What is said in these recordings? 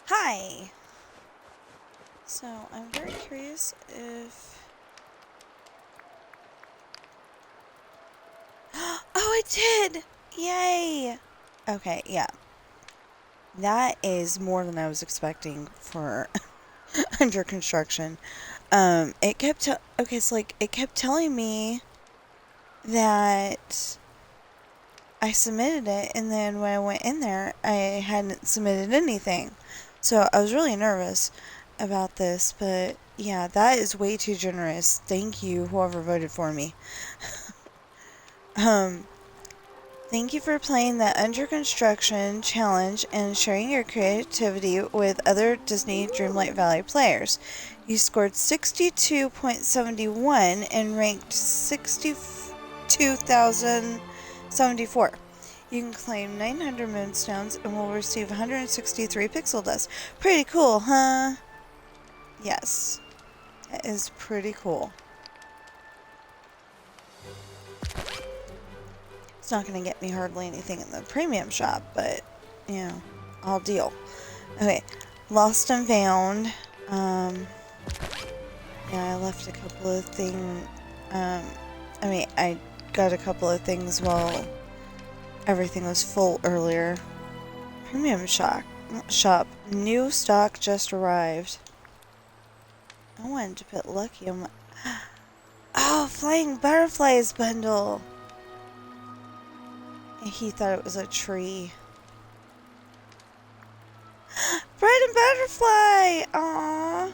Hi! So, I'm very curious if... Oh, it did! Yay! Okay, yeah. That is more than I was expecting for under construction. It kept okay, so like it kept telling me that I submitted it, and then when I went in there, I hadn't submitted anything. So I was really nervous about this, but yeah, that is way too generous. Thank you, whoever voted for me. Um, Thank you for playing the Under Construction Challenge and sharing your creativity with other Disney Dreamlight Valley players. You scored 62.71 and ranked 62,074. You can claim 900 moonstones and will receive 163 pixel dust. Pretty cool, huh? Yes, it is pretty cool. It's not going to get me hardly anything in the premium shop, but, you know, I'll deal. Okay, Lost and Found. Yeah, I left a couple of things. I got a couple of things while everything was full earlier. Premium shop. New stock just arrived. I wanted to put Lucky on my... Oh, Flying Butterflies bundle! And he thought it was a tree. Bread and Butterfly! Aww!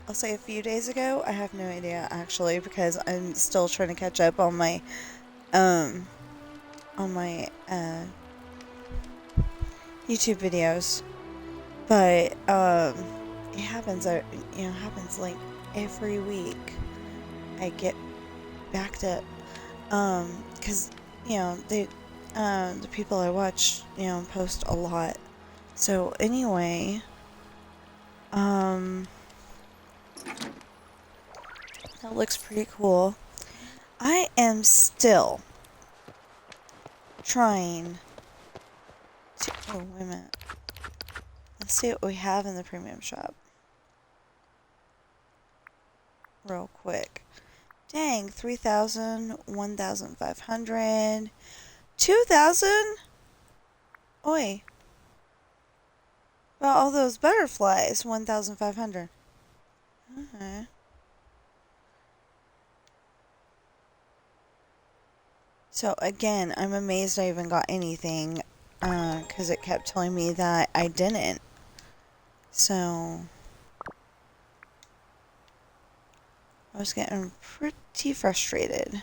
I'll say a few days ago, I have no idea actually, because I'm still trying to catch up on my, YouTube videos. But, it happens, happens like every week. I get backed up, cause, the people I watch, post a lot. So anyway, that looks pretty cool. I am still trying to... Oh, wait a minute. Let's see what we have in the premium shop. Real quick. Dang, 3,000, 1,500, 2,000? Oi. Well, all those butterflies, 1,500. Okay. So, again, I'm amazed I even got anything, because it kept telling me that I didn't. So, I was getting pretty frustrated.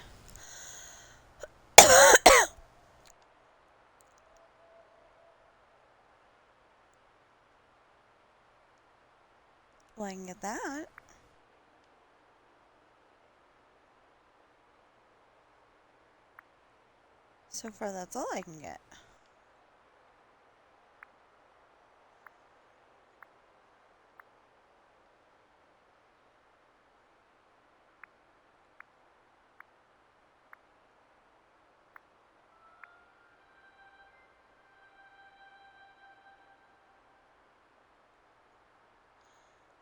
Well, I can get that. So far, that's all I can get.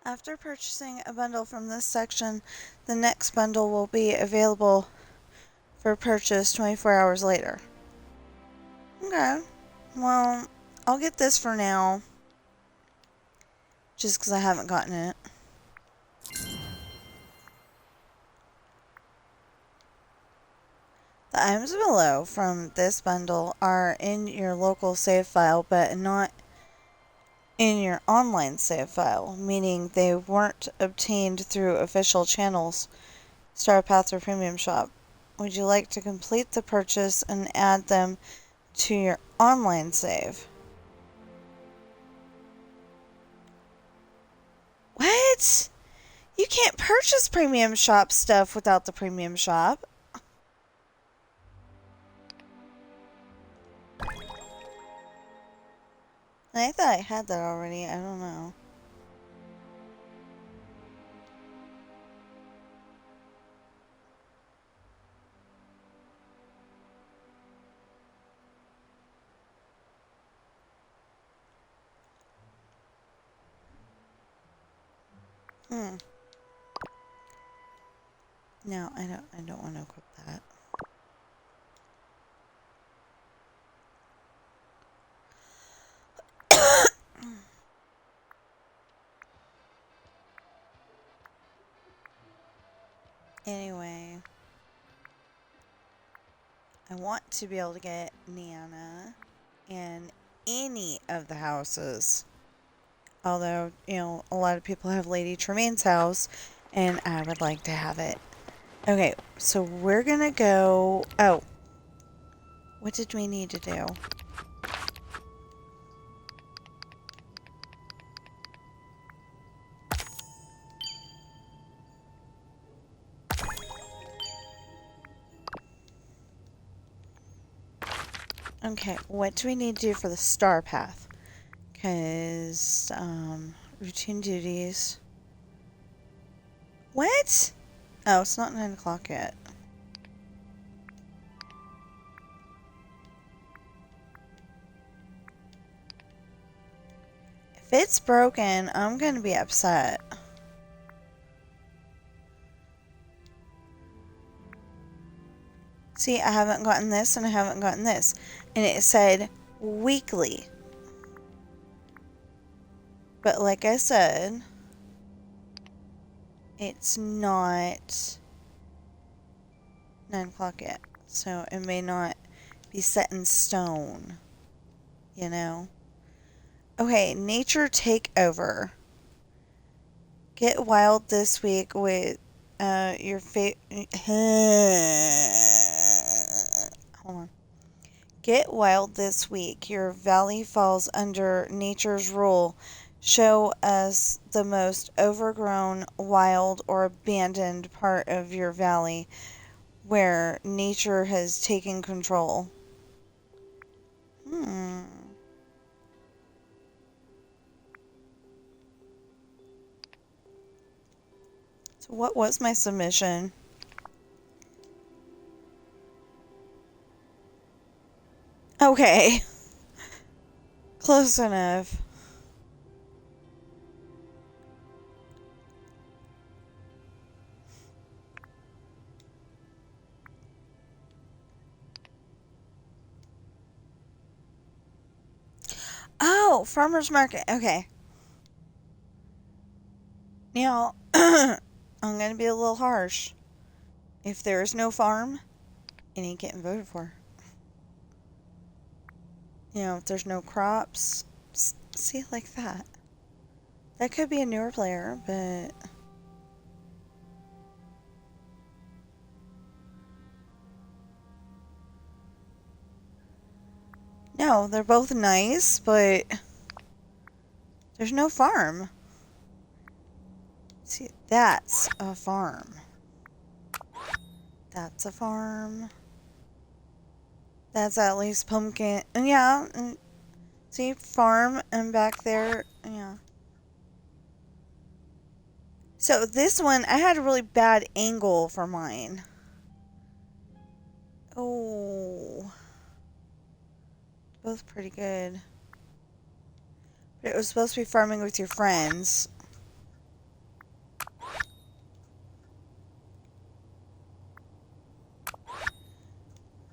After purchasing a bundle from this section, the next bundle will be available for purchase 24 hours later. Okay. Well, I'll get this for now. Just because I haven't gotten it. The items below from this bundle are in your local save file, but not in your online save file, meaning they weren't obtained through official channels, Star Path or Premium Shop. Would you like to complete the purchase and add them to your online save? What? You can't purchase Premium Shop stuff without the Premium Shop. I thought I had that already. I don't know. Hmm. No, I don't want to equip that. Anyway, I want to be able to get Nana in any of the houses. Although, you know, a lot of people have Lady Tremaine's house, and I would like to have it. Okay, so we're gonna go... Oh, what did we need to do? Okay, what do we need to do for the star path? Because, routine duties. What? Oh, it's not 9 o'clock yet. If it's broken, I'm gonna be upset. See, I haven't gotten this and I haven't gotten this. And it said weekly. But like I said, it's not 9 o'clock yet. So it may not be set in stone. You know? Okay, nature takeover. Get wild this week with your hold on. Get wild this week. Your valley falls under nature's rule. Show us the most overgrown, wild, or abandoned part of your valley where nature has taken control. So what was my submission? Okay. Close enough. Oh, farmer's market. Okay. Now, I'm going to be a little harsh. If there is no farm, it ain't getting voted for. You know, if there's no crops, see, like that. That could be a newer player, but... No, they're both nice, but... There's no farm. See, that's a farm. That's a farm. That's at least pumpkin. Yeah. See, farm, and back there, yeah. So this one, I had a really bad angle for mine. Oh. Both pretty good. But it was supposed to be farming with your friends.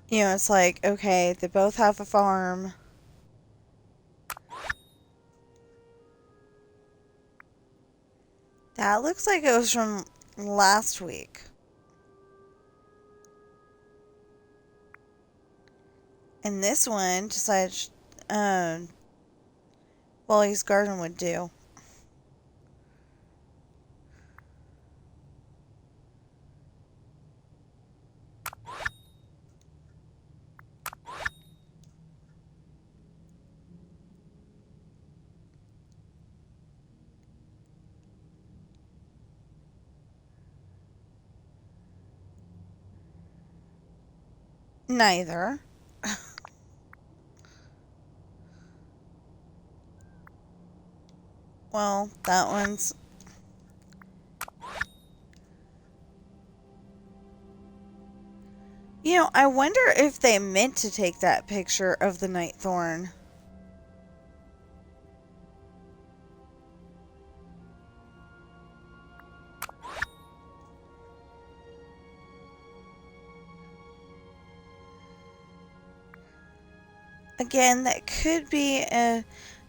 You know, it's like, okay, they both have a farm. That looks like it was from last week. And this one decided, Wally's garden would do. Neither. Well, that one's... You know, I wonder if they meant to take that picture of the night thorn. Again, that could be a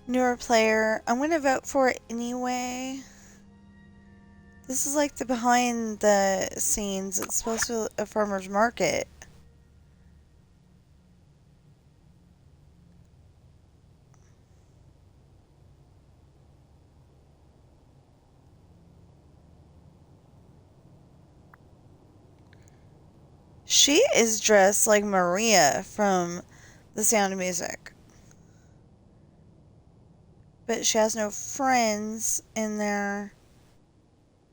newer player. I'm going to vote for it anyway. This is like the behind the scenes. It's supposed to be a farmer's market. She is dressed like Maria from The Sound of Music. But she has no friends in there.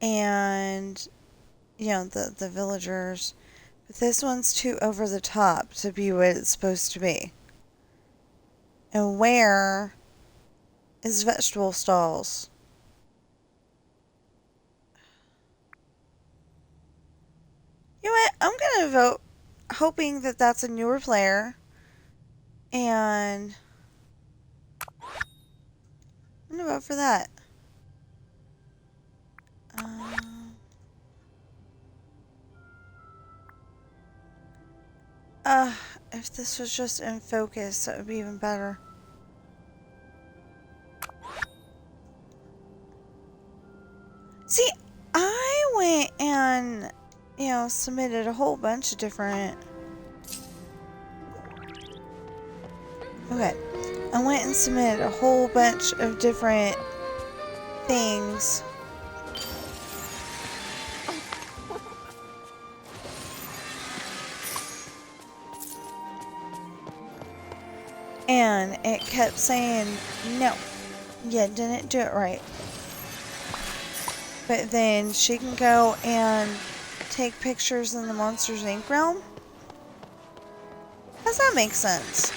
And, you know, the villagers. But this one's too over the top to be what it's supposed to be. And where is vegetable stalls? You know what? I'm going to vote hoping that that's a newer player. And I'm going to vote for that. If this was just in focus, that would be even better. See, I went and, you know, submitted a whole bunch of different... Okay. I went and submitted a whole bunch of different things. And it kept saying, no, you didn't do it right. But then she can go and take pictures in the Monsters Inc. realm? Does that make sense?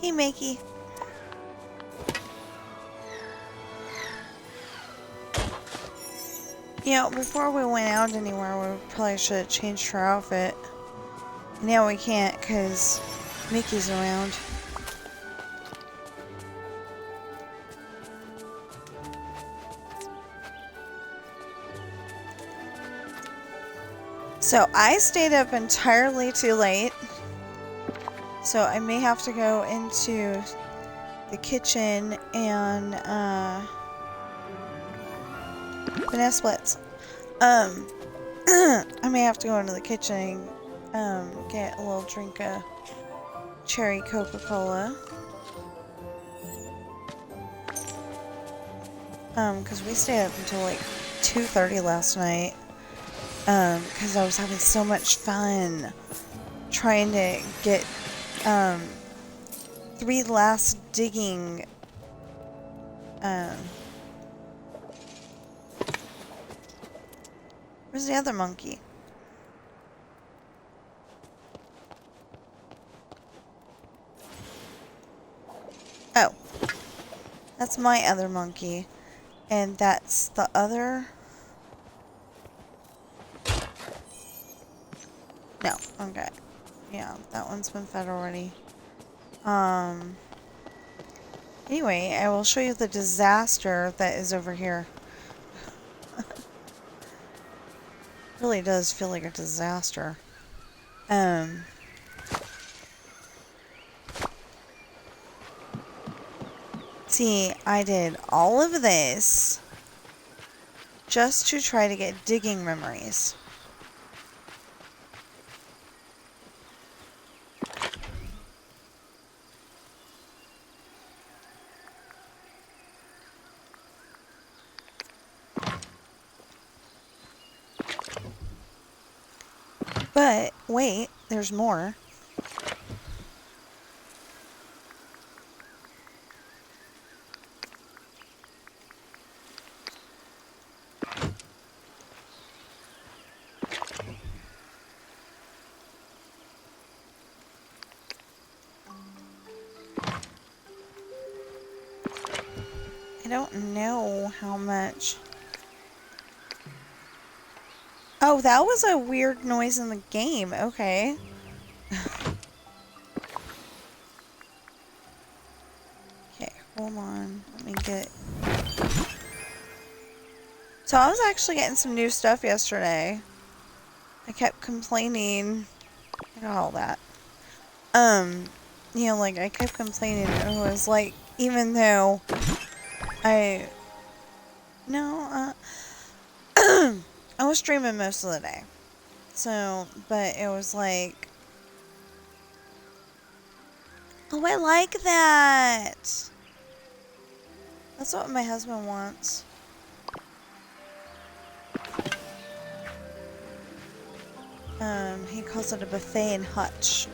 Hey, Makey. You know, before we went out anywhere, we probably should have changed her outfit. Now we can't because Mickey's around. So I stayed up entirely too late. So I may have to go into the kitchen and finesse splits. I may have to go into the kitchen and get a little drink of cherry Coca-Cola. Because we stayed up until like 2:30 last night. Because I was having so much fun trying to get 3 last digging where's the other monkey? Oh, that's my other monkey, and that's the other. No, okay. Yeah, that one's been fed already. Anyway, I will show you the disaster that is over here. Really does feel like a disaster. See, I did all of this just to try to get digging memories. But, wait, there's more. I don't know how much... Oh, that was a weird noise in the game. Okay. Okay, hold on. Let me get... So I was actually getting some new stuff yesterday. I kept complaining. I at all that. You know, like, I kept complaining, and it was like, even though I... No, I was streaming most of the day. So, but it was like... Oh, I like that! That's what my husband wants. He calls it a buffet and hutch.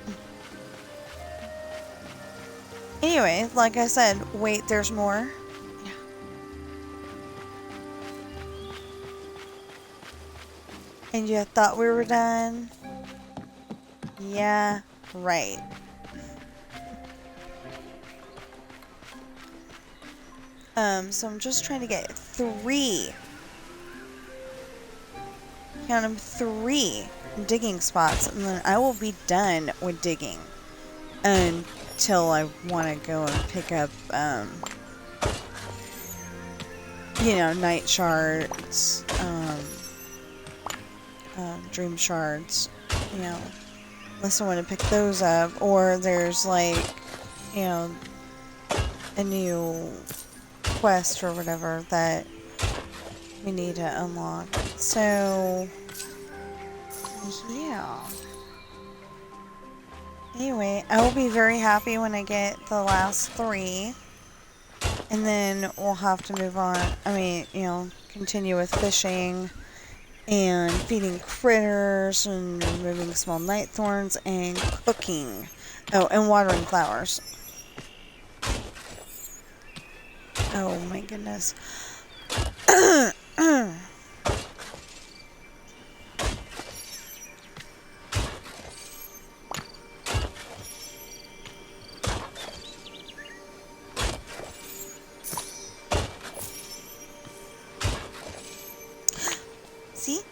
Anyway, like I said, wait, there's more. Yeah. And you thought we were done? Yeah, right. So I'm just trying to get 3. Count them, 3 digging spots, and then I will be done with digging until I want to go and pick up, you know, night shards, dream shards, you know, unless I want to pick those up, or there's like, you know, a new quest or whatever that we need to unlock. So, yeah. Anyway, I will be very happy when I get the last 3. And then we'll have to move on. I mean, you know, continue with fishing and feeding critters and removing small night thorns and cooking. Oh, and watering flowers. Oh my goodness. See?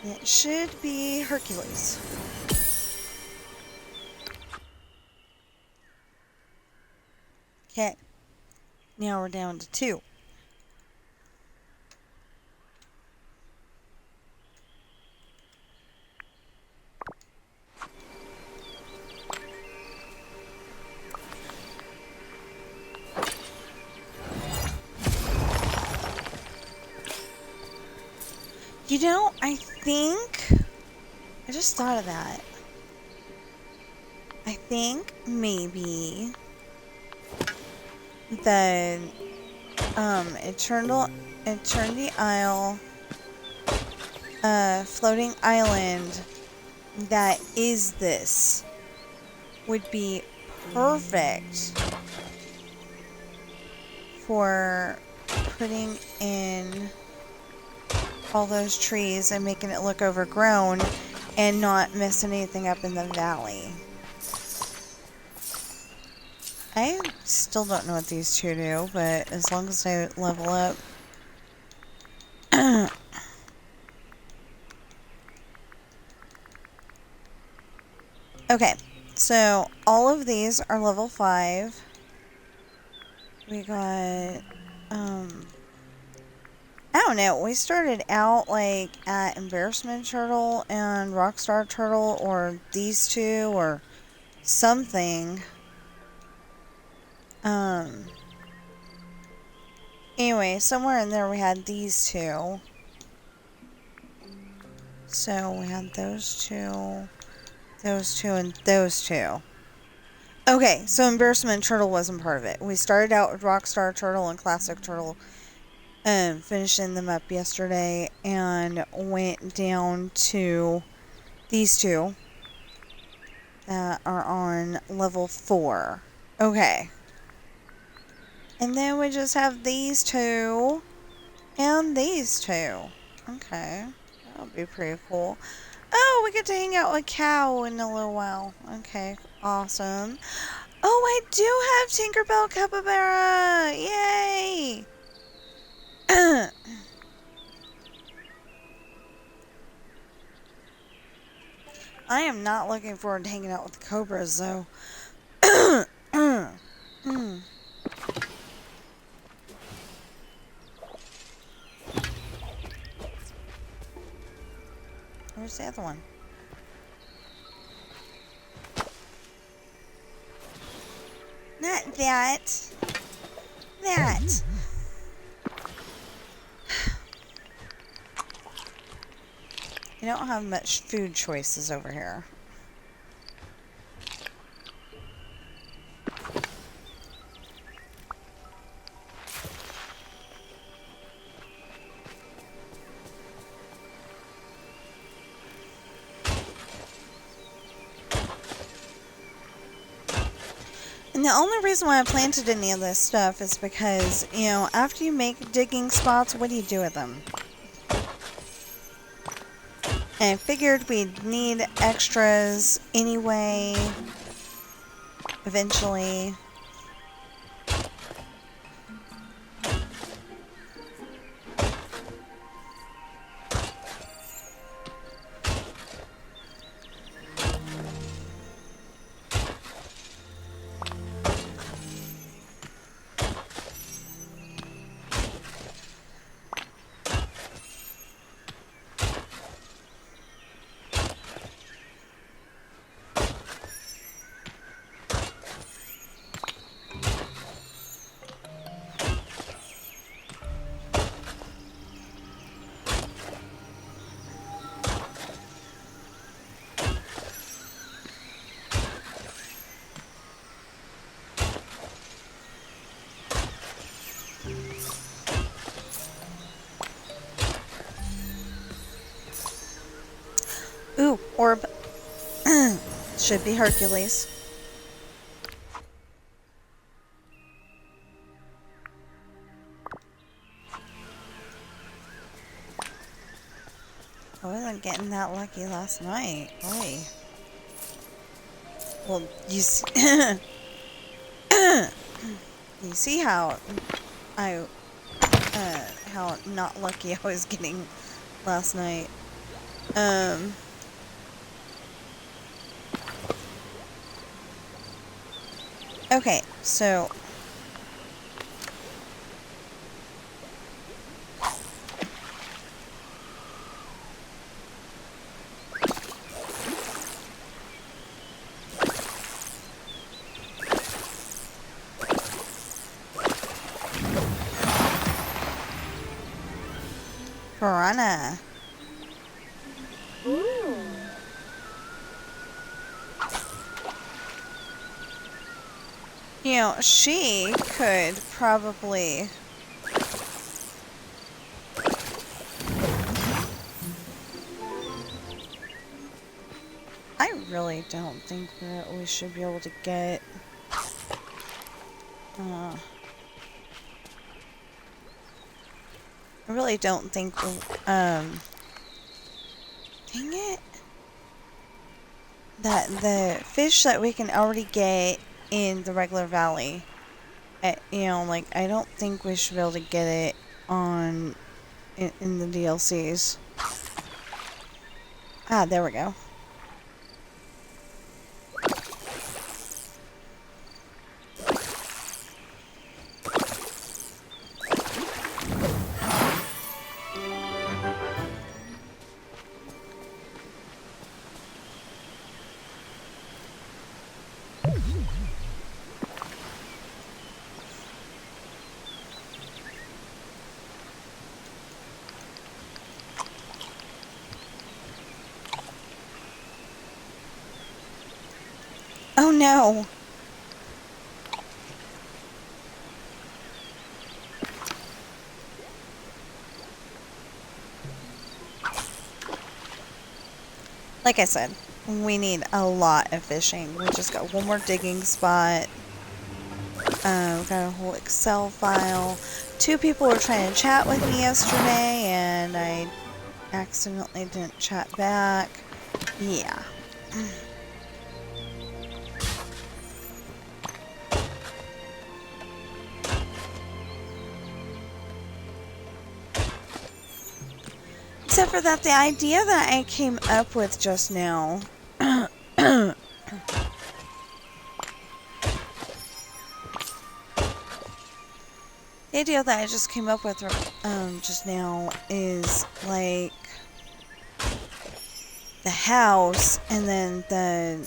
It should be Hercules. Okay. Now we're down to 2. You know, I think... I just thought of that. I think maybe the Eternity Isle floating island that is this would be perfect for putting in all those trees and making it look overgrown and not messing anything up in the valley. I still don't know what these 2 do, but as long as I level up. Okay, so all of these are level 5. We got, I don't know, we started out like at Embarrassment Turtle and Rockstar Turtle, or these 2, or something. Anyway, somewhere in there we had these 2. So we had those 2, and those 2. Okay, so Embarrassment Turtle wasn't part of it. We started out with Rockstar Turtle and Classic Turtle, finishing them up yesterday, and went down to these 2 that are on level 4. Okay. And then we just have these 2 and these 2. Okay. That'll be pretty cool. Oh, we get to hang out with Cow in a little while. Okay, awesome. Oh, I do have Tinkerbell Capybara! Yay! I am not looking forward to hanging out with the cobras, though. Where's the other one? Not that. That. You don't have much food choices over here. And the only reason why I planted any of this stuff is because, you know, after you make digging spots, what do you do with them? And I figured we'd need extras anyway, eventually. Ooh, orb. Should be Hercules. I wasn't getting that lucky last night. Boy. Well, you see, you see how how not lucky I was getting last night. Okay, so piranha. You know, she could probably... I really don't think that we should be able to get... I really don't think... dang it. That the fish that we can already get in the regular valley, you know, like, I don't think we should be able to get it on in the DLCs. Ah, there we go. Oh no! Like I said, we need a lot of fishing. We just got one more digging spot. Got a whole Excel file. 2 people were trying to chat with me yesterday, and I accidentally didn't chat back. Yeah. Except for that, the idea that I came up with just now... the idea that I just came up with just now is, like, the house, and then the,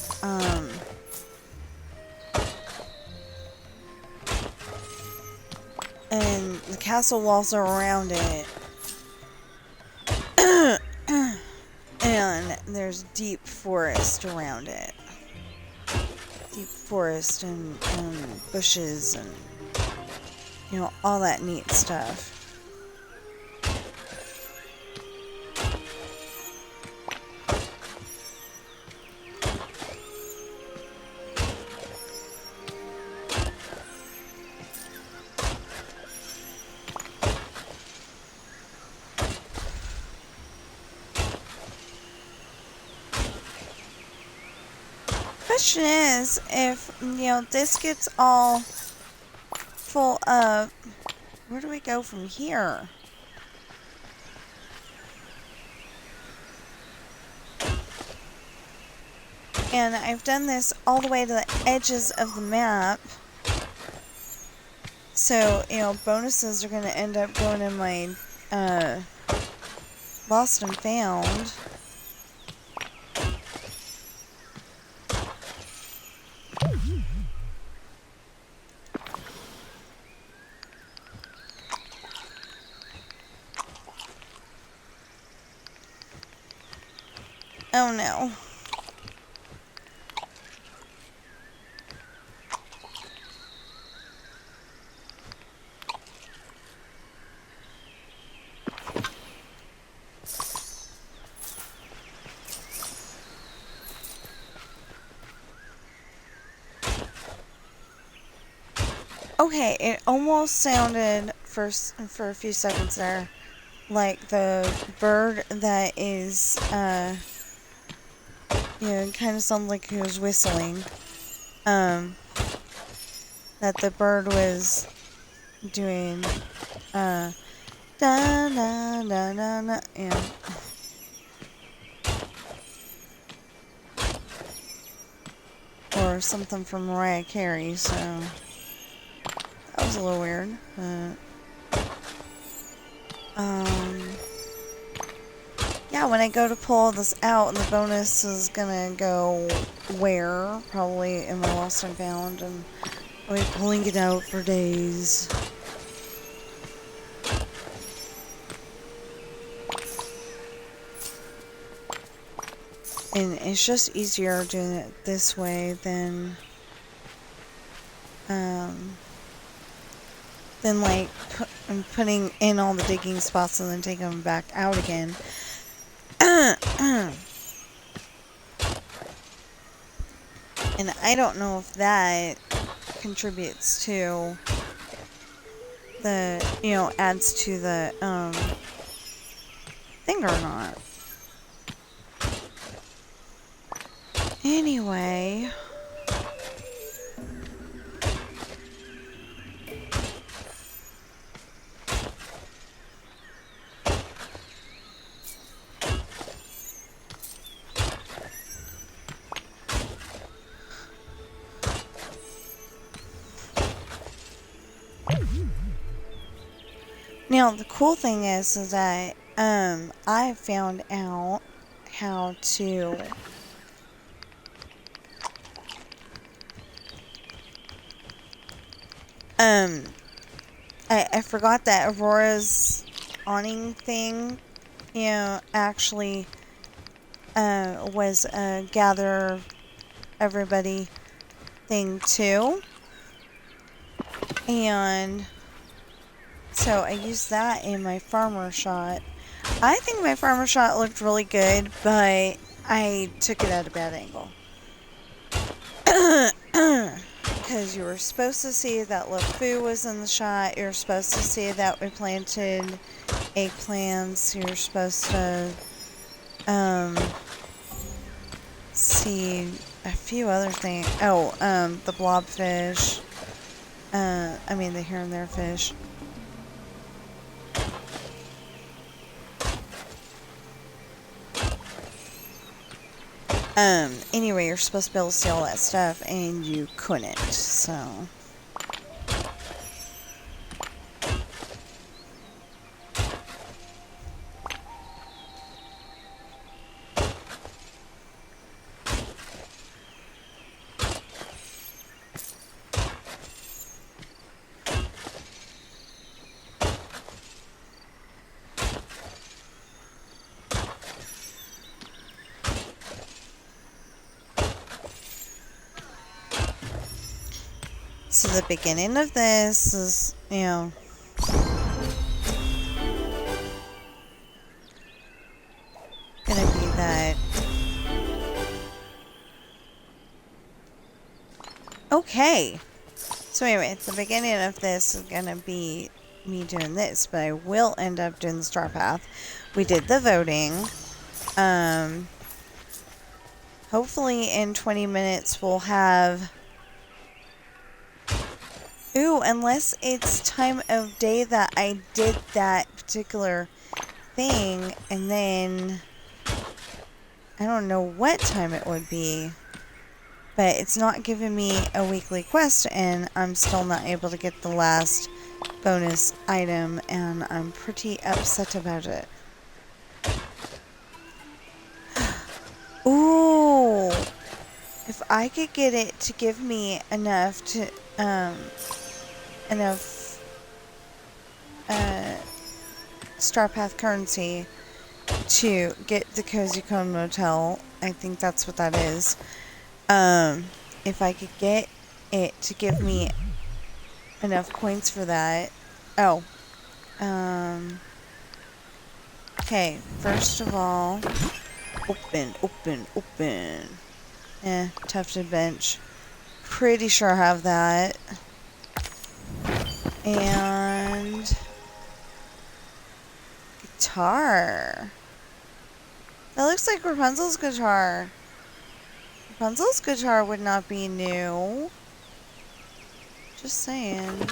castle walls are around it. And there's deep forest around it. Deep forest and bushes and, you know, all that neat stuff. Question is, if, you know, this gets all full up, where do we go from here? And I've done this all the way to the edges of the map. So, you know, bonuses are going to end up going in my lost and found. Oh no. Okay, it almost sounded for a few seconds there like the bird that is, you know, it kind of sounded like he was whistling. That the bird was doing, da da da da da, and or something from Mariah Carey, so that was a little weird, but yeah, when I go to pull this out, and the bonus is gonna go where? Probably in my lost and found, and I'll be pulling it out for days. And it's just easier doing it this way than like putting in all the digging spots and then taking them back out again. And I don't know if that contributes to the, you know, adds to the thing or not. Anyway, now the cool thing is that I found out how to I forgot that Aurora's awning thing, you know, actually was a gather everybody thing too. And so I used that in my farmer shot. I think my farmer shot looked really good, but I took it at a bad angle. Because you were supposed to see that LeFou was in the shot. You're supposed to see that we planted eggplants. You're supposed to see a few other things. Oh, the blobfish. I mean the here and there fish. Anyway, you're supposed to be able to see all that stuff, and you couldn't, so. So the beginning of this is, you know, gonna be that. Okay. So anyway, the beginning of this is gonna be me doing this, but I will end up doing the star path. We did the voting. Hopefully in 20 minutes we'll have... Ooh, unless it's time of day that I did that particular thing, and then I don't know what time it would be, but it's not giving me a weekly quest, and I'm still not able to get the last bonus item, and I'm pretty upset about it. Ooh! If I could get it to give me enough to, Star Path currency to get the Cozy Cone Motel, I think that's what that is. If I could get it to give me enough points for that. Oh. Okay, first of all, open. Tufted bench. Pretty sure I have that. And guitar. That looks like Rapunzel's guitar. Rapunzel's guitar would not be new. Just saying.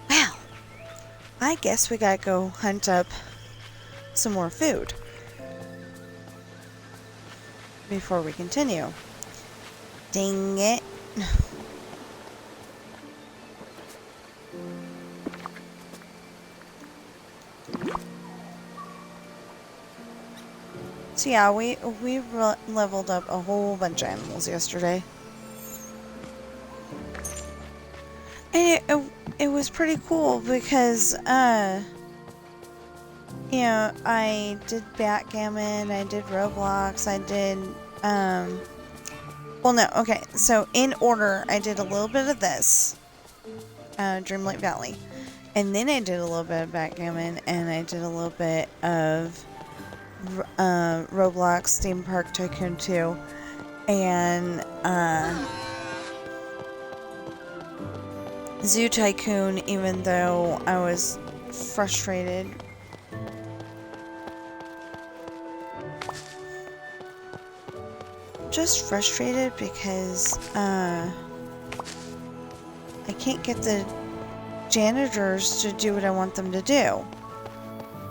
Well, I guess we gotta go hunt up some more food before we continue. Dang it. So yeah, we leveled up a whole bunch of animals yesterday. And it was pretty cool because, you know, I did backgammon, I did Roblox, I did, well, no, okay, so in order, I did a little bit of this, Dreamlight Valley, and then I did a little bit of backgammon, and I did a little bit of, Roblox Theme Park Tycoon 2, and, Zoo Tycoon, even though I was frustrated. Just frustrated because, I can't get the janitors to do what I want them to do.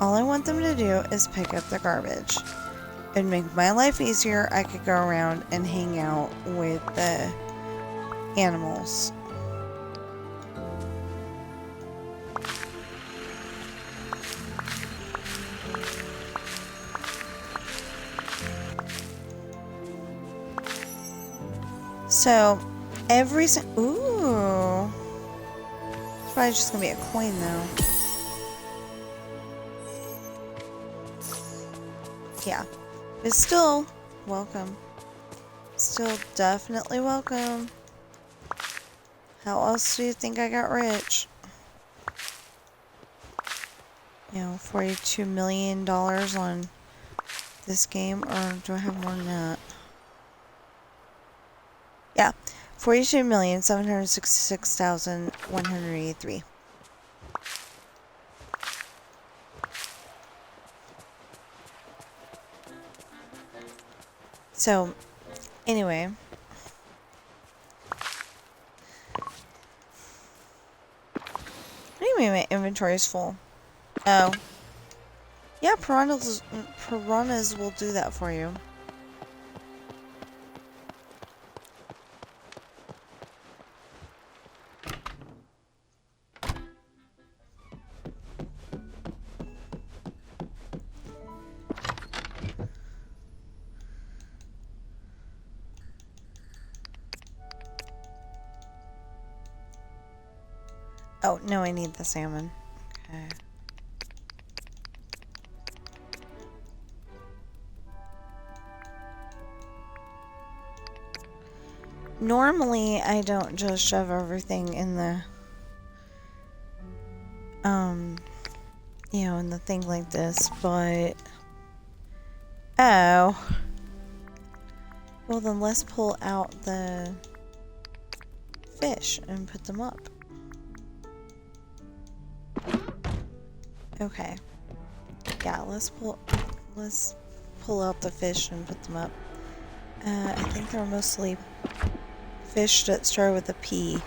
All I want them to do is pick up the garbage. It'd make my life easier. I could go around and hang out with the animals. So, ooh. It's probably just gonna be a coin, though. Yeah. But still, welcome. Still definitely welcome. How else do you think I got rich? You know, $42 million on this game, or do I have more than that? Yeah, 42,766,183. So, anyway. What do you mean my inventory is full? Oh. Yeah, piranhas will do that for you. Oh, no, I need the salmon. Okay. Normally, I don't just shove everything in the, you know, in the thing like this, but... Oh. Well, then let's pull out the fish and put them up. Okay. Yeah, let's pull out the fish and put them up. I think they're mostly fish that start with a P.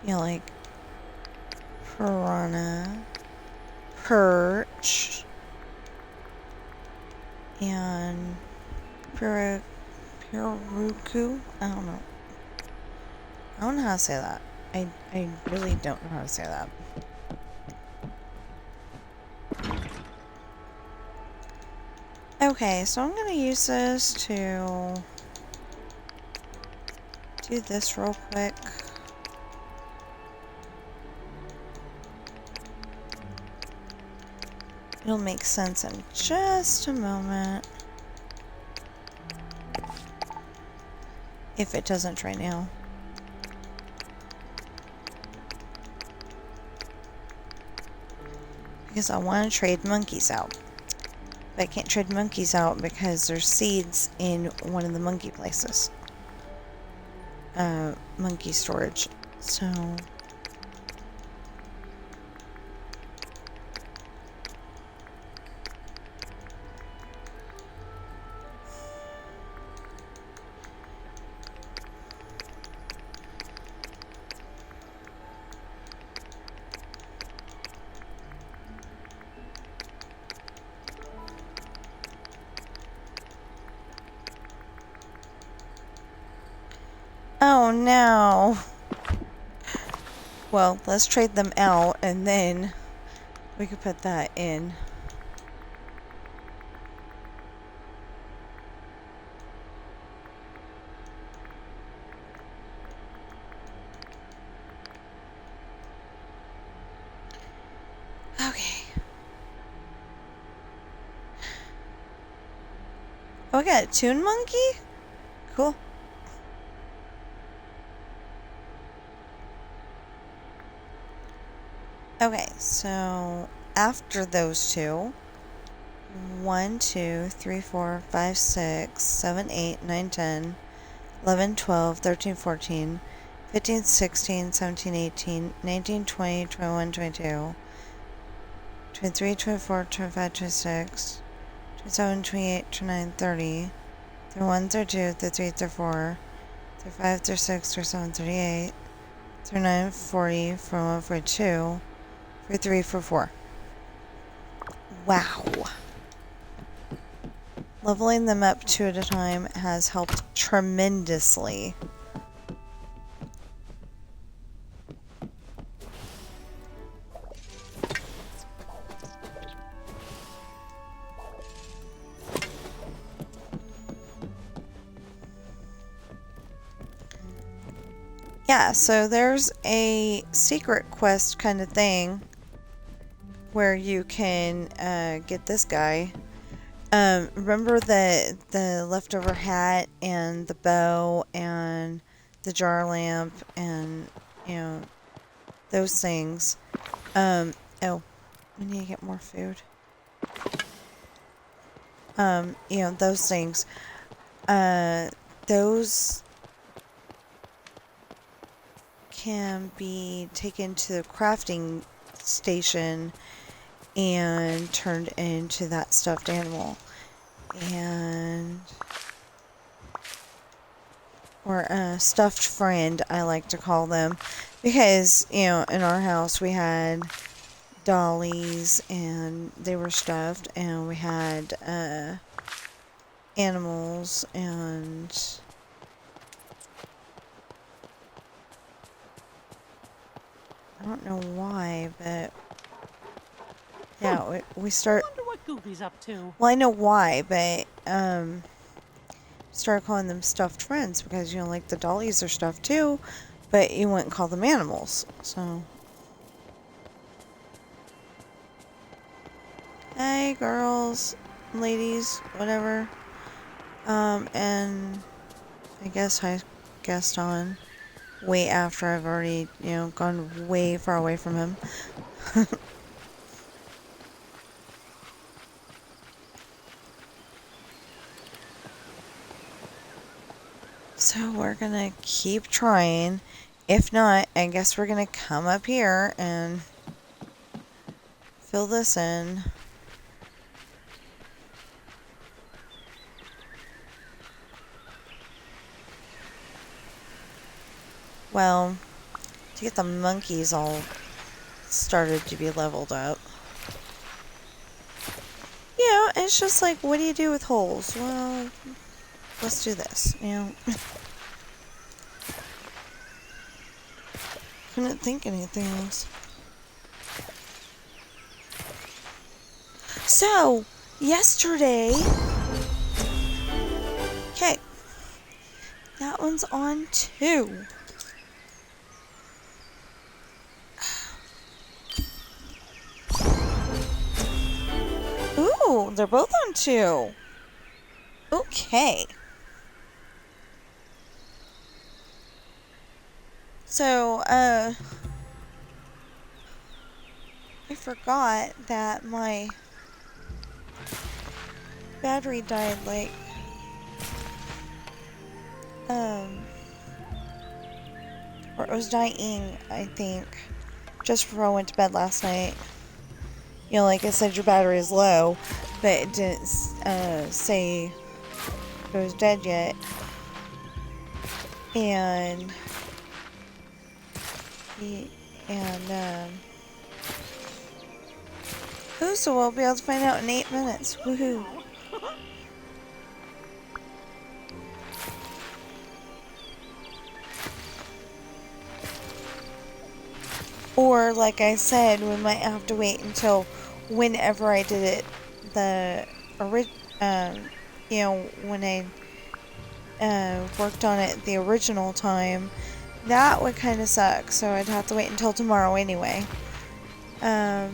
You know, like piranha, perch, and piruku. I don't know. I don't know how to say that. I really don't know how to say that. Okay, so I'm gonna use this to do this real quick. It'll make sense in just a moment. If it doesn't right now. Because I want to trade monkeys out. But I can't trade monkeys out because there's seeds in one of the monkey places. Monkey storage. So... Oh no! Well, let's trade them out and then we could put that in. Okay. Oh, I got a toon monkey? Cool. Okay, so after those two, 1, 2, 3, 4, 5, 6, 7, 8, 9, 10, 11, 12, 13, 14, 15, 16, 17, 18, 19, 20, 21, 22, 23, 24, 25, 26, 27, 28, 29, 30, 31, 32, 33, 34, 35, 36, 37, 38, 39, 40, 41, 42, 43, 44. Wow. Leveling them up 2 at a time has helped tremendously. Yeah, so there's a secret quest kind of thing where you can get this guy. Remember the leftover hat and the bow and the jar lamp and, you know, those things. Oh, we need to get more food. You know, those things. Those can be taken to the crafting station and turned into that stuffed animal. And... or a stuffed friend, I like to call them. Because, you know, in our house we had dollies and they were stuffed, and we had animals, and I don't know why, but yeah, we start. I wonder what Goofy's up to. Well, I know why, but started calling them stuffed friends because, you know, like the dollies are stuffed too, but you wouldn't call them animals. So, hey girls, ladies, whatever. And I guess I guessed on way after I've already, you know, gone way far away from him. So we're gonna keep trying. If not, I guess we're gonna come up here and fill this in. Well, to get the monkeys all started to be leveled up. You know, it's just like, what do you do with holes? Well, let's do this, you know. Couldn't think anything else. So, yesterday... Okay. That one's on 2. Ooh, they're both on 2. Okay. So, I forgot that my battery died, like, or it was dying, I think, just before I went to bed last night. You know, like I said, your battery is low, but it didn't, say it was dead yet. And, oh, so we'll be able to find out in 8 minutes. Woohoo. Or, like I said, we might have to wait until whenever I did it, you know, when I worked on it the original time. That would kind of suck, so I'd have to wait until tomorrow anyway. Yeah,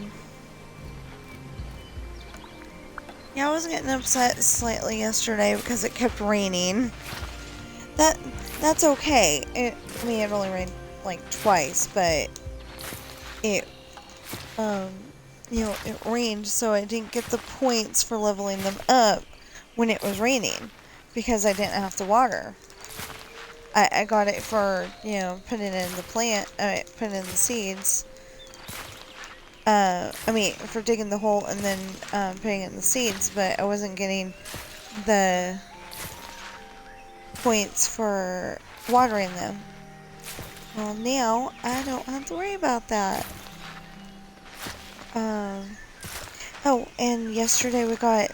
I was getting upset slightly yesterday because it kept raining. That's okay. I mean, it only rained like twice, but it, you know, it rained, so I didn't get the points for leveling them up when it was raining because I didn't have to water. I got it for, you know, putting in the putting in the seeds. I mean, for digging the hole and then putting in the seeds, but I wasn't getting the points for watering them. Well, now I don't have to worry about that. Oh, and yesterday we got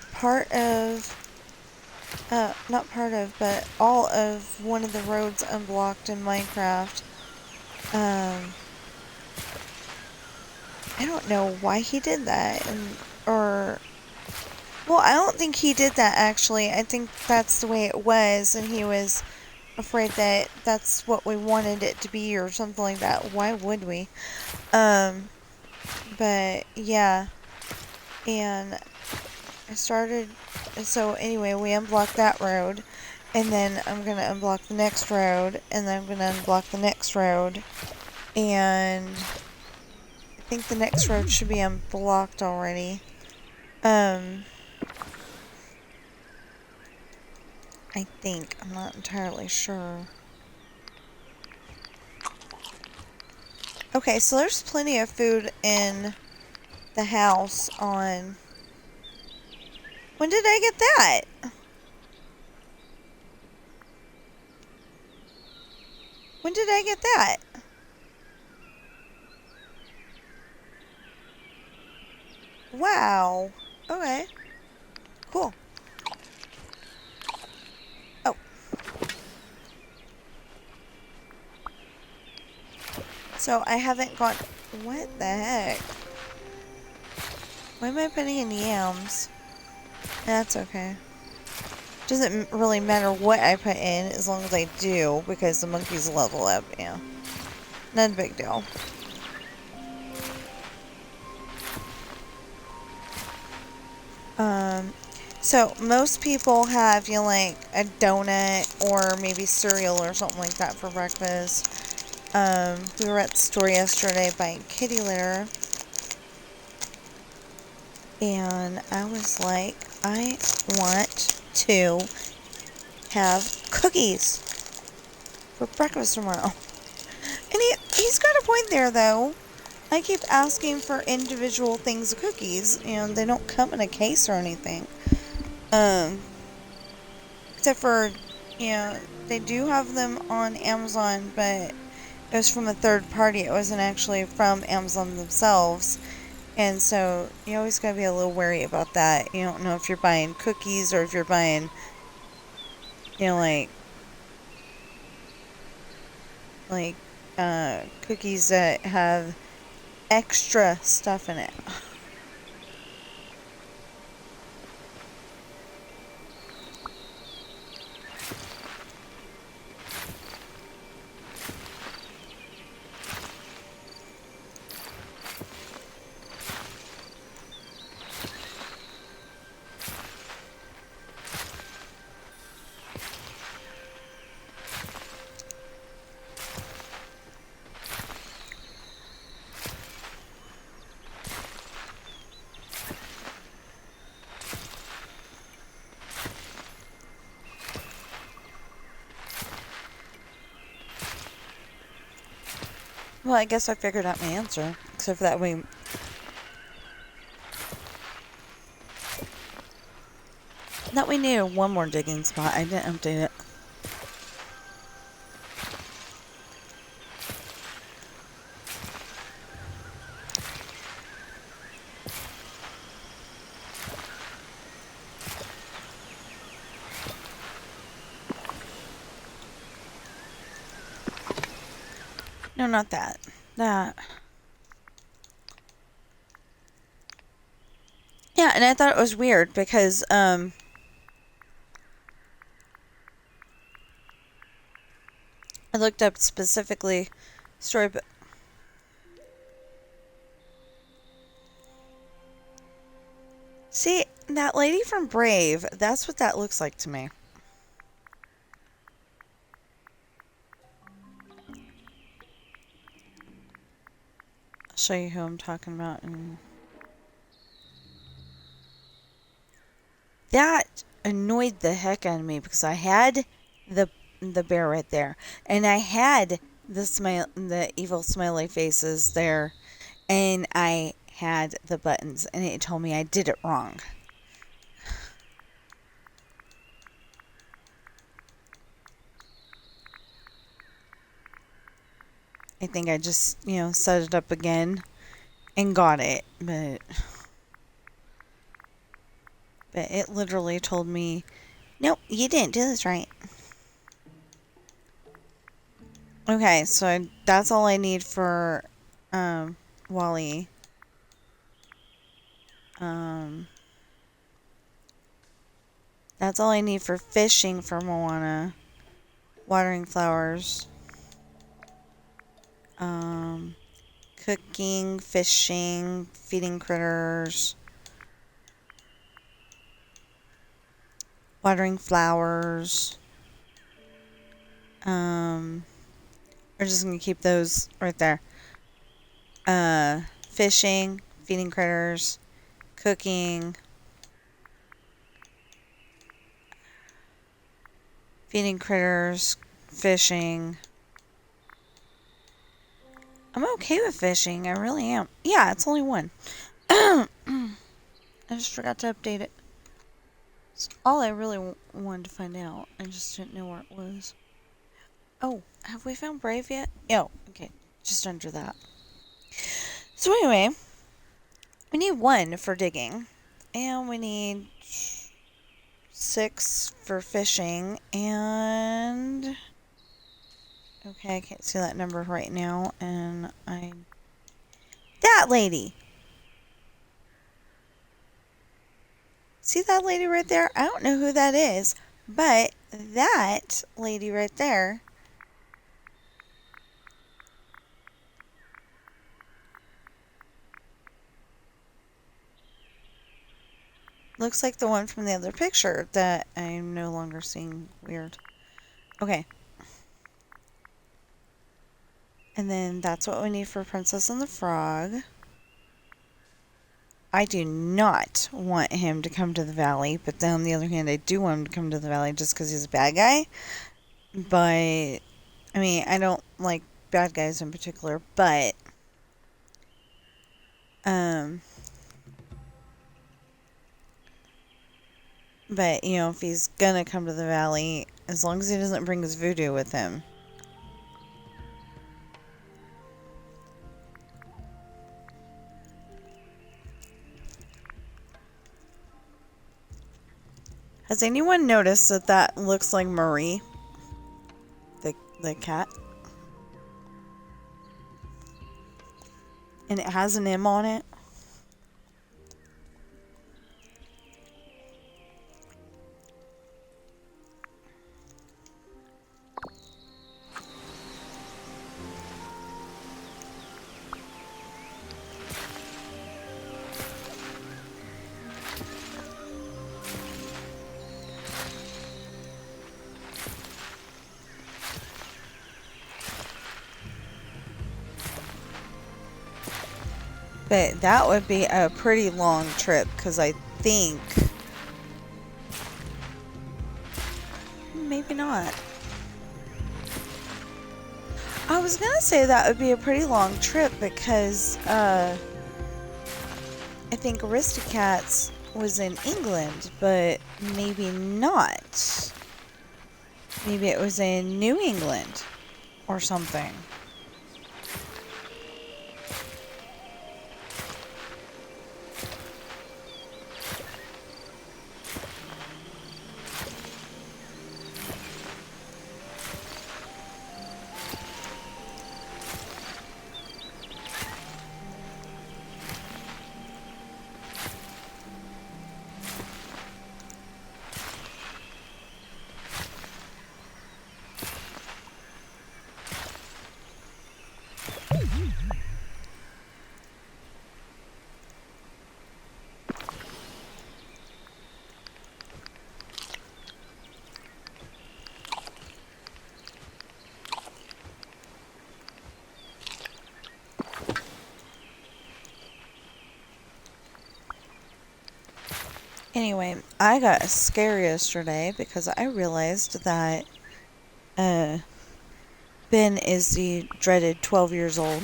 not part of, but all of one of the roads unblocked in Minecraft. I don't know why he did that, well, I don't think he did that actually. I think that's the way it was, and he was afraid that that's what we wanted it to be or something like that. Why would we? But yeah, and so anyway, we unblocked that road, and then I'm gonna unblock the next road, and then I'm gonna unblock the next road, and I think the next road should be unblocked already. I think. I'm not entirely sure. Okay, so there's plenty of food in the house on... When did I get that? When did I get that? Wow. Okay. Cool. Oh. So I haven't got... What the heck? Why am I putting in yams? That's okay. Doesn't really matter what I put in as long as I do, because the monkeys level up, yeah. Not a big deal. So most people have, you know, like a donut or maybe cereal or something like that for breakfast. We were at the store yesterday buying kitty litter. And I was like, I want to have cookies for breakfast tomorrow. And he's got a point there, though. I keep asking for individual things of cookies, and they don't come in a case or anything. Except for, you know, they do have them on Amazon, but it was from a third party. It wasn't actually from Amazon themselves. And so you always gotta be a little wary about that. You don't know if you're buying cookies or if you're buying, you know, like cookies that have extra stuff in it. Well, I guess I figured out my answer. Except for that we needed one more digging spot. I didn't update it. No, not that. That. Yeah, and I thought it was weird because, I looked up specifically storybook. See, that lady from Brave, that's what that looks like to me. I'll show you who I'm talking about. And that annoyed the heck out of me because I had the bear right there, and I had the evil smiley faces there, and I had the buttons, and it told me I did it wrong. I think I just, you know, set it up again and got it, but it literally told me, nope, you didn't do this right. Okay, so that's all I need for Wally. That's all I need for fishing for Moana. Watering flowers. Cooking, fishing, feeding critters. Watering flowers. We're just gonna keep those right there. Fishing, feeding critters, cooking, feeding critters, fishing. I'm okay with fishing. I really am. Yeah, it's only one. I just forgot to update it. It's all I really wanted to find out. I just didn't know where it was. Oh, have we found Brave yet? Oh, okay. Just under that. So anyway, we need 1 for digging. And we need 6 for fishing. And... okay, I can't see that number right now. And that lady! See that lady right there? I don't know who that is. But that lady right there looks like the one from the other picture that I'm no longer seeing. Weird. Okay. And then that's what we need for Princess and the Frog. I do not want him to come to the valley, but then on the other hand, I do want him to come to the valley just because he's a bad guy. But, I mean, I don't like bad guys in particular, but, you know, if he's gonna come to the valley, as long as he doesn't bring his voodoo with him. Has anyone noticed that that looks like Marie? The cat? And it has an M on it? But that would be a pretty long trip, because I think... Maybe not. I was going to say that would be a pretty long trip, because, I think Aristocats was in England, but maybe not. Maybe it was in New England, or something. Anyway, I got scared yesterday because I realized that Ben is the dreaded 12 years old.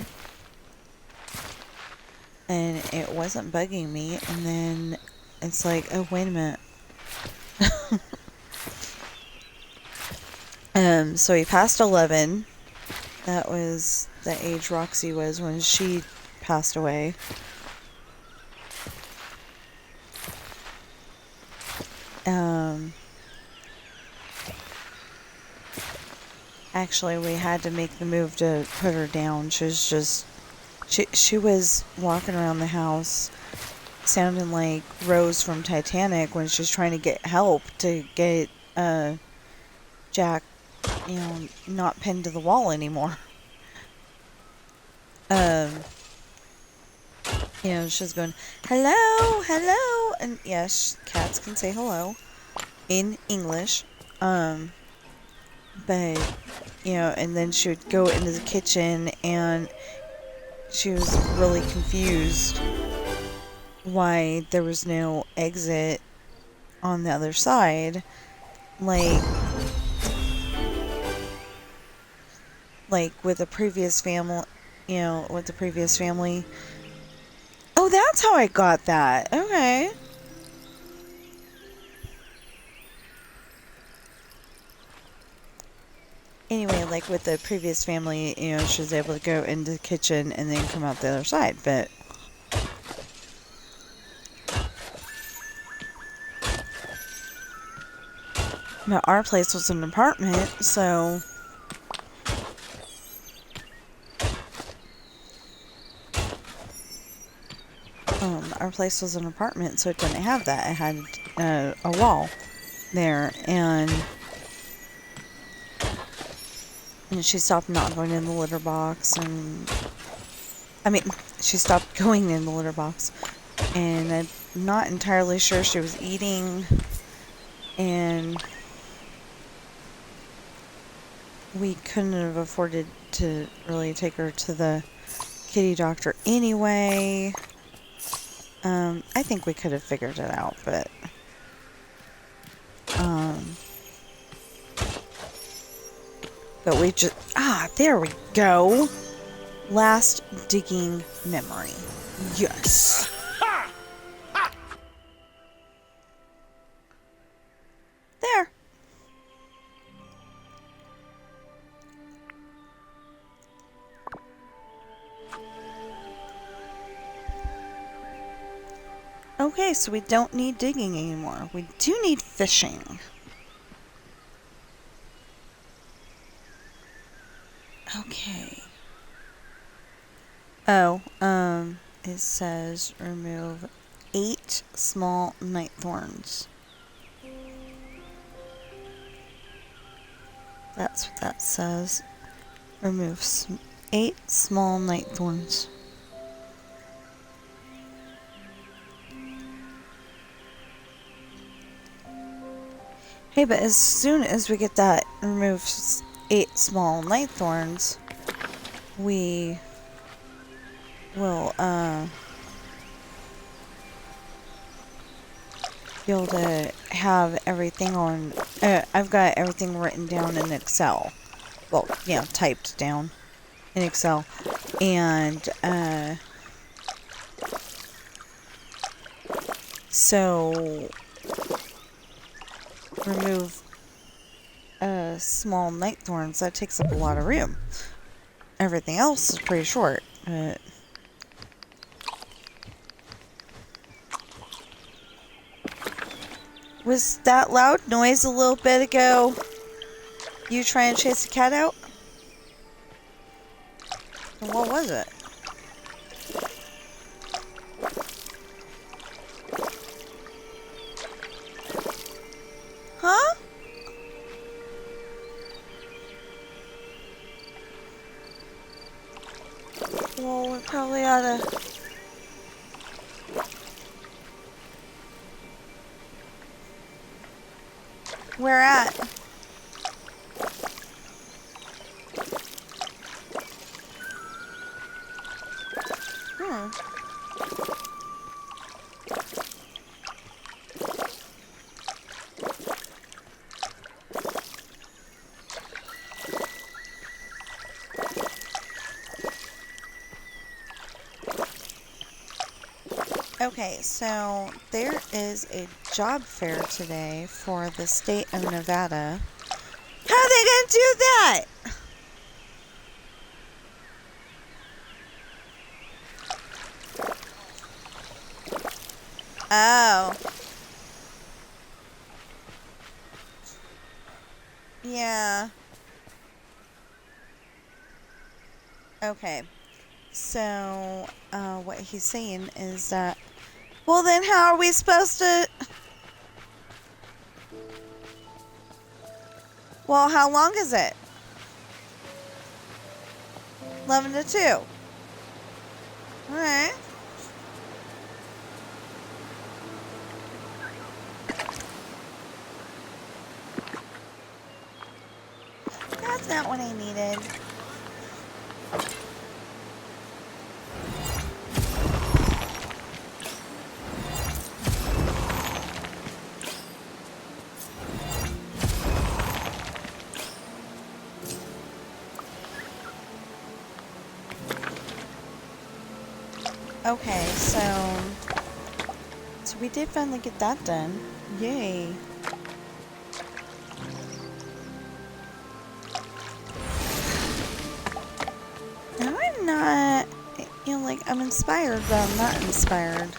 And it wasn't bugging me. And then it's like, oh, wait a minute. So he passed 11. That was the age Roxy was when she passed away. Actually, we had to make the move to put her down. She was just... She was walking around the house sounding like Rose from Titanic when she's trying to get help to get Jack, you know, not pinned to the wall anymore. You know, she's going, hello, hello, and yes, cats can say hello in English. But, you know, and then she would go into the kitchen and she was really confused why there was no exit on the other side. Like with the previous family, you know, with the previous family. Oh, that's how I got that. Okay. Anyway, like with the previous family, you know, she was able to go into the kitchen and then come out the other side, but... But our place was an apartment, so... Our place was an apartment, so it didn't have that. It had a wall. there, and she stopped not going in the litter box, and I mean, she stopped going in the litter box, and I'm not entirely sure she was eating, and we couldn't have afforded to really take her to the kitty doctor anyway. I think we could have figured it out, but we just, there we go. Last digging memory. Yes. There. Okay, so we don't need digging anymore. We do need fishing. Okay. Oh, it says remove 8 small night thorns. That's what that says. Remove 8 small night thorns. Hey, but as soon as we get that remove 8 small night thorns, we will be able to have everything on. I've got everything written down in Excel. Well, yeah, typed down in Excel, and so remove small night thorns. That takes up a lot of room. Everything else is pretty short. Was that loud noise a little bit ago you trying to chase a cat out? Or what was it? Huh? Well, we probably ought to... Where at? Okay, so there is a job fair today for the state of Nevada. How are they gonna do that? Oh. Yeah. Okay. So, what he's saying is that, well, then how are we supposed to... Well, how long is it? 11 to 2. Alright. That's not what I needed. Okay, so we did finally get that done. Yay. Now I'm not, like, I'm inspired, but I'm not inspired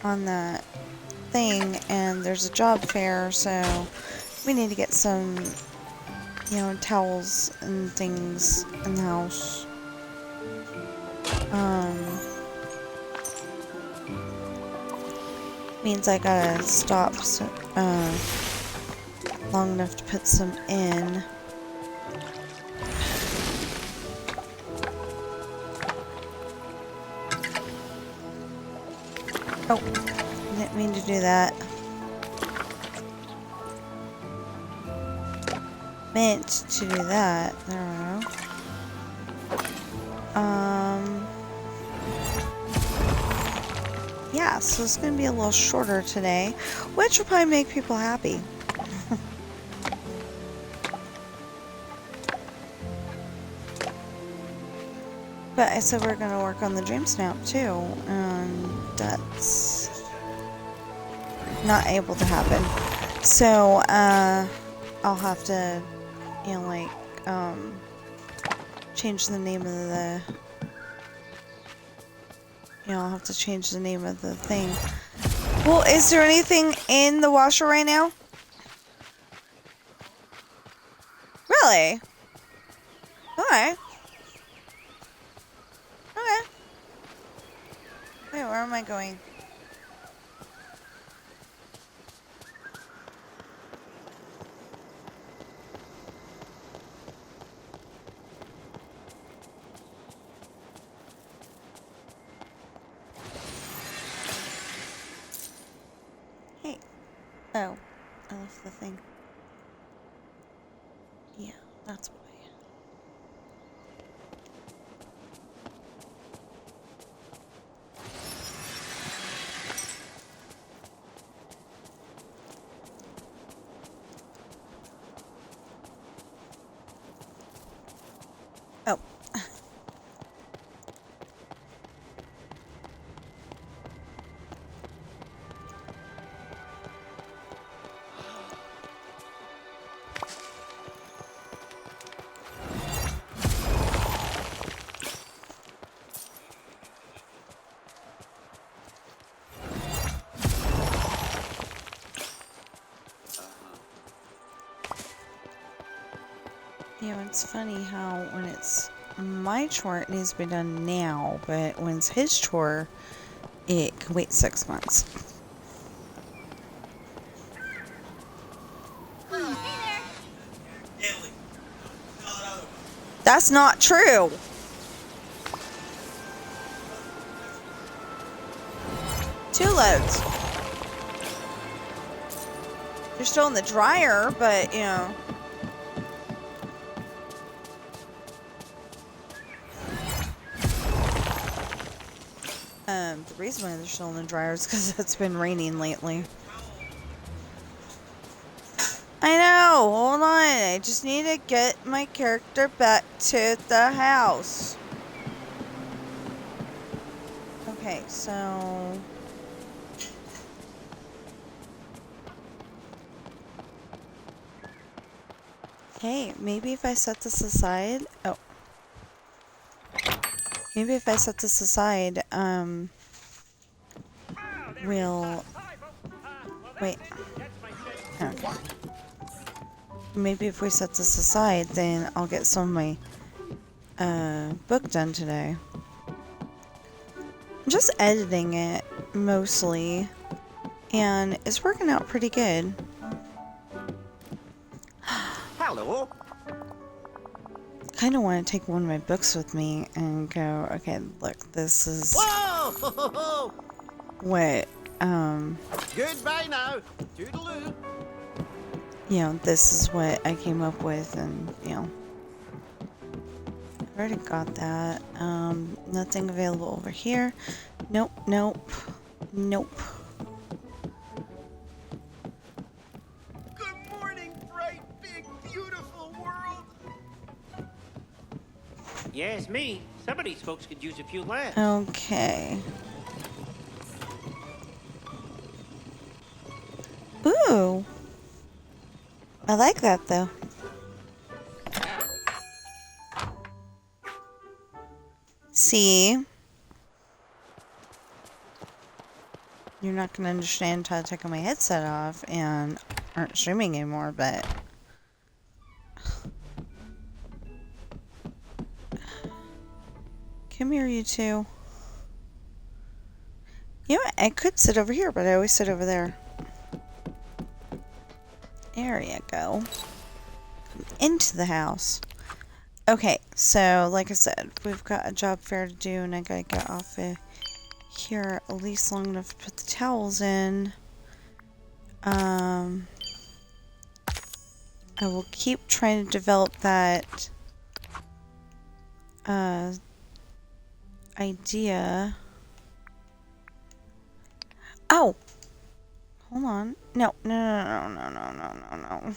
on that thing, and there's a job fair, so we need to get some, towels and things in the house. Means I gotta stop, long enough to put some in. Oh, didn't mean to do that. Meant to do that. There we go. Yeah, so it's gonna be a little shorter today, which will probably make people happy. But I said we're gonna work on the dream snap too, and that's not able to happen. So, I'll have to, you know, like, change the name of the, you know, I'll have to change the name of the thing. Well, is there anything in the washer right now? Really? Okay. Okay. Wait, where am I going? Hey. Oh. I left the thing. Yeah, that's why. Oh. You know, it's funny how when it's my chore, it needs to be done now, but when it's his chore, it can wait 6 months. That's not true. Two loads. They're still in the dryer, but, you know. The reason why they're still in the dryer is because it's been raining lately. I know, hold on. I just need to get my character back to the house. Okay, so... Hey, maybe if I set this aside... Oh. Maybe if I set this aside, we'll... Wait. Okay. Maybe if we set this aside, then I'll get some of my, book done today. I'm just editing it, mostly. And it's working out pretty good. Hello. Kind of want to take one of my books with me and go, okay, look, this is Whoa! what, Goodbye now. Toodaloo. you know, this is what I came up with, and, you know, I've already got that. Nothing available over here. Nope, nope, nope. Good morning, bright, big, beautiful world. Yes, me. Some of these folks could use a few laughs. Okay. Ooh. I like that, though. See? You're not going to understand how to take my headset off and aren't streaming anymore, but... Come here, you two. You know what? I could sit over here, but I always sit over there. There There you go. Come into the house. Okay, so like I said, we've got a job fair to do, and I gotta get off of here at least long enough to put the towels in. I will keep trying to develop that idea. Oh! Hold on. No, no, no, no, no, no, no, no, no.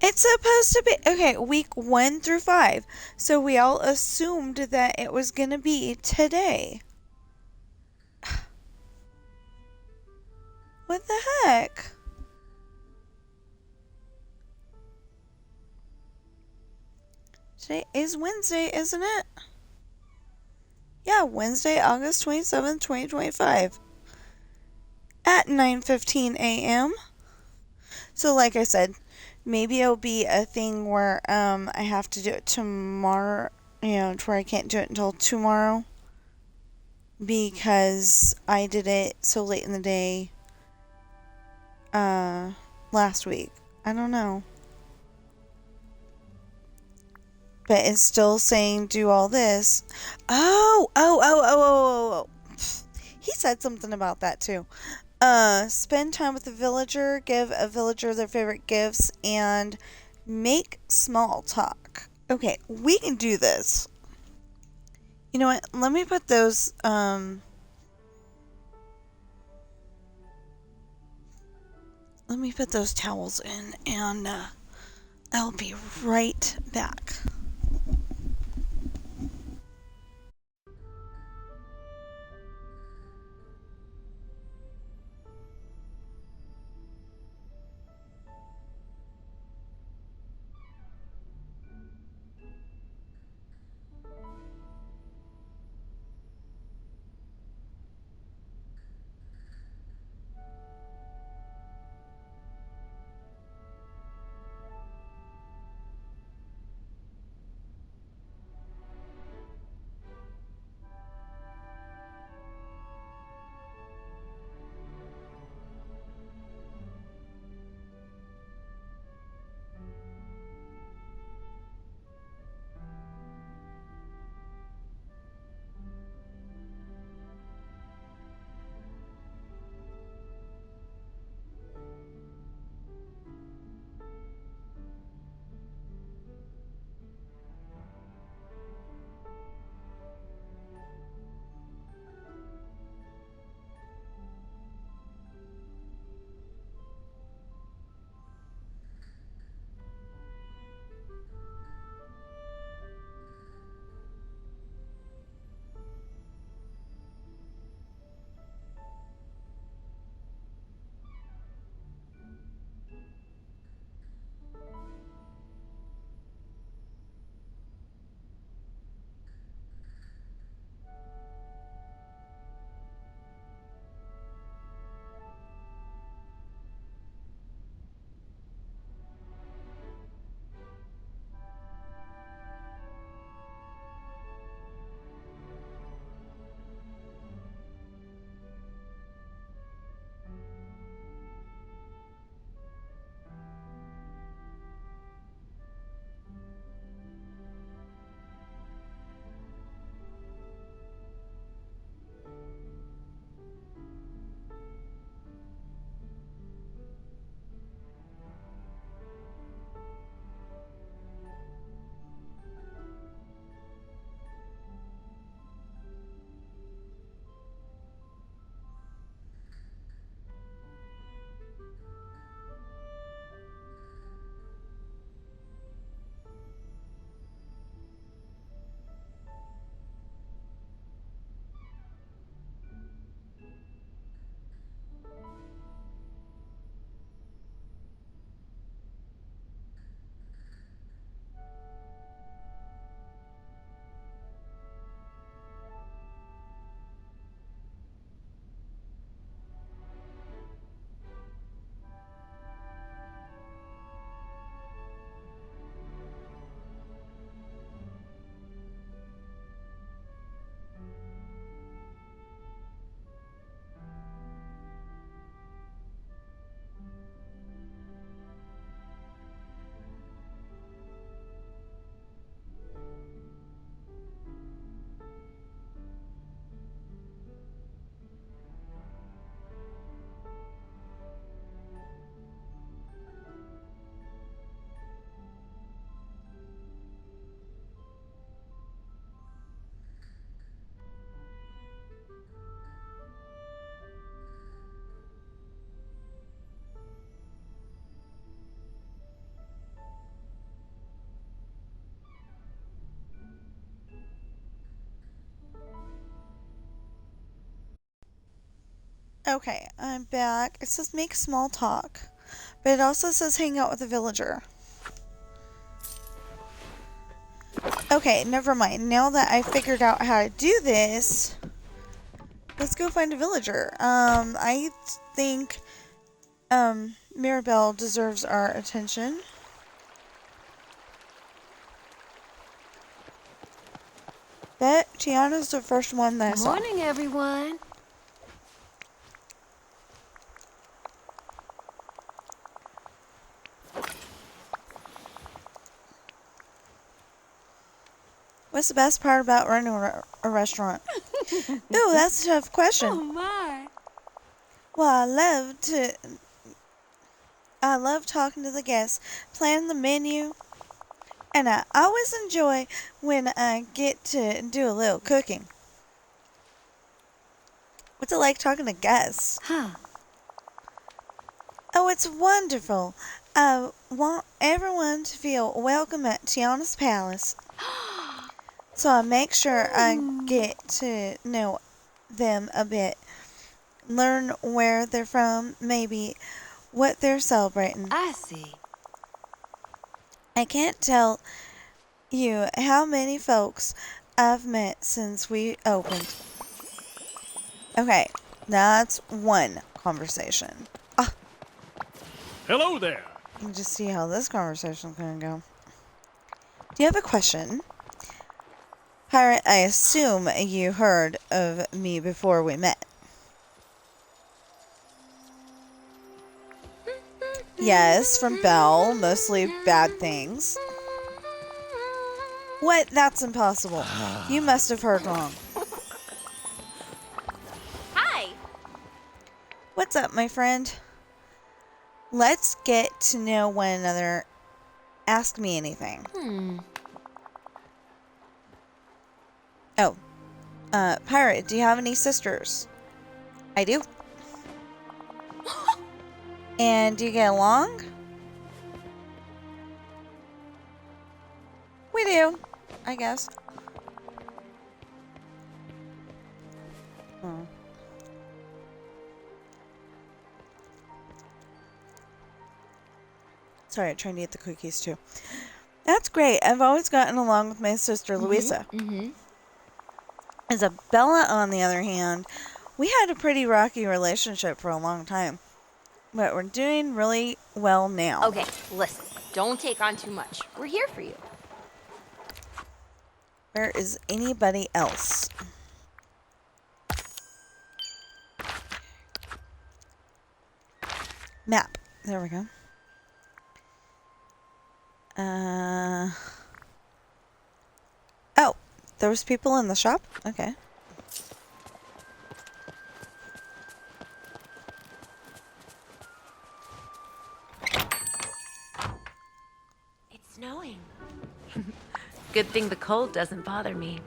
It's supposed to be, okay, week 1 through 5. So we all assumed that it was gonna be today. What the heck? Today is Wednesday, isn't it? Yeah, Wednesday, August 27th, 2025. At 9:15 a.m. So like I said, maybe it'll be a thing where I have to do it tomorrow, you know, to where I can't do it until tomorrow. Because I did it so late in the day last week. I don't know. But it's still saying do all this. Oh. He said something about that too. Spend time with a villager, give a villager their favorite gifts, and make small talk. Okay, we can do this. You know what? Let me put those, let me put those towels in, and, I'll be right back. Okay, I'm back. It says make small talk, but it also says hang out with a villager. Okay, never mind. Now that I figured out how to do this, let's go find a villager. I think, Mirabelle deserves our attention. Bet Tiana's the first one that I saw. Morning, everyone. What's the best part about running a restaurant? Ooh, that's a tough question. Oh my. Well, I love talking to the guests, planning the menu, and I always enjoy when I get to do a little cooking. What's it like talking to guests? Huh. Oh, it's wonderful. I want everyone to feel welcome at Tiana's Palace. So I make sure I get to know them a bit. Learn where they're from, maybe what they're celebrating. I see. I can't tell you how many folks I've met since we opened. Okay, that's one conversation. Hello there. You can just see how this conversation's gonna go. Do you have a question? Pirate, I assume you heard of me before we met. Yes, from Belle, mostly bad things. What? That's impossible. You must have heard wrong. Hi. What's up, my friend? Let's get to know one another. Ask me anything. Oh. Pirate, do you have any sisters? I do. And do you get along? We do, I guess. Oh. Sorry, I'm trying to eat the cookies too. That's great. I've always gotten along with my sister Louisa. Isabella, on the other hand, we had a pretty rocky relationship for a long time. But we're doing really well now. Okay, listen. Don't take on too much. We're here for you. Where is anybody else? Map. There we go. Oh, there was people in the shop? Okay. It's snowing. Good thing the cold doesn't bother me.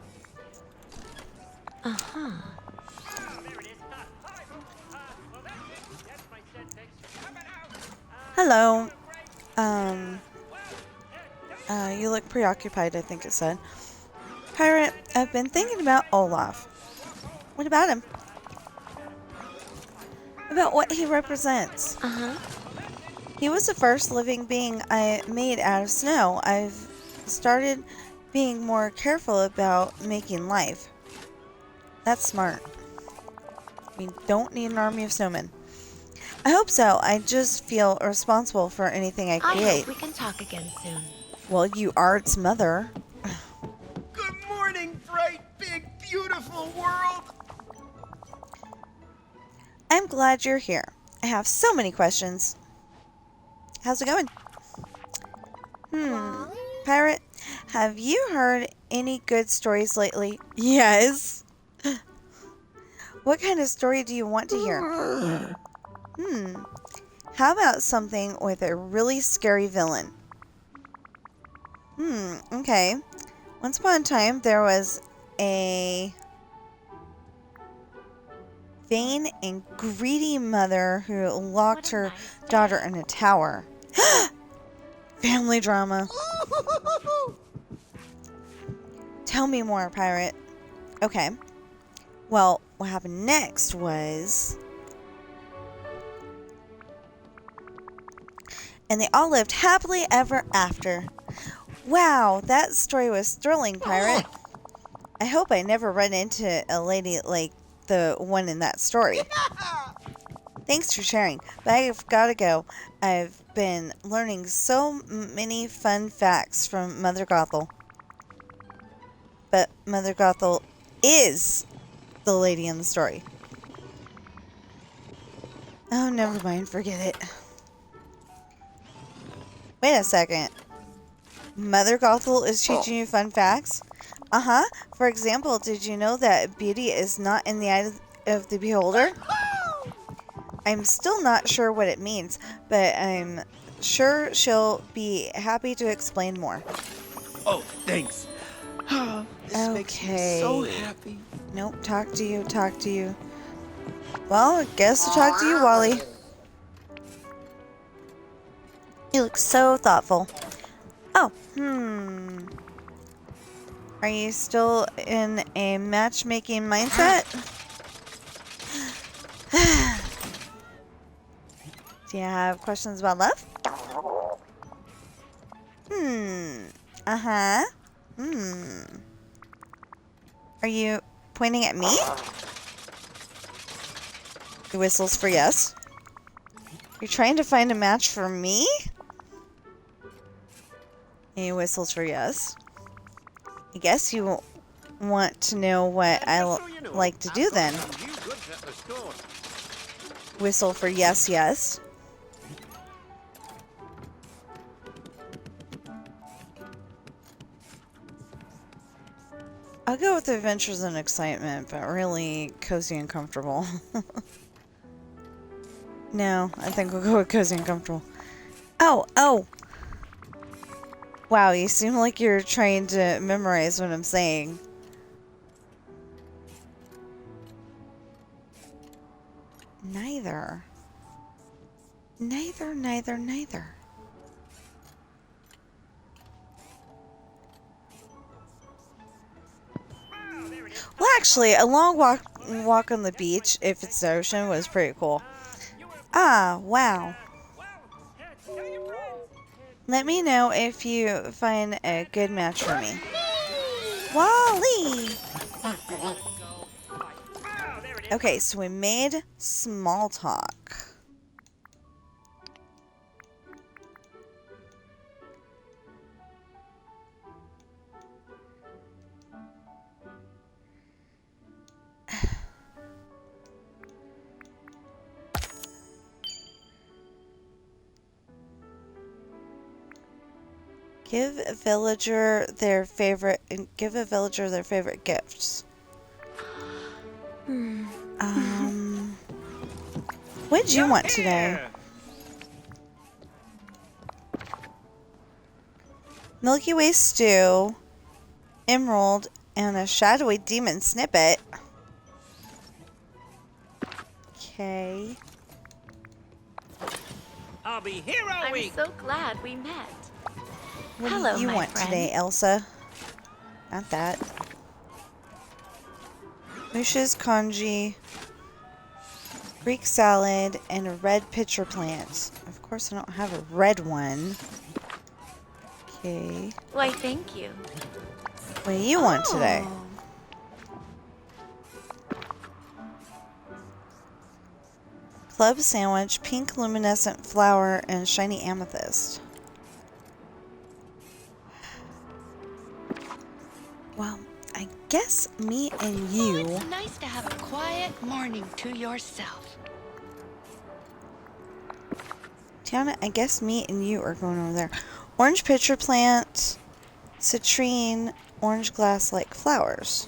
Uh-huh. Hello. You look preoccupied, I think it said. Pirate, I've been thinking about Olaf. What about him? About what he represents. Uh-huh. He was the first living being I made out of snow. I've started being more careful about making life. That's smart. We don't need an army of snowmen. I hope so. I just feel responsible for anything I I create. hope we can talk again soon. Well, you are its mother. Good morning, bright, big, beautiful world. I'm glad you're here. I have so many questions. How's it going? Pirate, have you heard any good stories lately? Yes. What kind of story do you want to hear? How about something with a really scary villain? Okay. Once upon a time, there was a vain and greedy mother who locked her daughter in a tower. Family drama. Tell me more, pirate. Okay. Well, what happened next was And they all lived happily ever after. Wow, that story was thrilling, Pirate. I hope I never run into a lady like the one in that story. Thanks for sharing, but I've got to go. I've been learning so many fun facts from Mother Gothel. But Mother Gothel is the lady in the story. Oh, never mind. Forget it. Wait a second. Mother Gothel is teaching you fun facts? Uh-huh. For example, did you know that beauty is not in the eye of the beholder? I'm still not sure what it means, but I'm sure she'll be happy to explain more. Oh, thanks. This makes me so happy. Nope, talk to you. Well, I guess I'll talk to you, Wally. You look so thoughtful. Oh, Are you still in a matchmaking mindset? Do you have questions about love? Uh-huh. Are you pointing at me? He whistles for yes. You're trying to find a match for me? He whistles for yes. I guess you want to know what I like to do then. Whistle for yes, yes. I'll go with adventures and excitement, but really cozy and comfortable. No, I think we'll go with cozy and comfortable. Oh! Wow, you seem like you're trying to memorize what I'm saying. Neither. Well, actually, a long walk on the beach, if it's the ocean, was pretty cool. Ah, wow. Let me know if you find a good match for me. Wally! Okay, so we made small talk. Give a villager their favorite gifts. What did you want today? Milky Way stew, emerald, and a shadowy demon snippet. Okay. I'll be here all I'm week. so glad we met. What Hello, do you my want friend. today, Elsa? Not that. Mushes, congee, Greek salad, and a red pitcher plant. Of course, I don't have a red one. Okay. Why, thank you. What do you want today? Oh. Club sandwich, pink luminescent flower, and shiny amethyst. Well, I guess me and you... It's nice to have a quiet morning to yourself. Tiana, I guess me and you are going over there. Orange pitcher plant, citrine, orange glass-like flowers.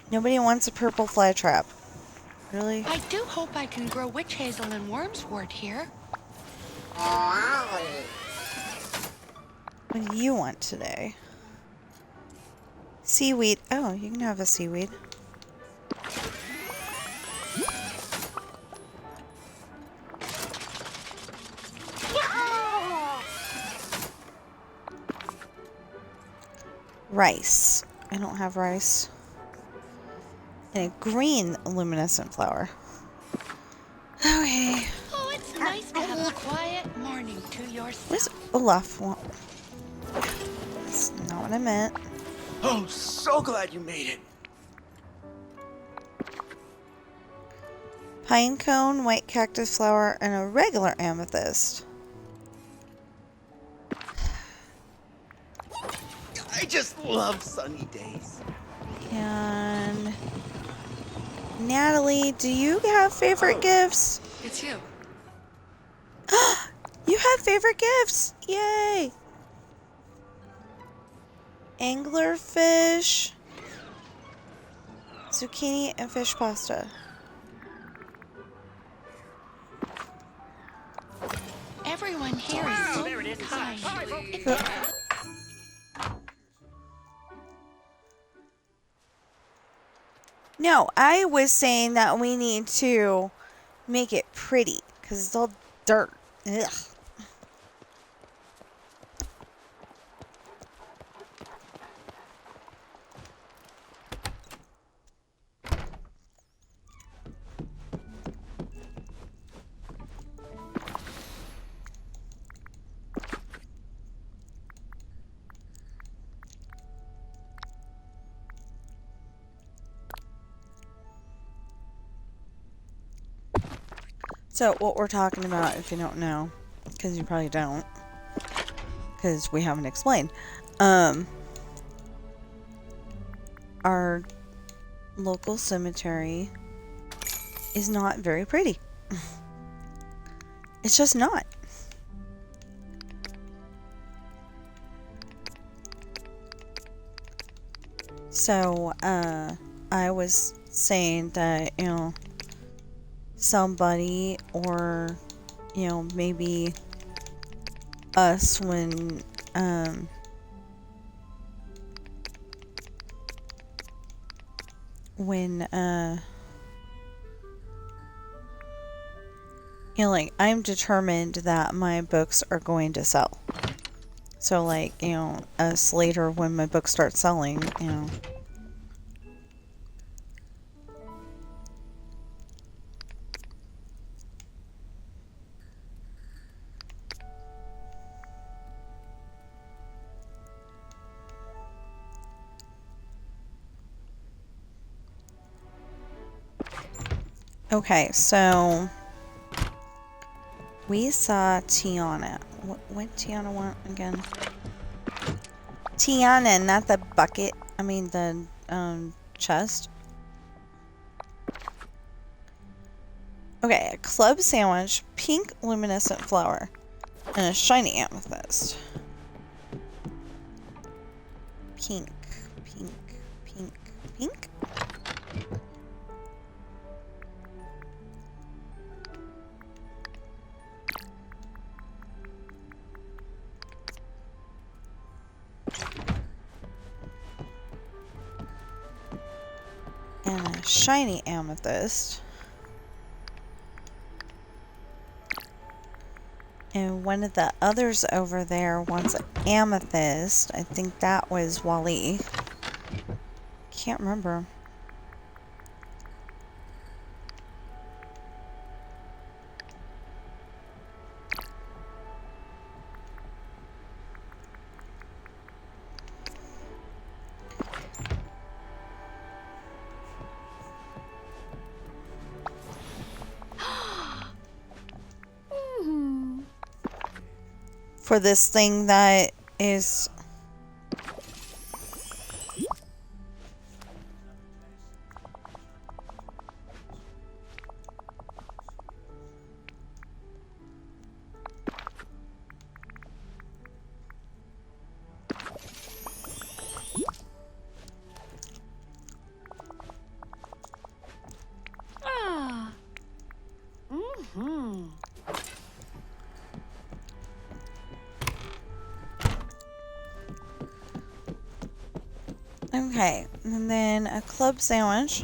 Nobody wants a purple fly trap. Really? I do hope I can grow witch hazel and wormswort here. What do you want today? Seaweed. Oh, you can have a seaweed. Rice. I don't have rice. And a green luminescent flower. Okay. Oh, it's nice to have a quiet morning to yourself. Where's Olaf? Well, that's not what I meant. Oh, so glad you made it. Pine cone, white cactus flower, and a regular amethyst. I just love sunny days. And Natalie, do you have favorite gifts? It's you. You have favorite gifts! Yay! Anglerfish, zucchini, and fish pasta. Everyone here is so There it is. kind. Hi, folks. No, I was saying that we need to make it pretty because it's all dirt. Ugh. So what we're talking about, if you don't know, because you probably don't, because we haven't explained, our local cemetery is not very pretty. It's just not. So, I was saying that, you know, somebody or, you know, maybe us when, you know, like, I'm determined that my books are going to sell. So, like, you know, us later when my book starts selling, you know. Okay, so we saw Tiana. What Tiana want again? Tiana, not the bucket. I mean the chest. Okay, a club sandwich, pink luminescent flower, and a shiny amethyst. Pink, pink, pink, pink. And a shiny amethyst. And one of the others over there wants an amethyst. I think that was Wally. Can't remember. For this thing that is okay, and then a club sandwich.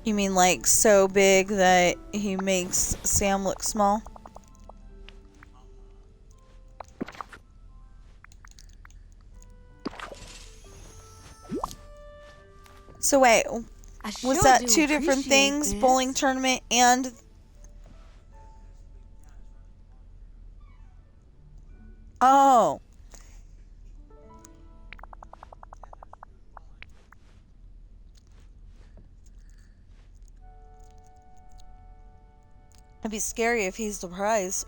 You mean like so big that he makes Sam look small? So wait, was that two different things? Bowling tournament and... Oh. It'd be scary if he's the prize.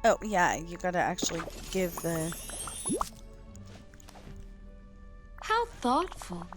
Oh, yeah, you gotta actually give the... How thoughtful.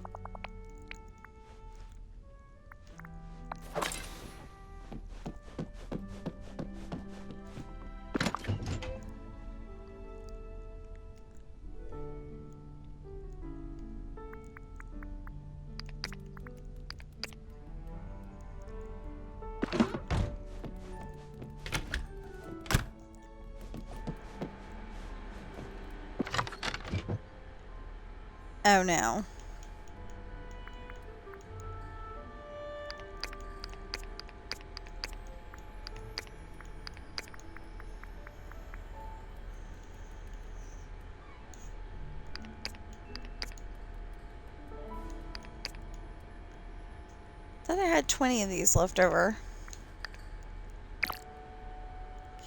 Oh, no. Thought I had 20 of these left over.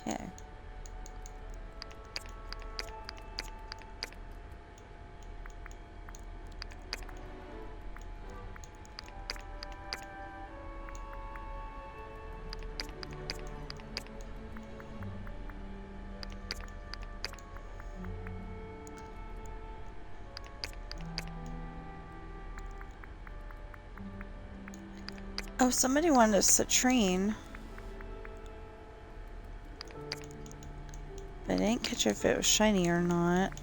Okay. Oh, somebody wanted a citrine. But I didn't catch if it was shiny or not.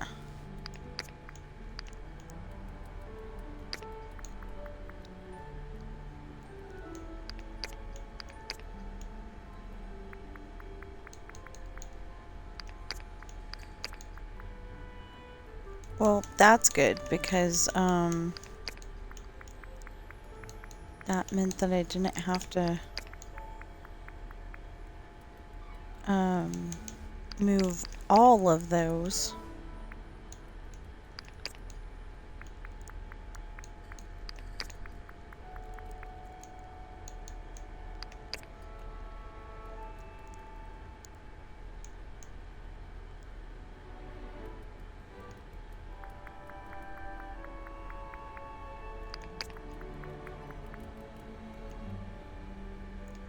Well, that's good because, that meant that I didn't have to, move all of those.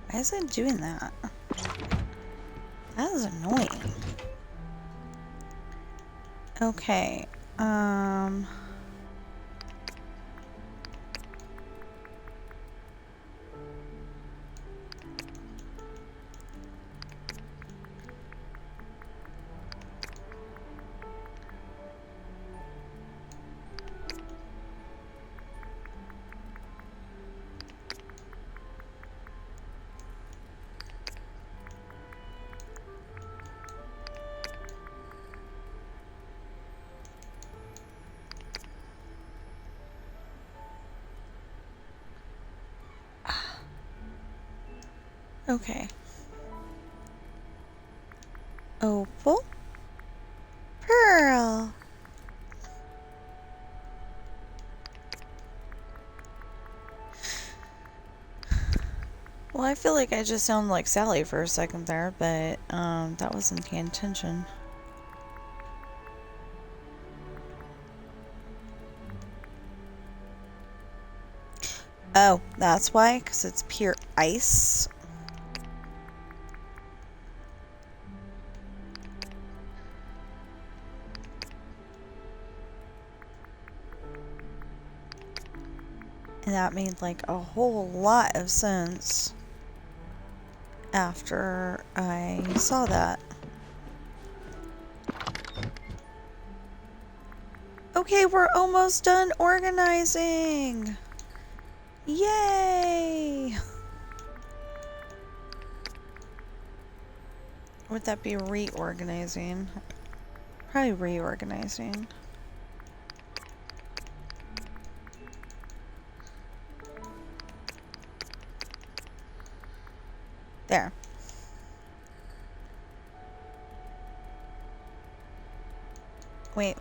Why is it doing that? That is annoying. Okay, okay. Opal. Pearl. Well, I feel like I just sound like Sally for a second there, but, that wasn't the intention. Oh, that's why? Because it's pure ice? And that made, like, a whole lot of sense after I saw that. Okay, we're almost done organizing! Yay! Would that be reorganizing? Probably reorganizing. There. Wait.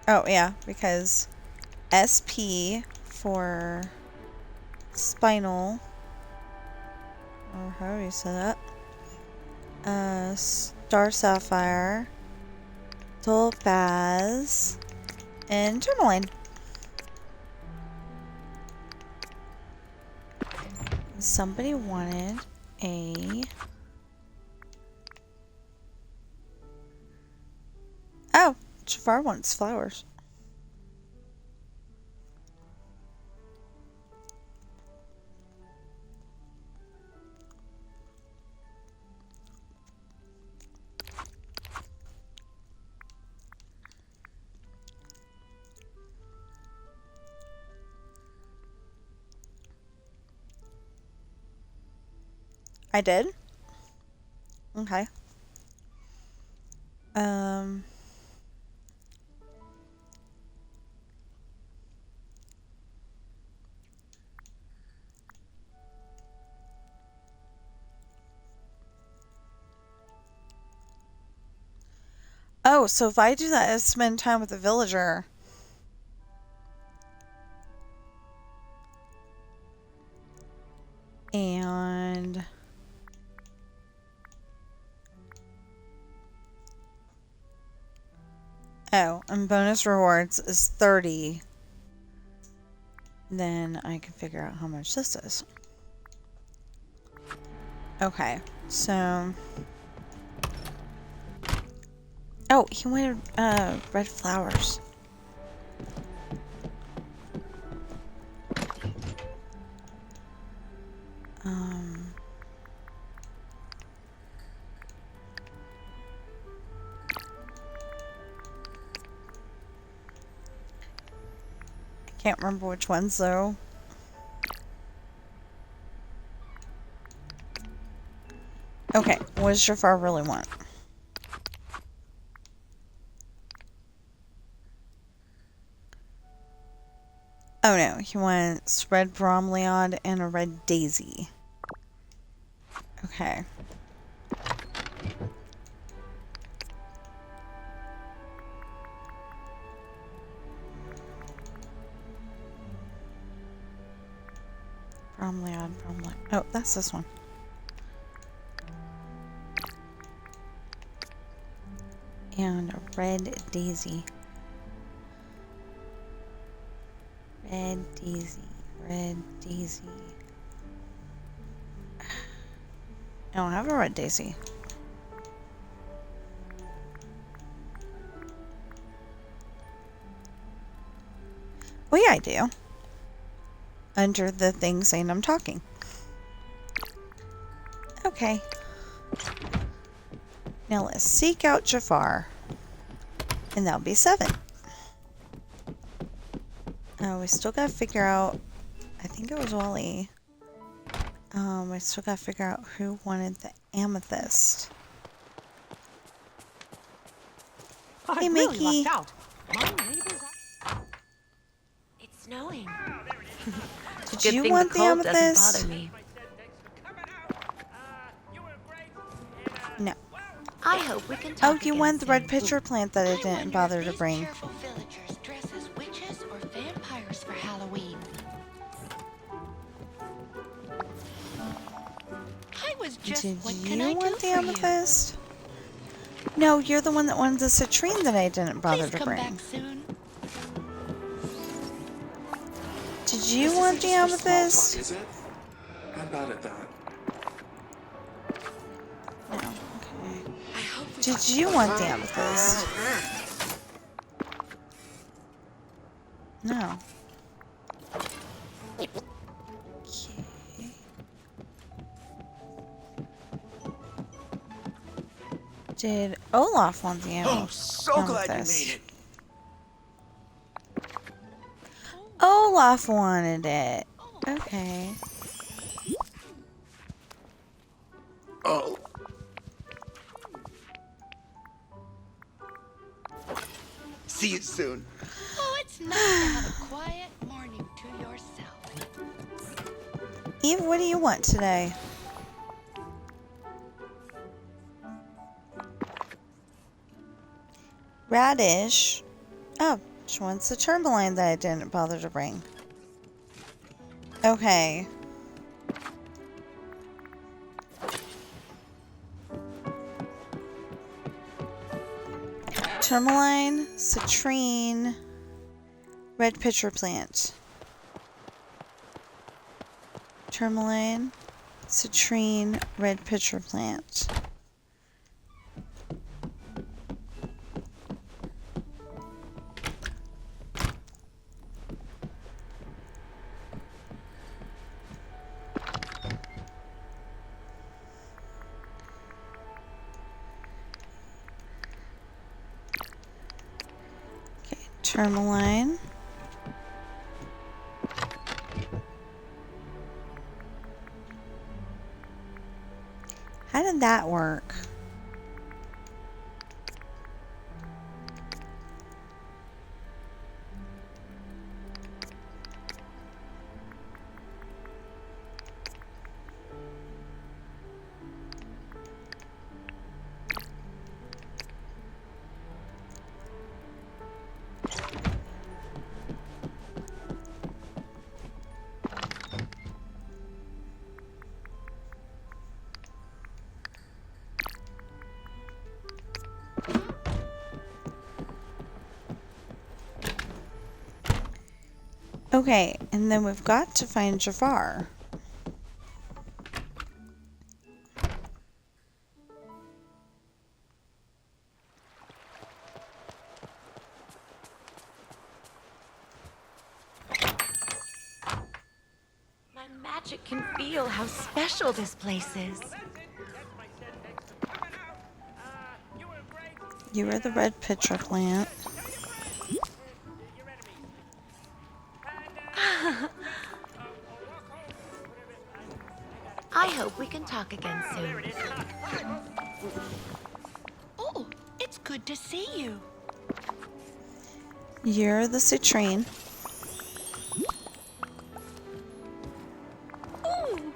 Oh, yeah, because SP for spinal, or how do you say that? Star Sapphire, Topaz, and Tourmaline. Somebody wanted a... Oh, Jafar wants flowers. I did? Okay. Oh, so if I do that, I spend time with a villager. And... Oh, and bonus rewards is 30. Then I can figure out how much this is. Okay, so... Oh, he wanted red flowers. I can't remember which ones though. Okay, what does Jafar really want? Oh no, he wants red bromeliad and a red daisy. Okay. Bromeliad. Oh, that's this one. And a red daisy. Red daisy. I don't have a red daisy. Oh yeah, I do. Under the thing saying I'm talking. Okay. Now let's seek out Jafar. And that'll be 7. We still gotta figure out... I think it was Wally. We still gotta figure out who wanted the amethyst. Hey, Mickey. It's snowing. Did you want the amethyst? No. I hope we can talk Oh, you want the red pitcher plant that I didn't bother to bring. Careful villagers dress as witches or vampires for Halloween. I was just. Did what you can I do want the for amethyst? No, you're the one that wanted the citrine that I didn't bother Please to come bring. back soon. Did you want the amethyst? Is it? How bad at that? No. Okay. Did you want the amethyst? No. Okay. Did Olaf want the amethyst? Oh, so glad you made it. Olaf wanted it. Okay. Oh. See you soon. Oh, it's nice to have a quiet morning to yourself. Eve, what do you want today? Radish. Oh, she wants the tourmaline that I didn't bother to bring. Okay. Tourmaline, citrine, red pitcher plant. Tourmaline, citrine, red pitcher plant. Tourmaline. How did that work? Okay, and then we've got to find Jafar. My magic can feel how special this place is. You are the red pitcher plant. I hope we can talk again soon. Oh, it's good to see you. You're the citrine. Ooh.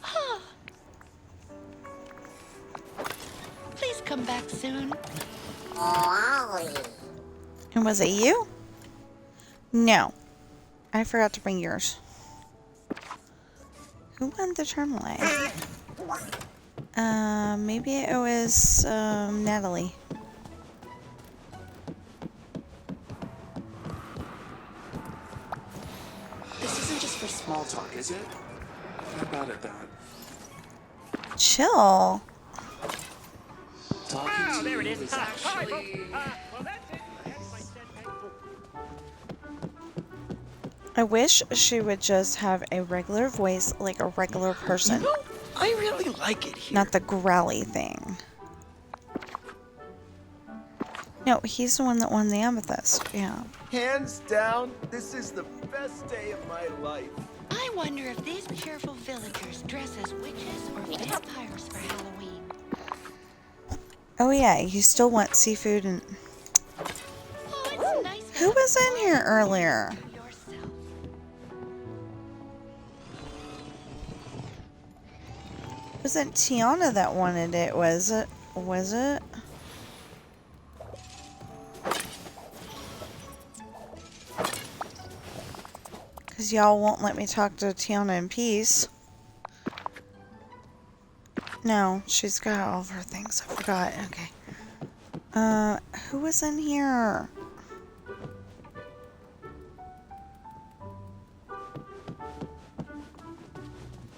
Huh. Please come back soon. And was it you? No. I forgot to bring yours. Who won the tourmaline? Maybe it was, Natalie. This isn't just for small talk, is it? How about it, Dad? Chill. Talking Oh, to there it you is. is Hi, actually... folks. Well, that's it. That's my 10 I wish she would just have a regular voice like a regular person, No, I really like it here. not the growly thing. No, he's the one that won the amethyst. Yeah. Hands down, this is the best day of my life. I wonder if these cheerful villagers dress as witches or vampires for Halloween. Oh yeah, you still want seafood and... Oh, it's nice to Who have a was in here quiet earlier? morning to yourself. It wasn't Tiana that wanted it, was it? Was it? Because y'all won't let me talk to Tiana in peace. No, she's got all of her things. I forgot. Okay. Who was in here?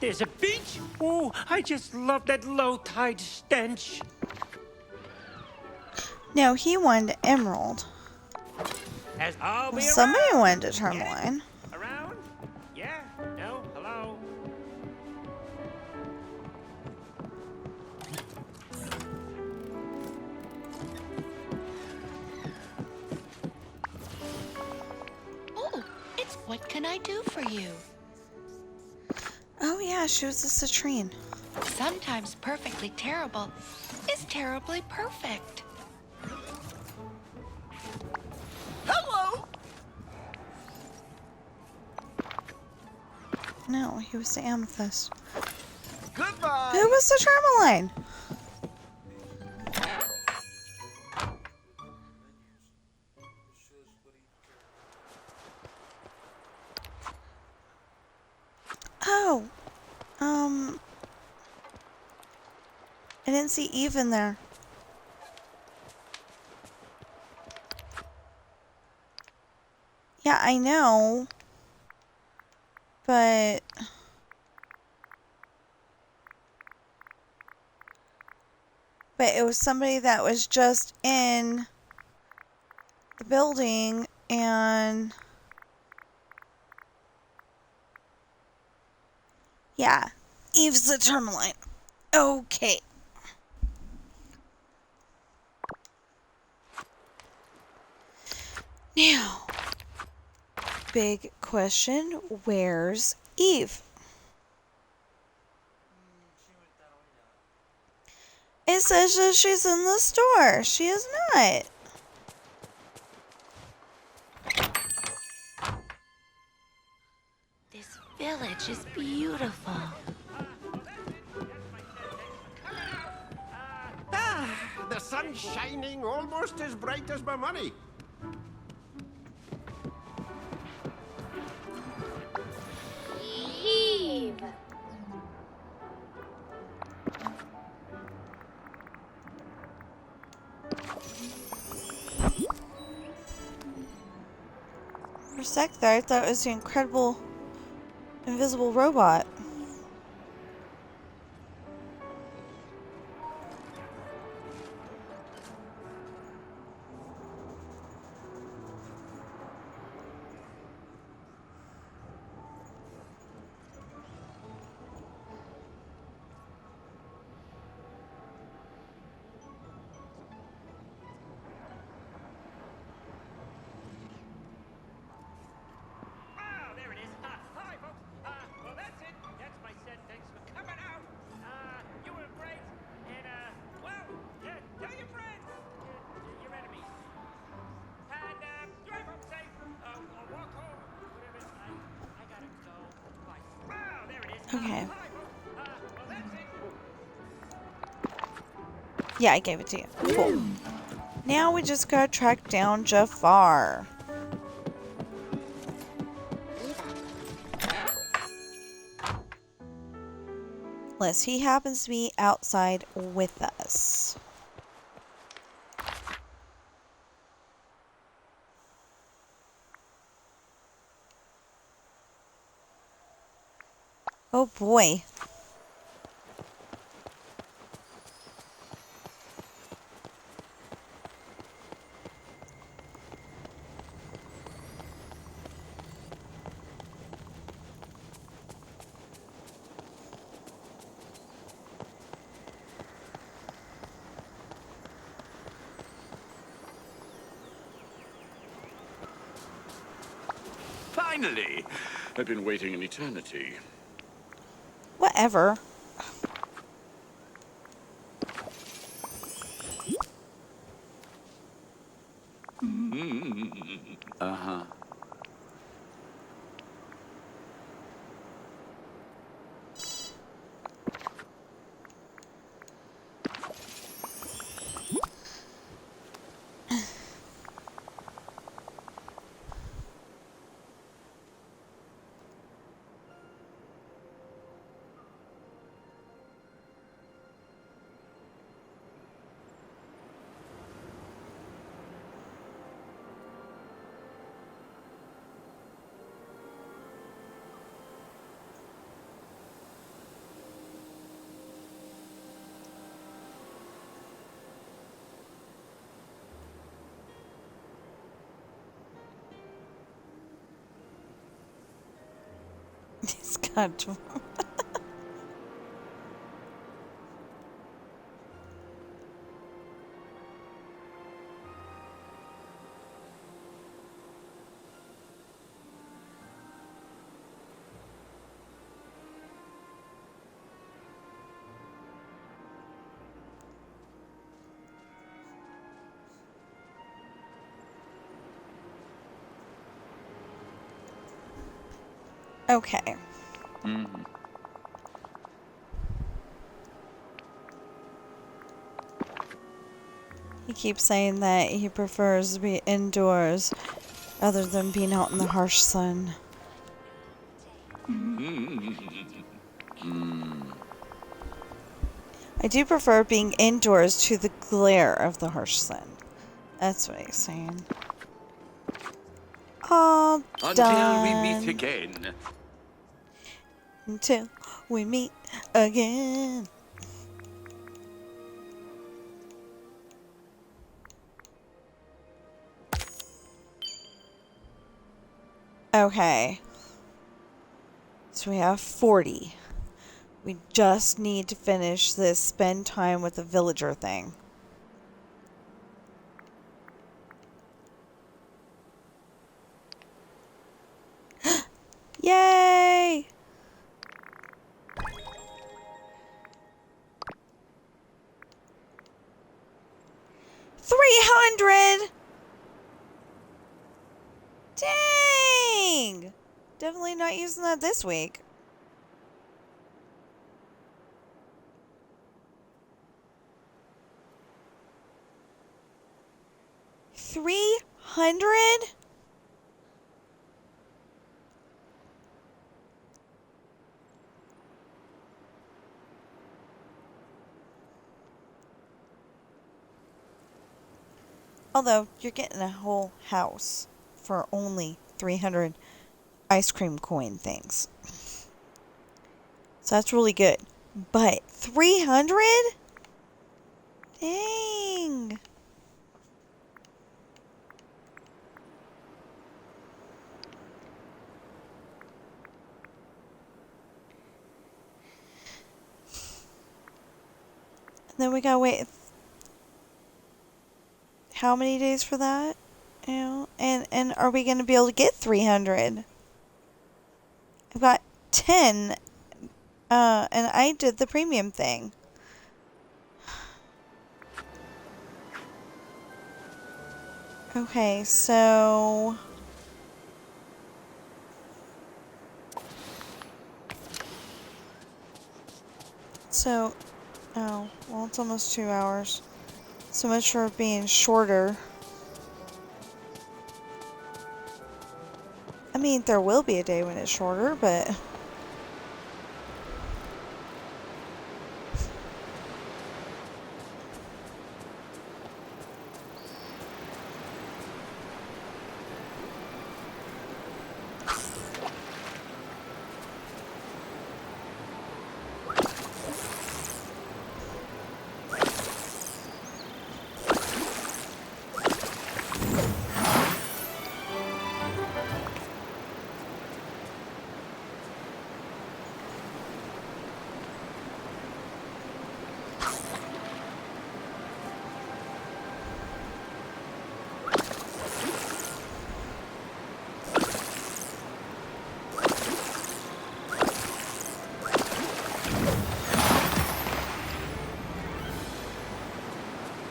There's a beach. Oh, I just love that low tide stench. No, he wanted Emerald. As I'll Well, be somebody around. wanted a tourmaline. Around? Yeah? No? Hello? Oh, it's what can I do for you? Oh yeah, she was a citrine. Sometimes perfectly terrible is terribly perfect. No, he was the amethyst. Goodbye. Who was the Tourmaline? Oh, I didn't see Eve in there. Yeah, I know, but it was somebody that was just in the building, and yeah, Eve's the Tourmaline. Okay. Now, big question, where's Eve? It says that she's in the store. She is not. This village is beautiful. The sun's shining almost as bright as my money. Eve! For a sec there, I thought it was the incredible invisible robot. Oh, there it is. Hi, folks. Well, that's it. That's my set. Thanks for coming out. You were great. And, well, yeah, tell your friends, your enemies. And, drive home safe. Or walk home. Whatever. I gotta go. Bye. Oh, there it is. Okay. Hi, folks. Well, that's it. Yeah, I gave it to you. Cool. Now we just gotta track down Jafar. Unless he happens to be outside with us. Oh boy. Finally! I've been waiting an eternity. Whatever. Uh-huh. He's got Okay. He keeps saying that he prefers to be indoors rather than being out in the harsh sun. I do prefer being indoors to the glare of the harsh sun. That's what he's saying. All Until we meet done. again. Until we meet again. Okay. So we have 40. We just need to finish this spend time with the villager thing. Yay! 300! Dang! Definitely not using that this week. $300? Although, you're getting a whole house for only 300 ice cream coin things. So that's really good. But 300? Dang. And then we gotta wait how many days for that? You know, and are we gonna be able to get 300? I've got 10, and I did the premium thing. Okay, so oh, well, it's almost 2 hours. So much for being shorter. I mean, there will be a day when it's shorter, but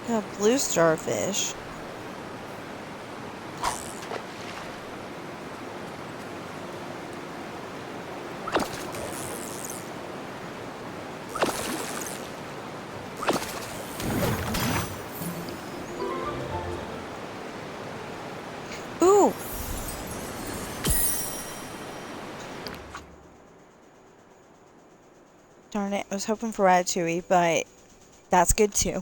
a blue starfish. Ooh. Darn it, I was hoping for Ratatouille, but that's good too.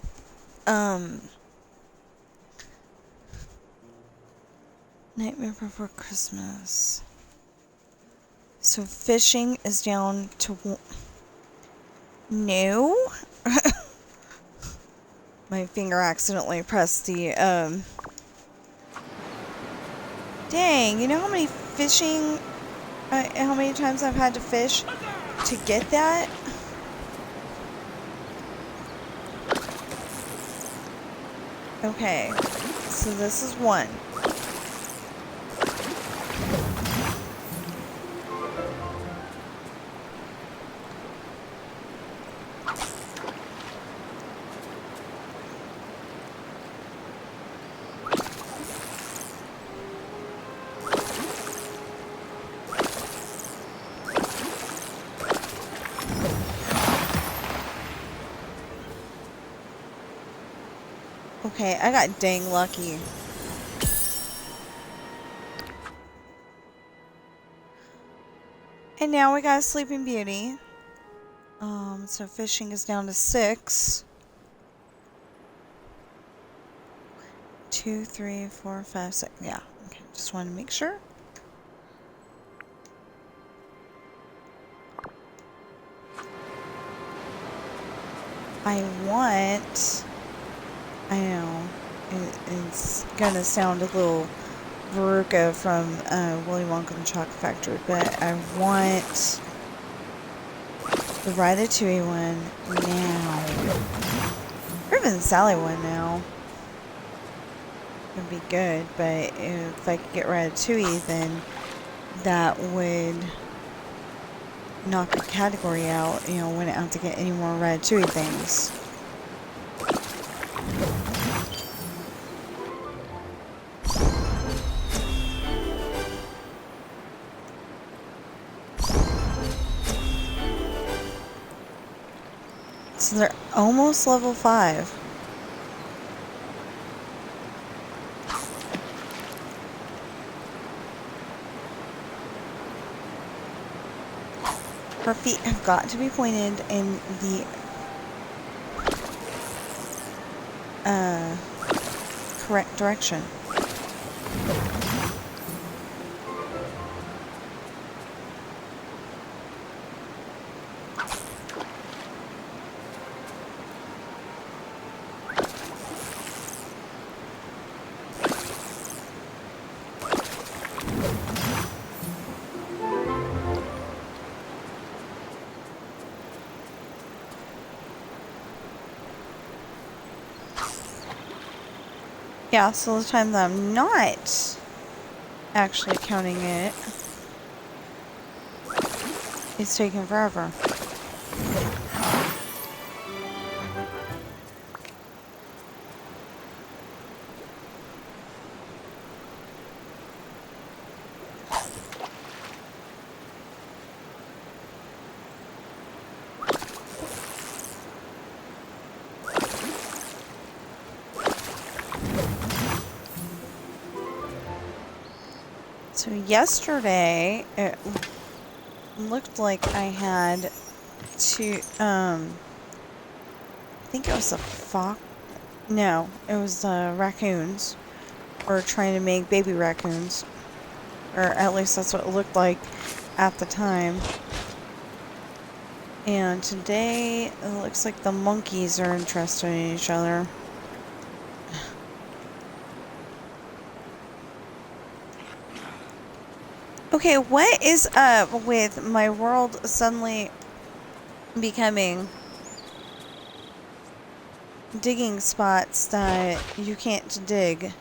Nightmare Before Christmas. So fishing is down to no. My finger accidentally pressed the Dang, you know how many how many times I've had to fish to get that? Okay, so this is one. Okay, I got dang lucky. And now we got a Sleeping Beauty. So fishing is down to 6. 2, 3, 4, 5, 6. Yeah, okay, just wanted to make sure. I know, it's gonna sound a little Veruca from Willy Wonka and the Chocolate Factory, but I want the Ratatouille one now. Or even the Sally one now. Would be good, but if I could get Ratatouille, then that would knock a category out. You know, wouldn't have to get any more Ratatouille things. So they're almost level 5. Her feet have got to be pointed in the correct direction. Yeah, so the time that I'm not actually counting it, it's taking forever. So yesterday, it looked like I had to, I think it was a fox. No, it was raccoons. Or trying to make baby raccoons. Or at least that's what it looked like at the time. And today, it looks like the monkeys are interested in each other. Okay, what is up with my world suddenly becoming digging spots that you can't dig?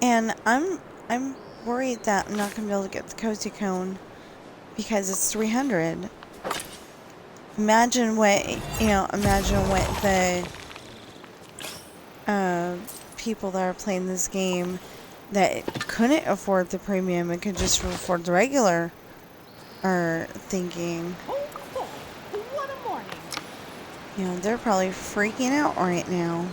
And I'm worried that I'm not gonna be able to get the cozy cone because it's 300. Imagine what the people that are playing this game that couldn't afford the premium and could just afford the regular are thinking. What a morning. You know, they're probably freaking out right now.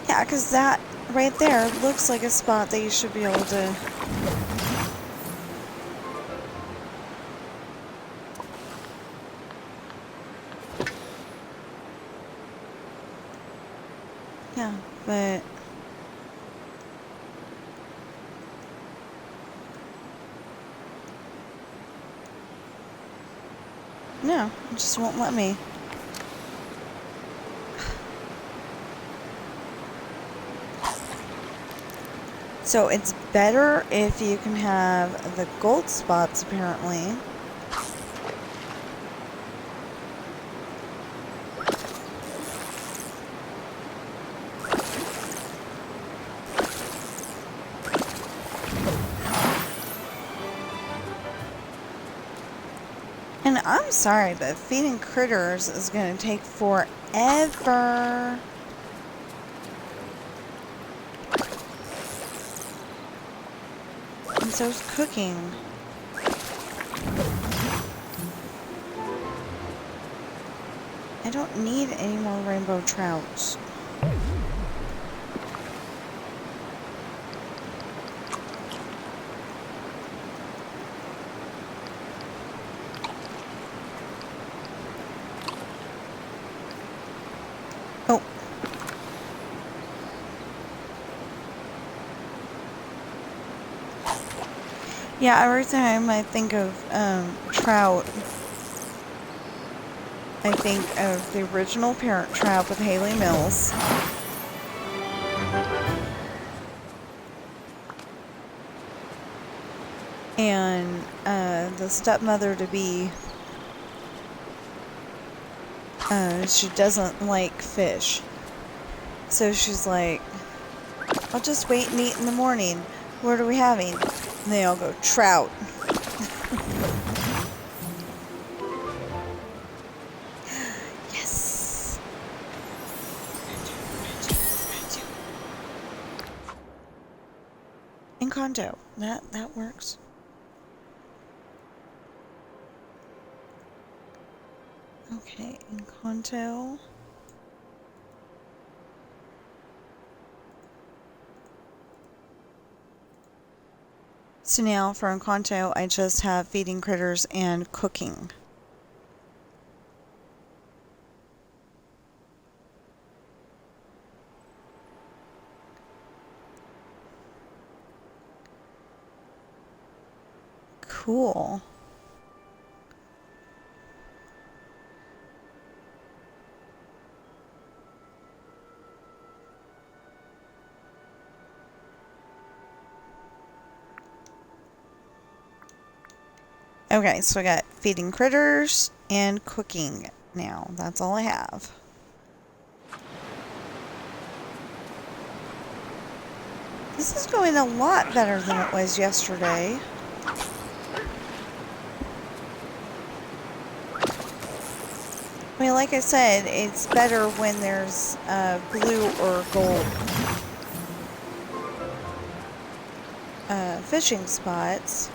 Yeah, because that right there looks like a spot that you should be able to... Yeah, but... No, it just won't let me. So it's better if you can have the gold spots, apparently. And I'm sorry, but feeding critters is going to take forever. And so's cooking. I don't need any more rainbow trouts. Oh. Yeah, every time I think of trout, I think of the original Parent Trap with Haley Mills. And the stepmother to be, she doesn't like fish. So she's like, I'll just wait and eat in the morning. What are we having? And they all go, trout. Yes. Encanto. That works. Okay, Encanto. So now for Encanto, I just have feeding critters and cooking. Cool. Okay, so I got feeding critters and cooking now. That's all I have. This is going a lot better than it was yesterday. I mean, like I said, it's better when there's blue or gold fishing spots.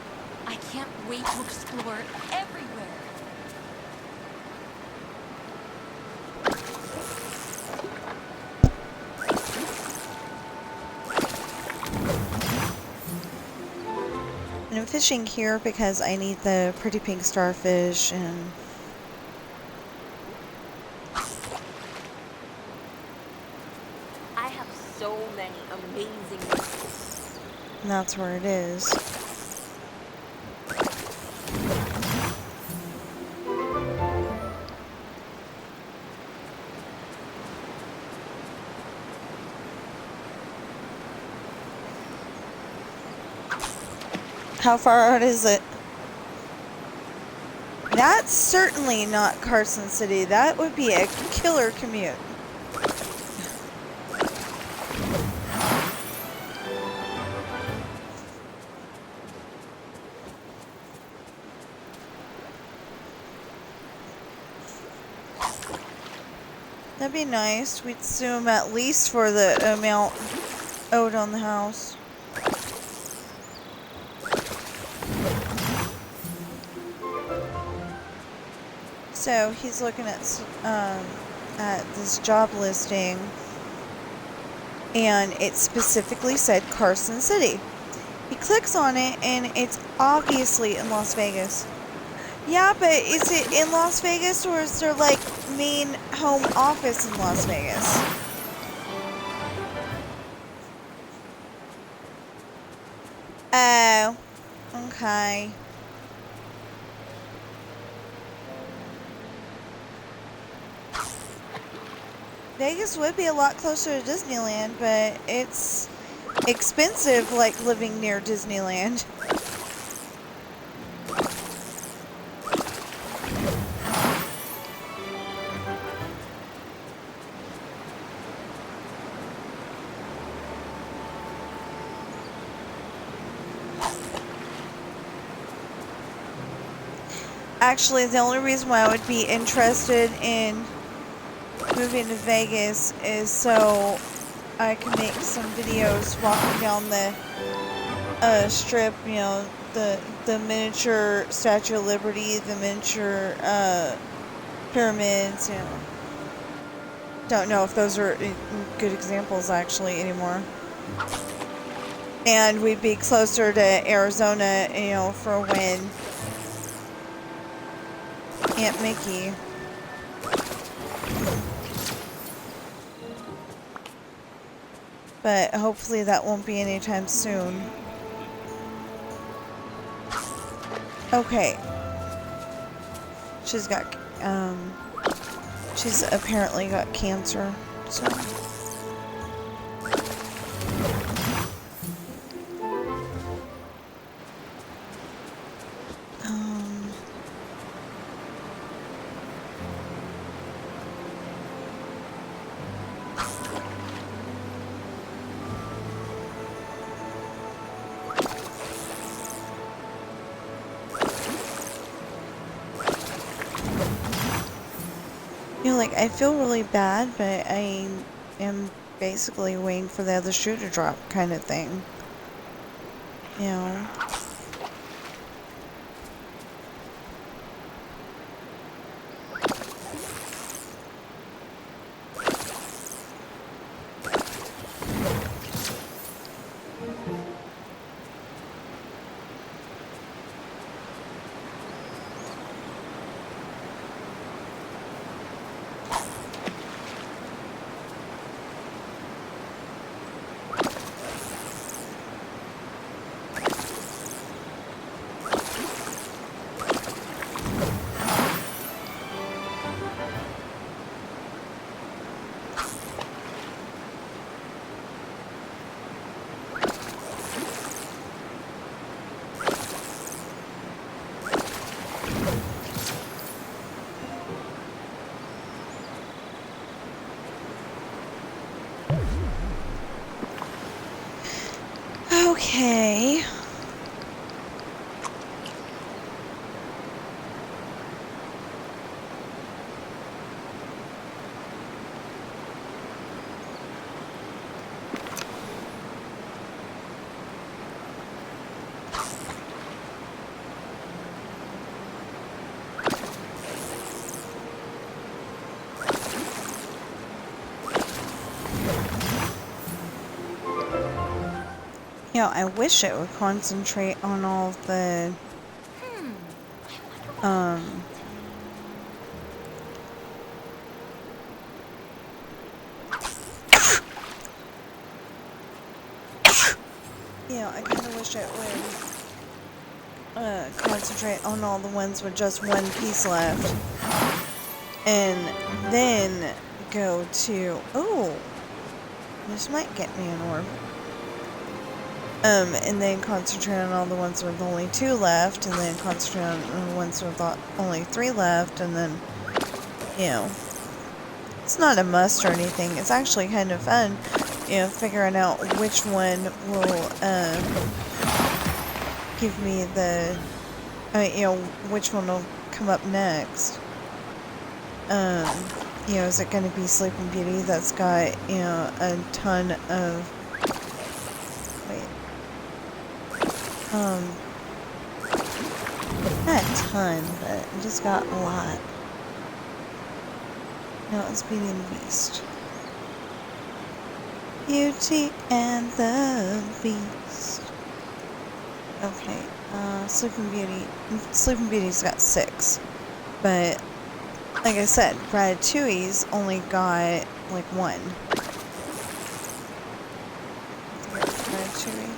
I can't wait to explore everywhere. And I'm fishing here because I need the pretty pink starfish, and I have so many amazing ones. that's where it is. How far out is it? That's certainly not Carson City. That would be a killer commute. That'd be nice. We'd sue him at least for the amount owed on the house. So he's looking at this job listing, and it specifically said Carson City. He clicks on it, and it's obviously in Las Vegas. Yeah, but is it in Las Vegas, or is there like main home office in Las Vegas? Oh, okay. Vegas would be a lot closer to Disneyland, but it's expensive like living near Disneyland. Actually, the only reason why I would be interested in moving to Vegas is so I can make some videos walking down the strip, you know, the miniature Statue of Liberty, the miniature pyramids, you know. Don't know if those are good examples actually anymore. And we'd be closer to Arizona, you know, for when Aunt Mickey. But hopefully that won't be anytime soon. Okay. She's apparently got cancer, so. You know, like, I feel really bad, but I am basically waiting for the other shoe to drop kind of thing. You know? Okay. You know, I wish it would concentrate on all the, you know, I kind of wish it would, concentrate on all the ones with just one piece left. And then go to, oh, this might get me an orb. And then concentrate on all the ones with only 2 left, and then concentrate on the ones with only 3 left, and then, you know, it's not a must or anything. It's actually kind of fun, you know, figuring out which one will, give me the, you know, which one will come up next. You know, is it going to be Sleeping Beauty that's got, you know, a ton of, not a ton, but I just got a lot. No, it's Beauty and the Beast. Beauty and the Beast. Okay, Sleeping Beauty's got 6. But, like I said, Ratatouille's only got, like, 1. Ratatouille.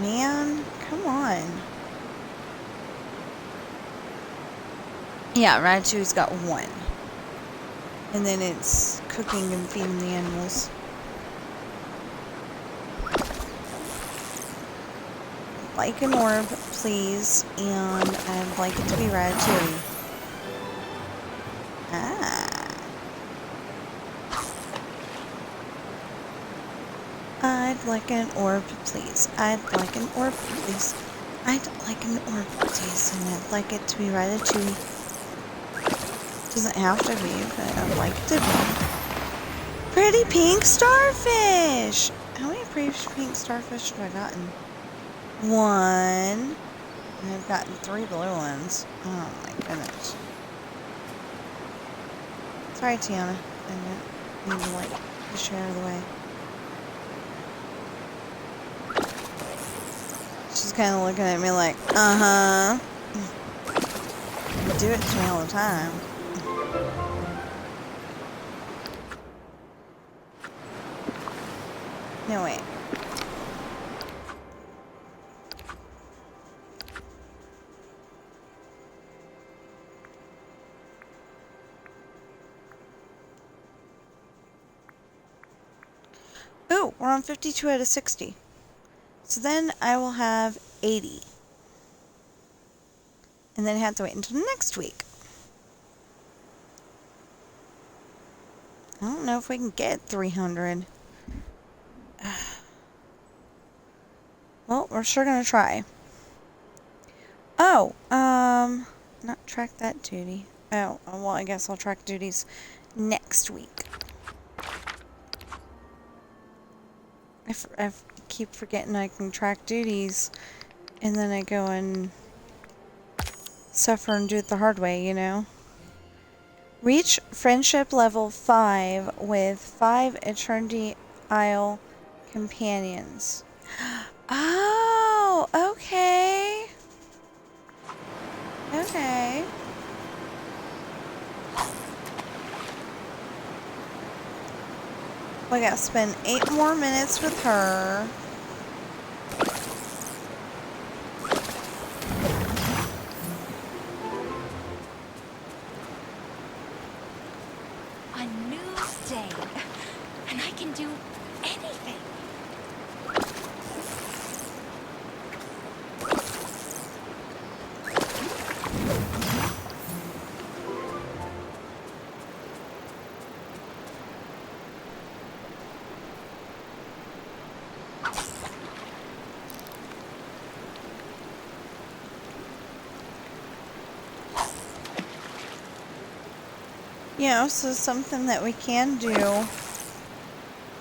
Man, come on. Yeah, Ratatouille's got 1. And then it's cooking and feeding the animals. Like an orb, please, and I'd like it to be ratatouille. Ah. I'd like an orb, please. I'd like an orb, please. I'd like an orb, please, and I'd like it to be ratatouille. Doesn't have to be, but I'd like it to be. Pretty pink starfish! How many pretty pink starfish have I gotten? 1. And I've gotten 3 blue ones. Oh my goodness. Sorry, Tiana. I didn't need to, like, push her out of the way. She's kind of looking at me like, uh-huh. You do it to me all the time. No, wait. Ooh, we're on 52 out of 60. So then I will have 80. And then have to wait until next week. I don't know if we can get 300. Well, we're sure gonna try. Oh, not track that duty. Oh, well, I guess I'll track duties next week. I keep forgetting I can track duties, and then I go and suffer and do it the hard way, you know? Reach friendship level 5 with 5 Eternity Isle companions. Oh, okay. Okay. We gotta spend 8 more minutes with her. A new day, and I can do anything. You know, so something that we can do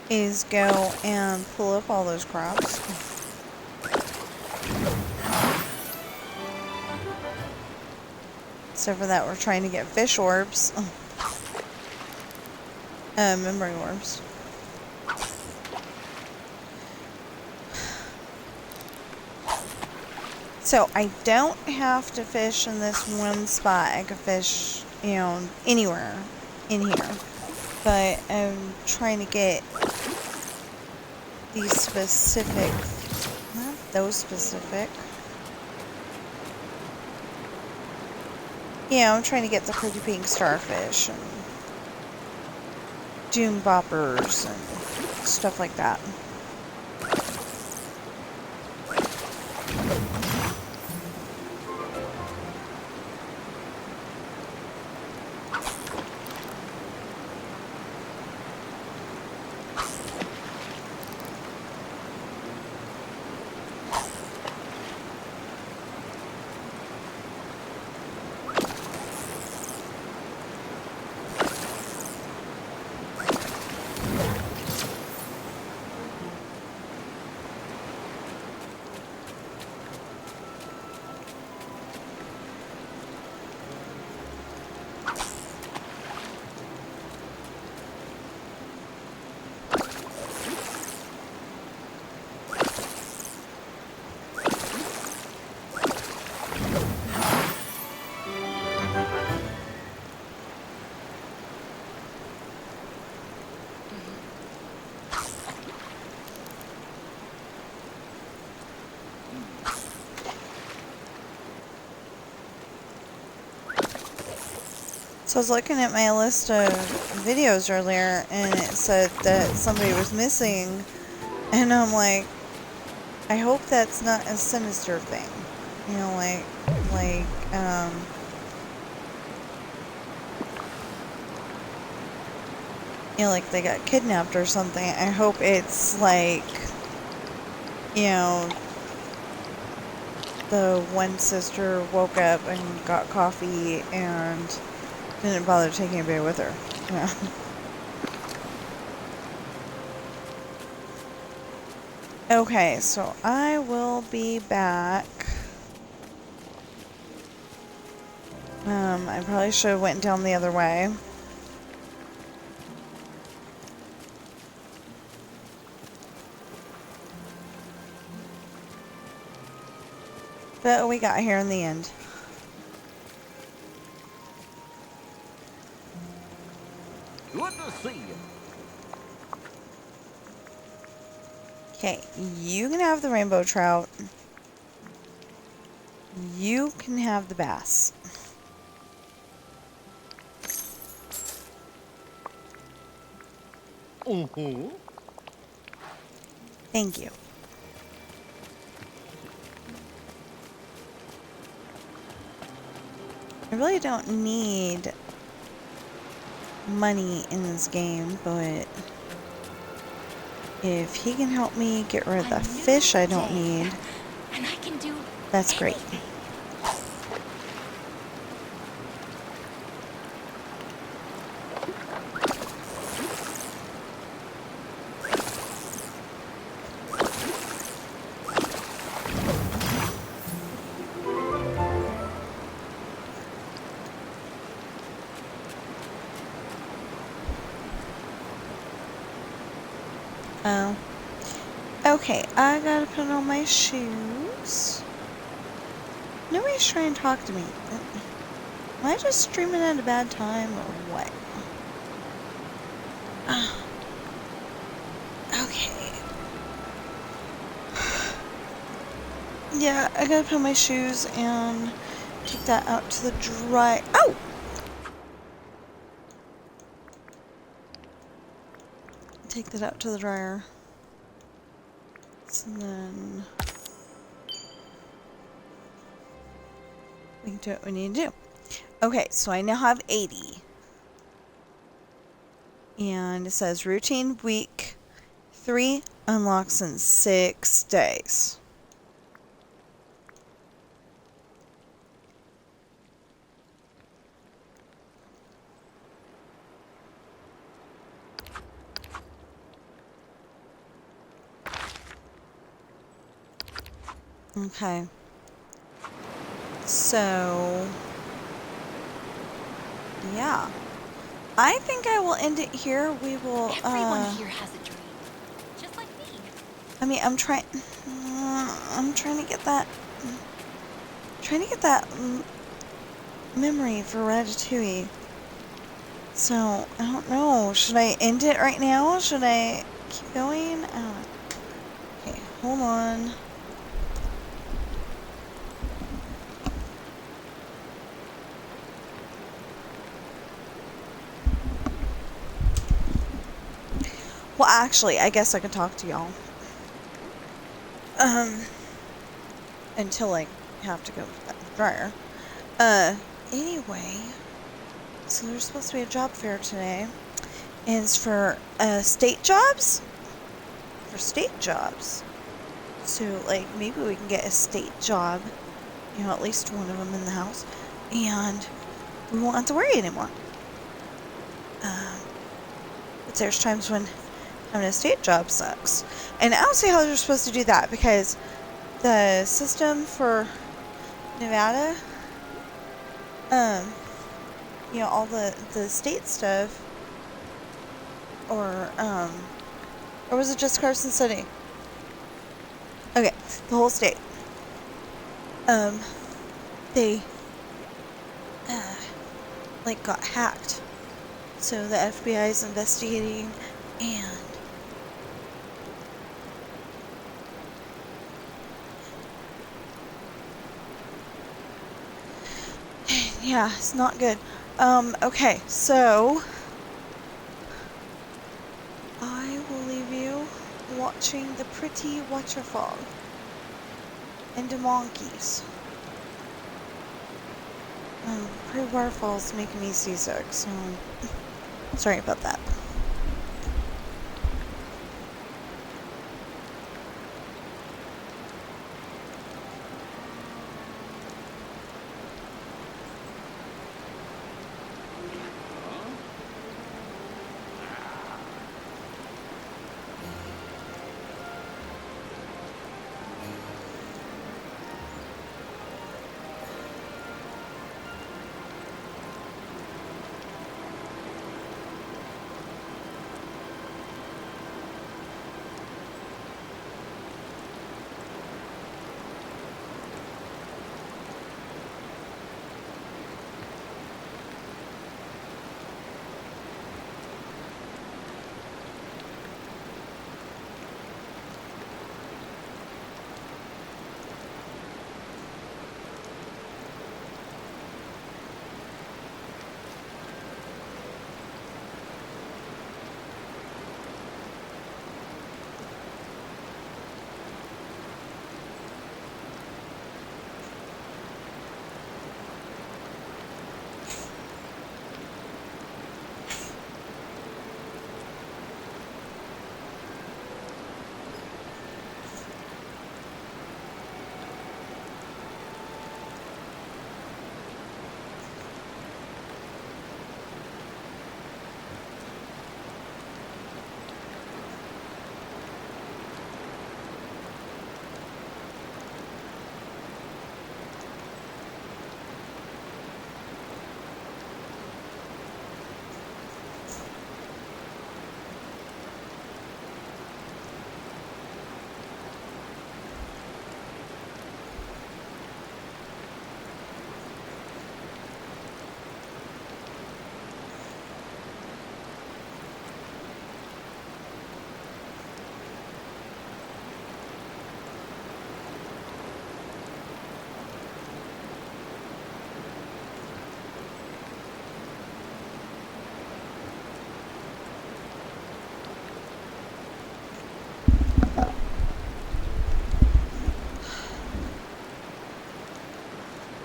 is go and pull up all those crops. So for that, we're trying to get fish orbs. Memory orbs. So I don't have to fish in this one spot. I could fish, you know, anywhere in here. But I'm trying to get these specific, not those specific. Yeah, I'm trying to get the pretty pink starfish and dune boppers and stuff like that. So I was looking at my list of videos earlier, and it said that somebody was missing, and I'm like, I hope that's not a sinister thing. You know, like they got kidnapped or something. I hope it's like, you know, the one sister woke up and got coffee and didn't bother taking anybody with her. Yeah. Okay, so I will be back. I probably should have went down the other way. But we got here in the end. Good to see you. Okay, you can have the rainbow trout. You can have the bass. Mm-hmm. Thank you. I really don't need money in this game, but if he can help me get rid of the fish I don't need, And I can do that's great. anything. Oh. Okay, I gotta put on my shoes. Nobody's trying to talk to me. Am I just streaming at a bad time or what? Okay. Yeah, I gotta put on my shoes and take that out to the dry. Oh! Take that out to the dryer. So then we can do what we need to do. Okay, so I now have 80. And it says routine week 3 unlocks in 6 days. Okay. So, yeah. I think I will end it here. We will, Everyone here has a dream. Just like me. I mean, I'm trying to get that, memory for Ratatouille. So, I don't know. Should I end it right now? Should I keep going? I don't know. Okay, hold on. Well, actually, I guess I can talk to y'all. Until I have to go to the dryer. Anyway, so there's supposed to be a job fair today. And it's for, state jobs? For state jobs. So, like, maybe we can get a state job. You know, at least one of them in the house. And we won't have to worry anymore. But there's times when having a state job sucks. And I don't see how they're supposed to do that, because the system for Nevada, you know, all the state stuff, or was it just Carson City? Okay, the whole state. They, like, got hacked. So the FBI is investigating, and yeah, it's not good. Okay, so I will leave you watching the pretty waterfall and the monkeys. Pretty waterfall's making me seasick, so sorry about that.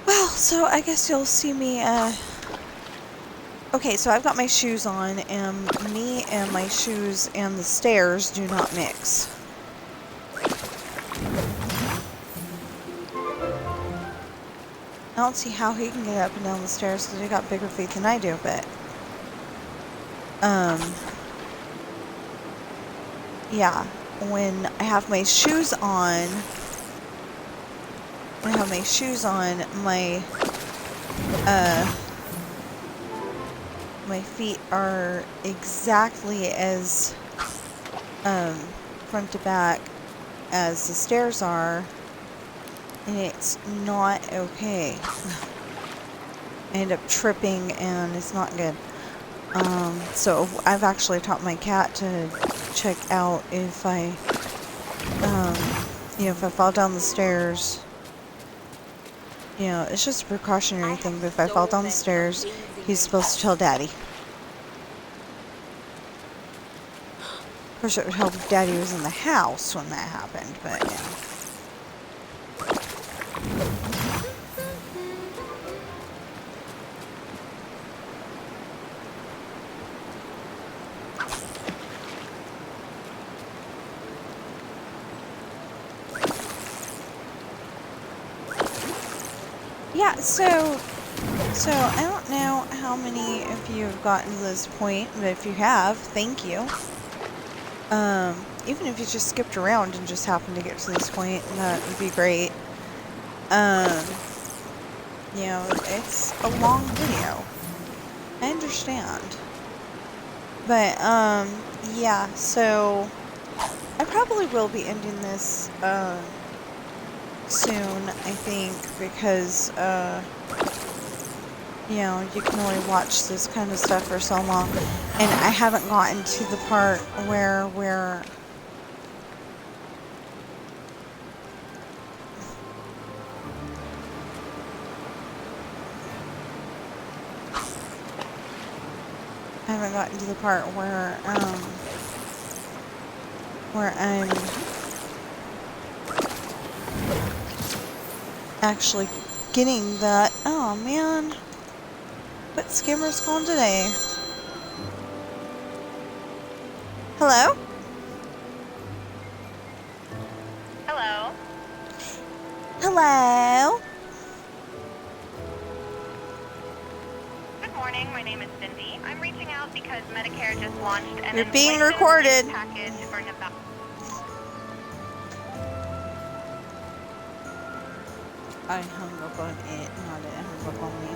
Well, so I guess you'll see me, okay, so I've got my shoes on, and me and my shoes and the stairs do not mix. I don't see how he can get up and down the stairs because he got bigger feet than I do, but, yeah, when I have my shoes on, my feet are exactly as, front to back as the stairs are, and it's not okay. I end up tripping, and it's not good. So I've actually taught my cat to check out if I, if I fall down the stairs. It's just a precautionary thing, but if I fall down the stairs, he's supposed to tell Daddy. Of course, it would help if Daddy was in the house when that happened, but yeah. Yeah, so I don't know how many of you have gotten to this point, but if you have, thank you. Even if you just skipped around and just happened to get to this point, that would be great. It's a long video. I understand. But, yeah, so I probably will be ending this, soon, I think, because, you can only watch this kind of stuff for so long, and I haven't gotten to the part where we're I haven't gotten to the part where I'm actually getting that. Oh man, what scammers calling today? Hello? Hello. Hello? Good morning. My name is Cindy. I'm reaching out because Medicare just launched an You're being inflation recorded. relief package for Nevada. I hung up on it, not it hung up on me.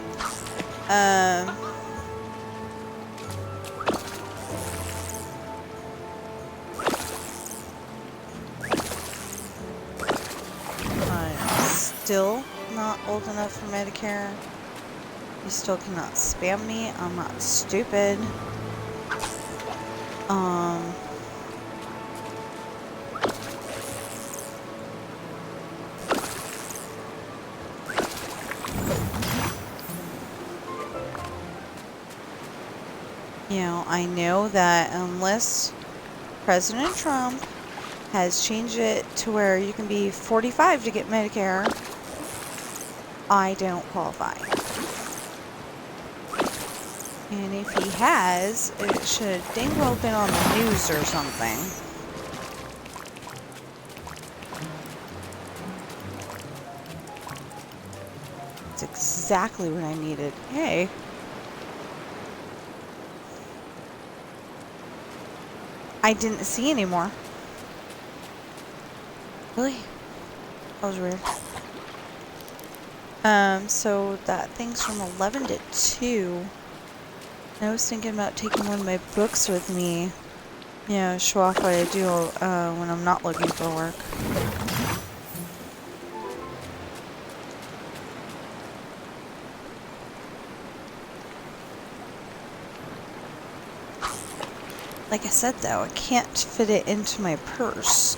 I'm still not old enough for Medicare. You still cannot spam me. I'm not stupid. You know, I know that unless President Trump has changed it to where you can be 45 to get Medicare, I don't qualify. And if he has, it should dang well been on the news or something. It's exactly what I needed. Hey. I didn't see anymore. Really? That was weird. So that thing's from 11 to 2. I was thinking about taking one of my books with me. You know, show off what I do when I'm not looking for work. Like I said though, I can't fit it into my purse.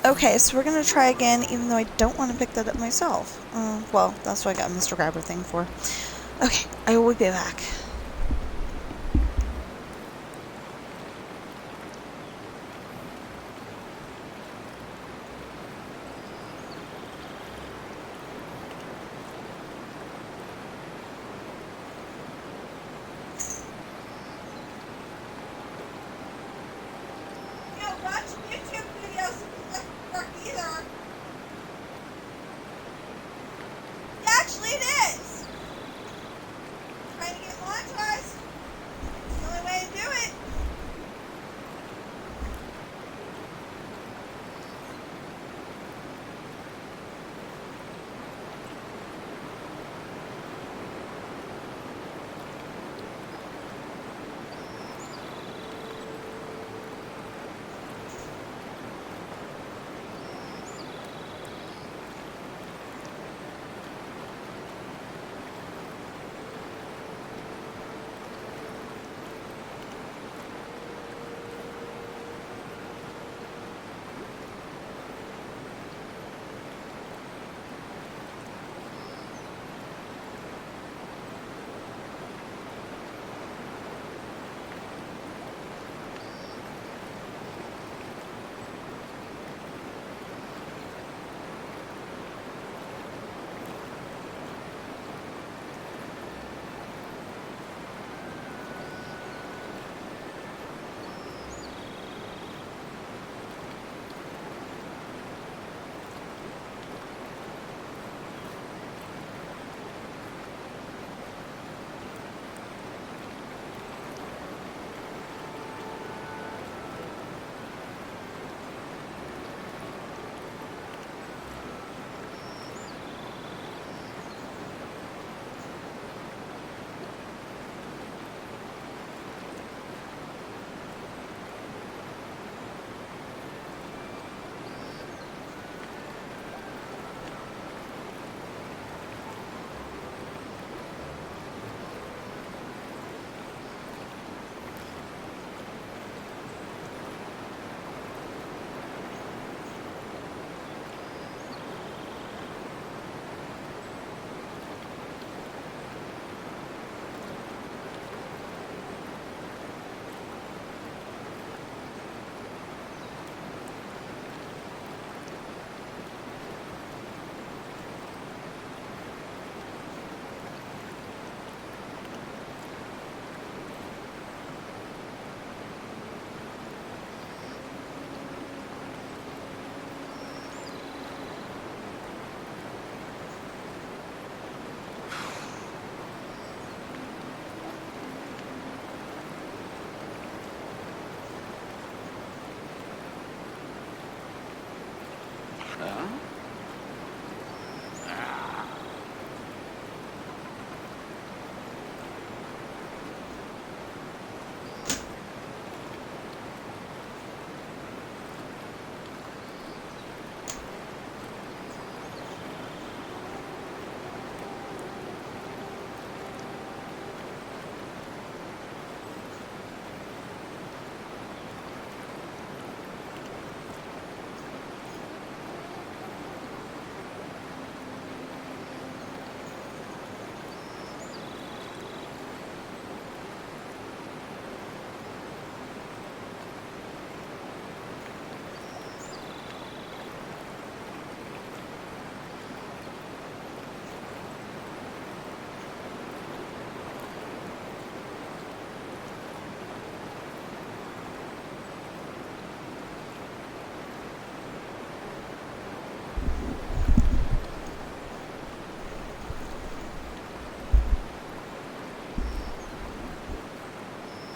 Okay, so we're gonna try again, even though I don't want to pick that up myself. Well, that's what I got Mr. Grabber thing for. Okay, I will be back. Actually, it is. Trying to get one.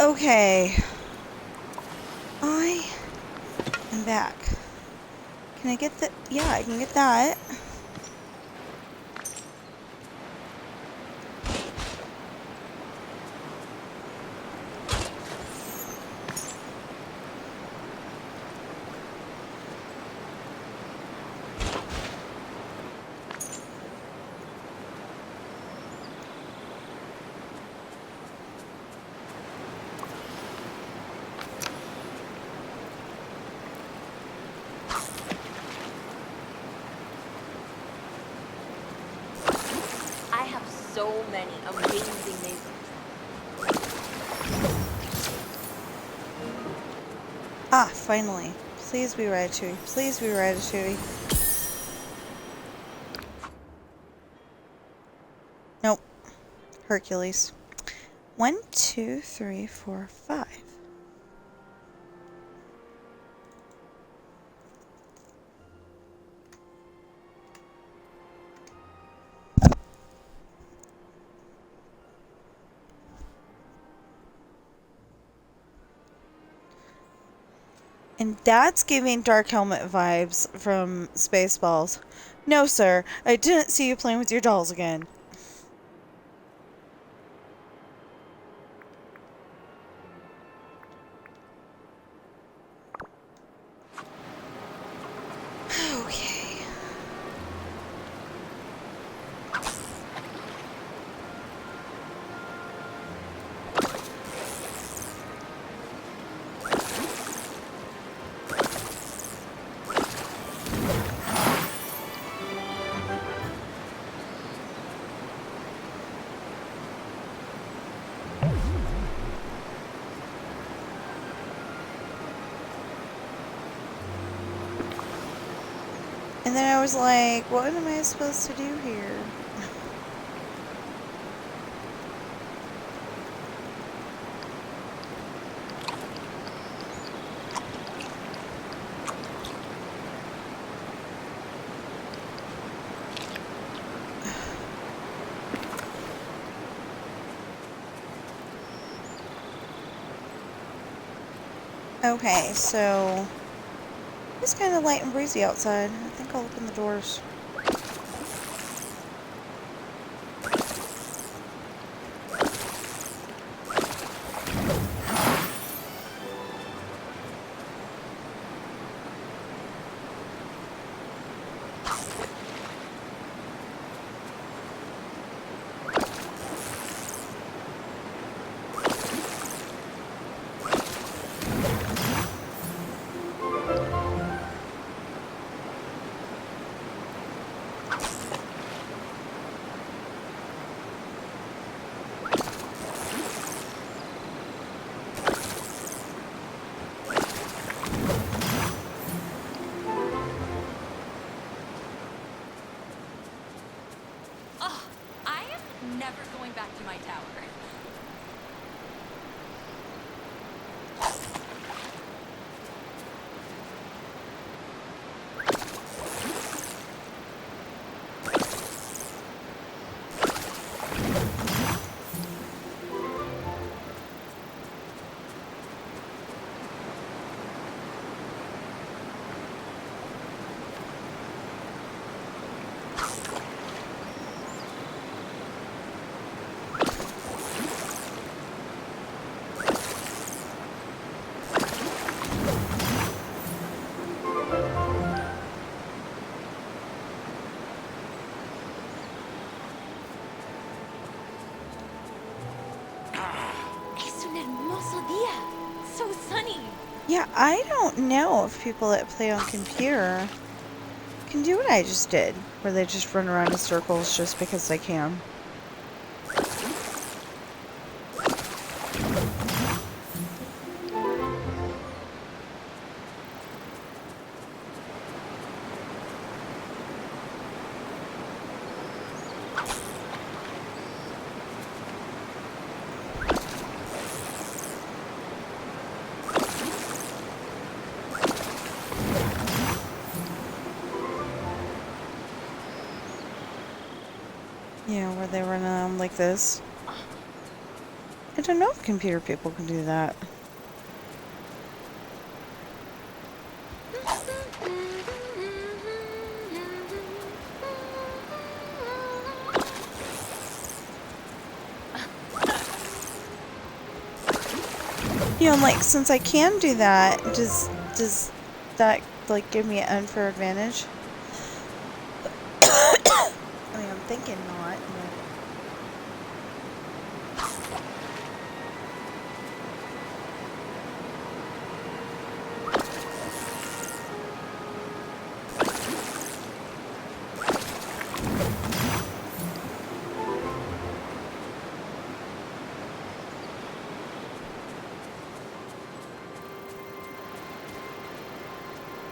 Okay. I am back. Can I get the... Yeah, I can get that. I have so many amazing neighbors. Ah, finally. Please be Ratatouille. Please be Ratatouille. Nope. Hercules. 1, 2, 3, 4, 5. And that's giving Dark Helmet vibes from Spaceballs. No, sir. I didn't see you playing with your dolls again. Okay. And then I was like, what am I supposed to do here? Okay, so it's kind of light and breezy outside. I think I'll open the doors. Never going back to my tower. So sunny. Yeah, I don't know if people that play on computer can do what I just did, where they just run around in circles just because they can. Yeah, where they run around like this. I don't know if computer people can do that. You know, like, since I can do that, does that, like, give me an unfair advantage? I mean, I'm thinking not, but...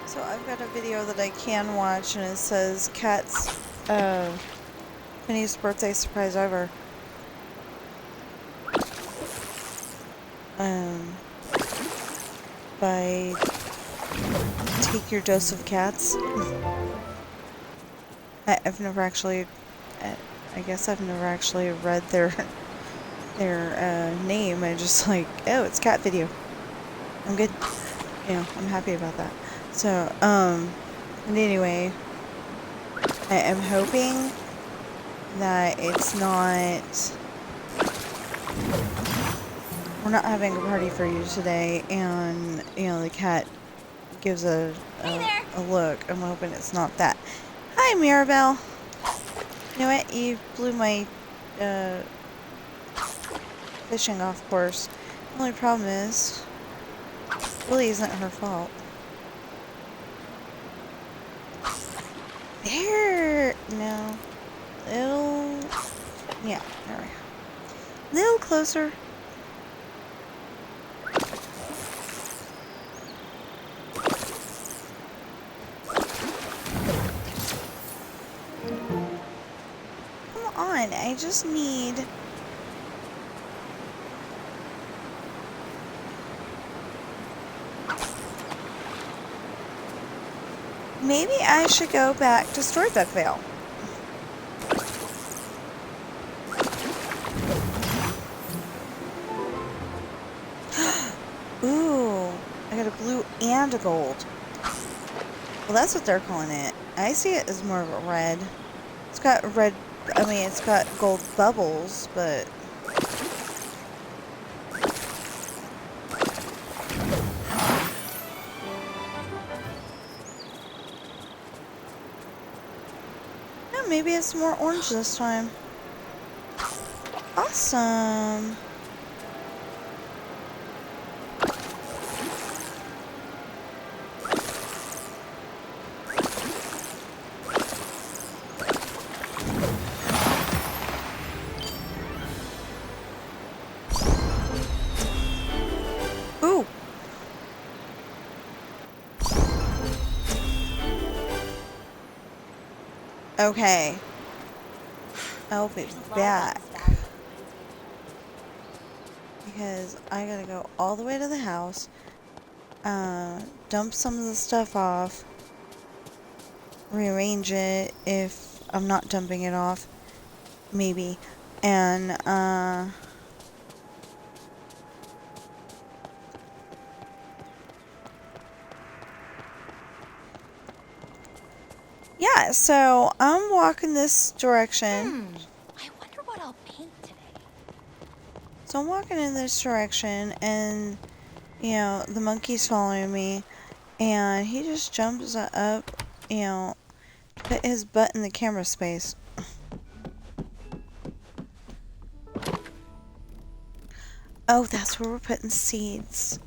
So I've got a video that I can watch, and it says Cat's funniest birthday surprise ever. By Take Your Dose of Cats. I've never actually, I guess I've never actually read their name. I just like, oh, it's cat video. I'm good. You know, I'm happy about that. So, and anyway, I am hoping that it's not, we're not having a party for you today, and, you know, the cat gives a look. I'm hoping it's not that. Hi, Mirabelle. You know what? You blew my, fishing off course. The only problem is, it really isn't her fault. There! No. Little... Yeah, there we go. Little closer. Come on, I just need... Maybe I should go back to Storybookville. Ooh, I got a blue and a gold. Well, that's what they're calling it. I see it as more of a red. It's got red, I mean, it's got gold bubbles, but... Maybe it's more orange this time. Awesome. Ooh. Okay. I'll be back. Because I gotta go all the way to the house, dump some of the stuff off, rearrange it if I'm not dumping it off, maybe, and, yeah, so I'm walking this direction. I wonder what I'll paint today. So I'm walking in this direction, and, you know, the monkey's following me, and he just jumps up, you know, put his butt in the camera space. Oh, that's where we're putting seeds.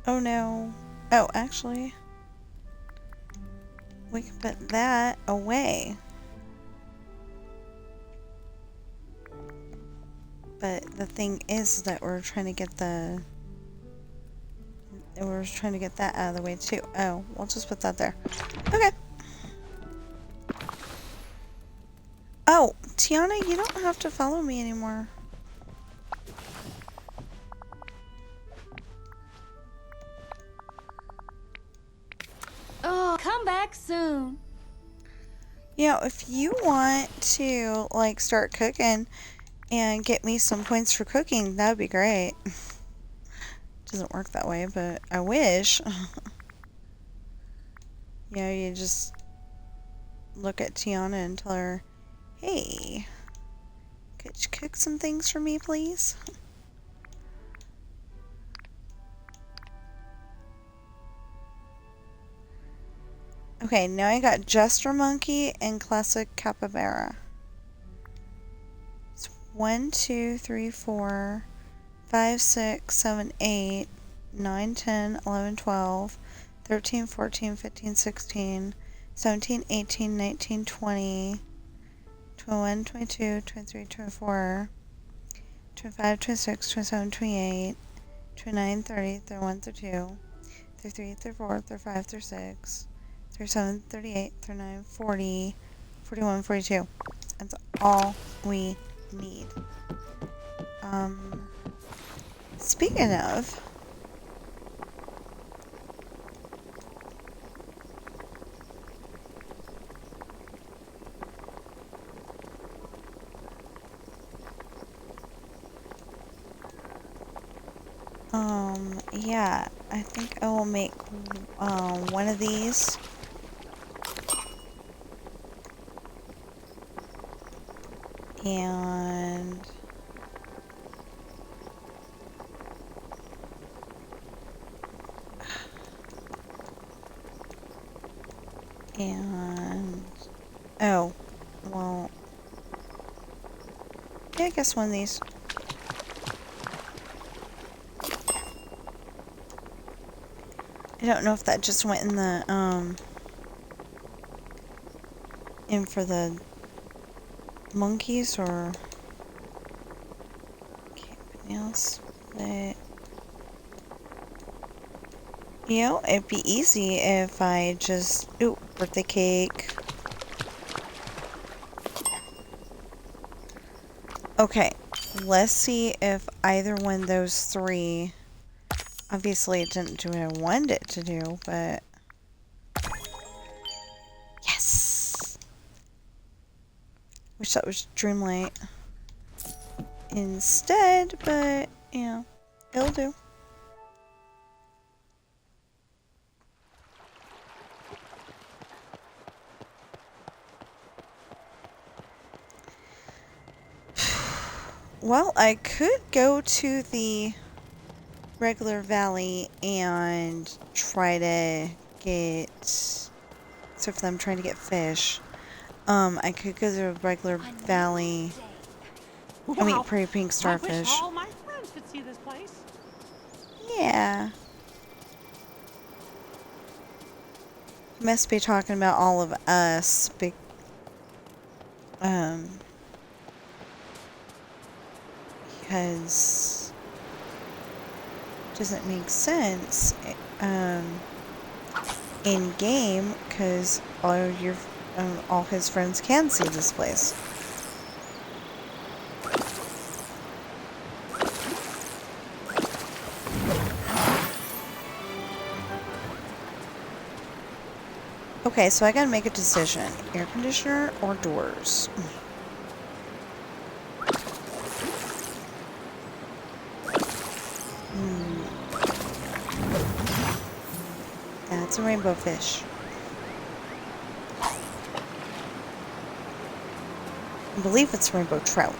Oh no. Oh, actually, we can put that away. But the thing is that we're trying to get the And we're trying to get that out of the way too. Oh, we'll just put that there. Okay. Oh, Tiana, you don't have to follow me anymore. Oh, come back soon. You know, if you want to, like, start cooking and get me some points for cooking, that would be great. Doesn't work that way, but I wish. You know, you just look at Tiana and tell her, hey, could you cook some things for me, please? Okay, now I got Jester Monkey and Classic Capybara. It's 1, 2, 3, 4, 5, 6, 7, 8, 9, 10, 11, 12, 13, 14, 15, 16, 17, 18, 19, 20, 21, 22, 23, 24, 25, 26, 27, 28, 29, 30, 31, 32, 33, 34, 35, 36, 37, 38, 39, 40, 41, 42. That's all we need. Speaking of, yeah, I think I will make one of these. And oh, well, yeah, I guess one of these. I don't know if that just went in the, in for the monkeys or anything else, but, you know, it'd be easy if I just, ooh, birthday cake. Okay, let's see if either one of those three, obviously it didn't do what I wanted it to do, but yes! Wish that was Dreamlight instead, but, you know, it'll do. Well, I could go to the regular valley and try to get, so for them trying to get fish, I could go to the regular valley. I mean, pretty pink starfish. I wish all my friends could see this place. Yeah. Must be talking about all of us, because it doesn't make sense, in game, because all his friends can see this place. Okay, so I gotta make a decision. Air conditioner or doors? That's a rainbow fish. I believe it's rainbow trout.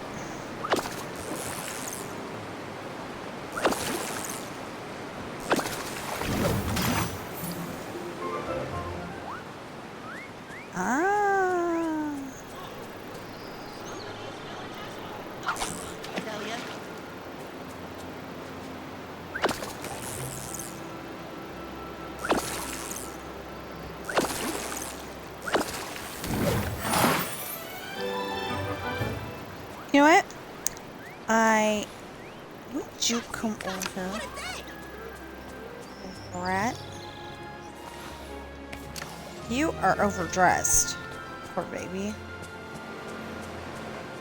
You know what? Would you come over? Brat. You are overdressed. Poor baby.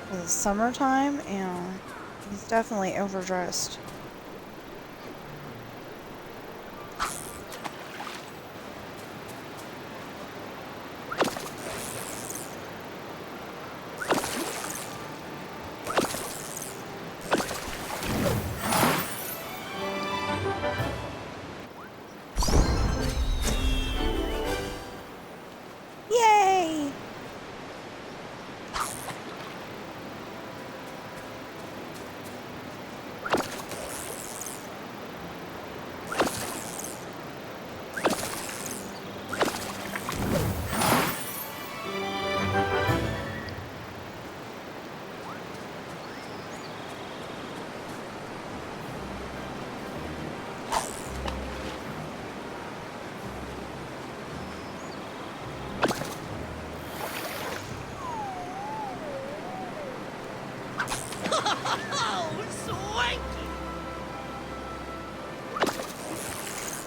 For the summertime, yeah. He's definitely overdressed. Yay!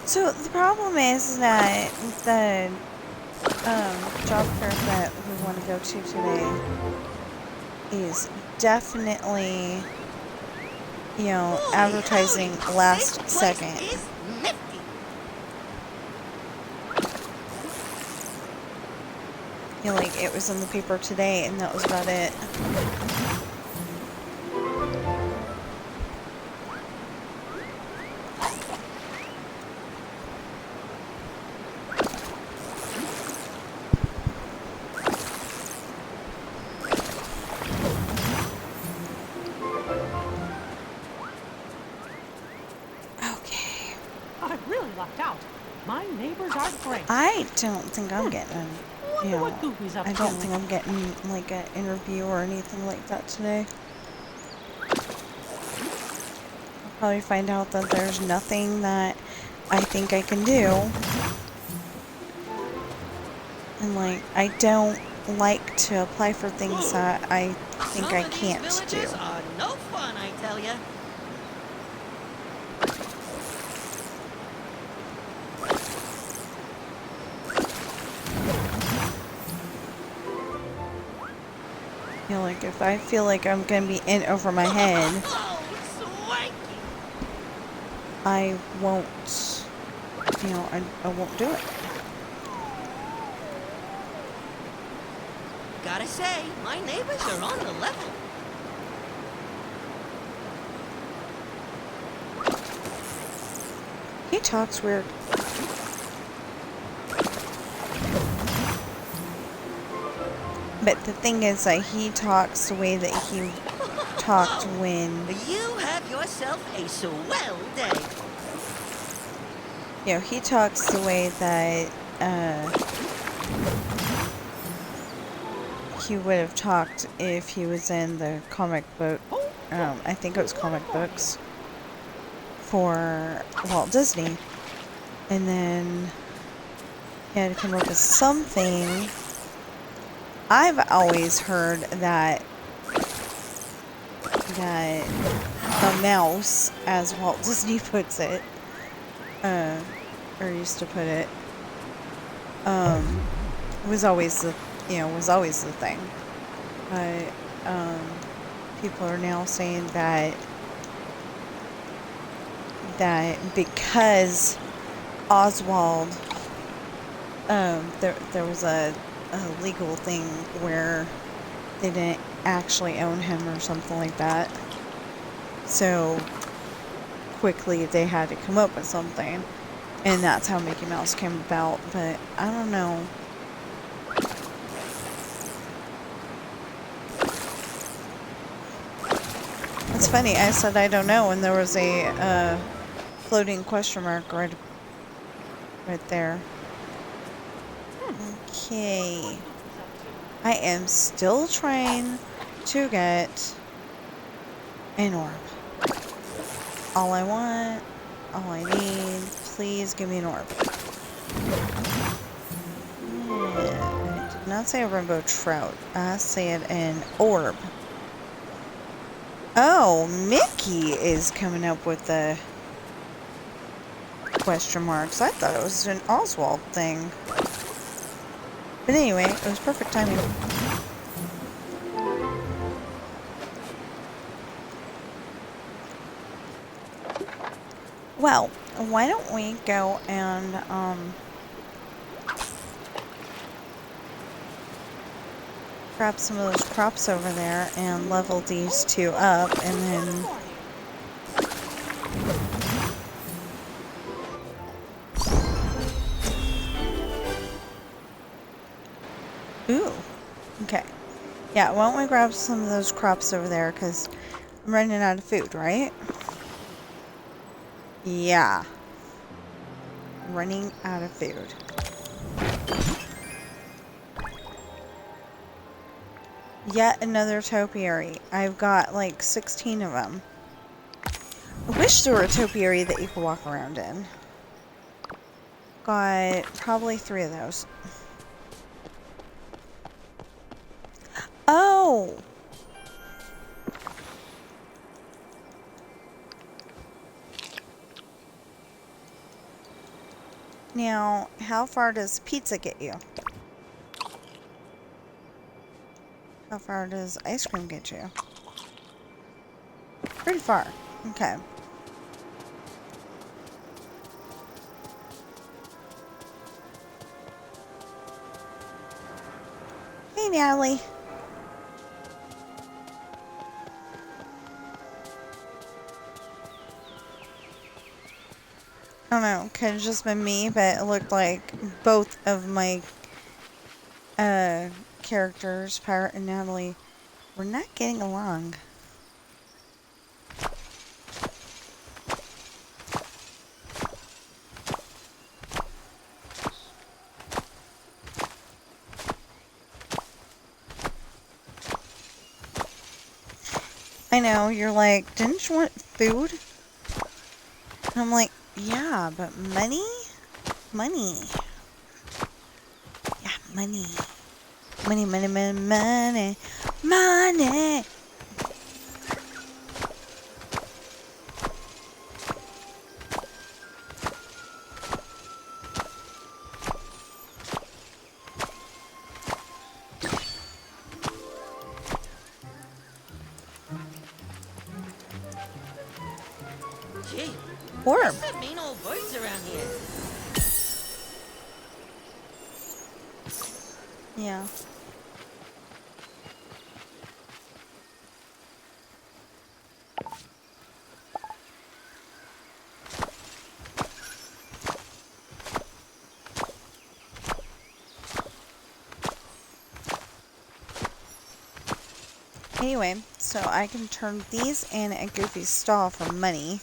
So the problem is that the job fair that we want to go to today is definitely, you know, advertising last second. You know, like it was in the paper today and that was about it. My neighbors are great. I don't think I'm getting, you know, what Goofy's up I don't to. think I'm getting like an interview or anything like that today. I'll probably find out that there's nothing that I think I can do. And like, I don't like to apply for things that I think I can't do. Are no fun, I tell ya. You know, like if I feel like I'm gonna be in over my head, I won't, you know, I won't do it. Gotta say, my neighbors are on the level. He talks weird. But the thing is that he talks the way that he talked when... You have yourself a swell day. You know, he talks the way that, he would have talked if he was in the comic book, I think it was comic books, for Walt Disney. And then he had to come up with something. I've always heard that the mouse, as Walt Disney puts it, or used to put it, was always the, you know, was always the thing. But people are now saying that because Oswald, there was a legal thing where they didn't actually own him or something like that. So quickly they had to come up with something, and that's how Mickey Mouse came about. But I don't know. It's funny, I said I don't know, and there was a floating question mark right there. Okay. I am still trying to get an orb. All I want, all I need, please give me an orb. I did not say a rainbow trout. I said an orb. Oh, Mickey is coming up with the question marks. I thought it was an Oswald thing. But anyway, it was perfect timing. Well, why don't we go and, grab some of those crops over there and level these two up, and then... Ooh. Okay. Yeah, why don't we grab some of those crops over there, because I'm running out of food, right? Yeah. Running out of food. Yet another topiary. I've got like 16 of them. I wish there were a topiary that you could walk around in. Got probably 3 of those. Oh! Now, how far does pizza get you? How far does ice cream get you? Pretty far. Okay. Hey, Natalie. I don't know, could have just been me, but it looked like both of my characters, Pirate and Natalie, were not getting along. I know, you're like, didn't you want food? And I'm like, yeah, but money? Money. Yeah, money. Money, money, money, money. Money! Gee, Orb. there's some mean old birds around here. Yeah. Anyway, so I can turn these in at Goofy's stall for money.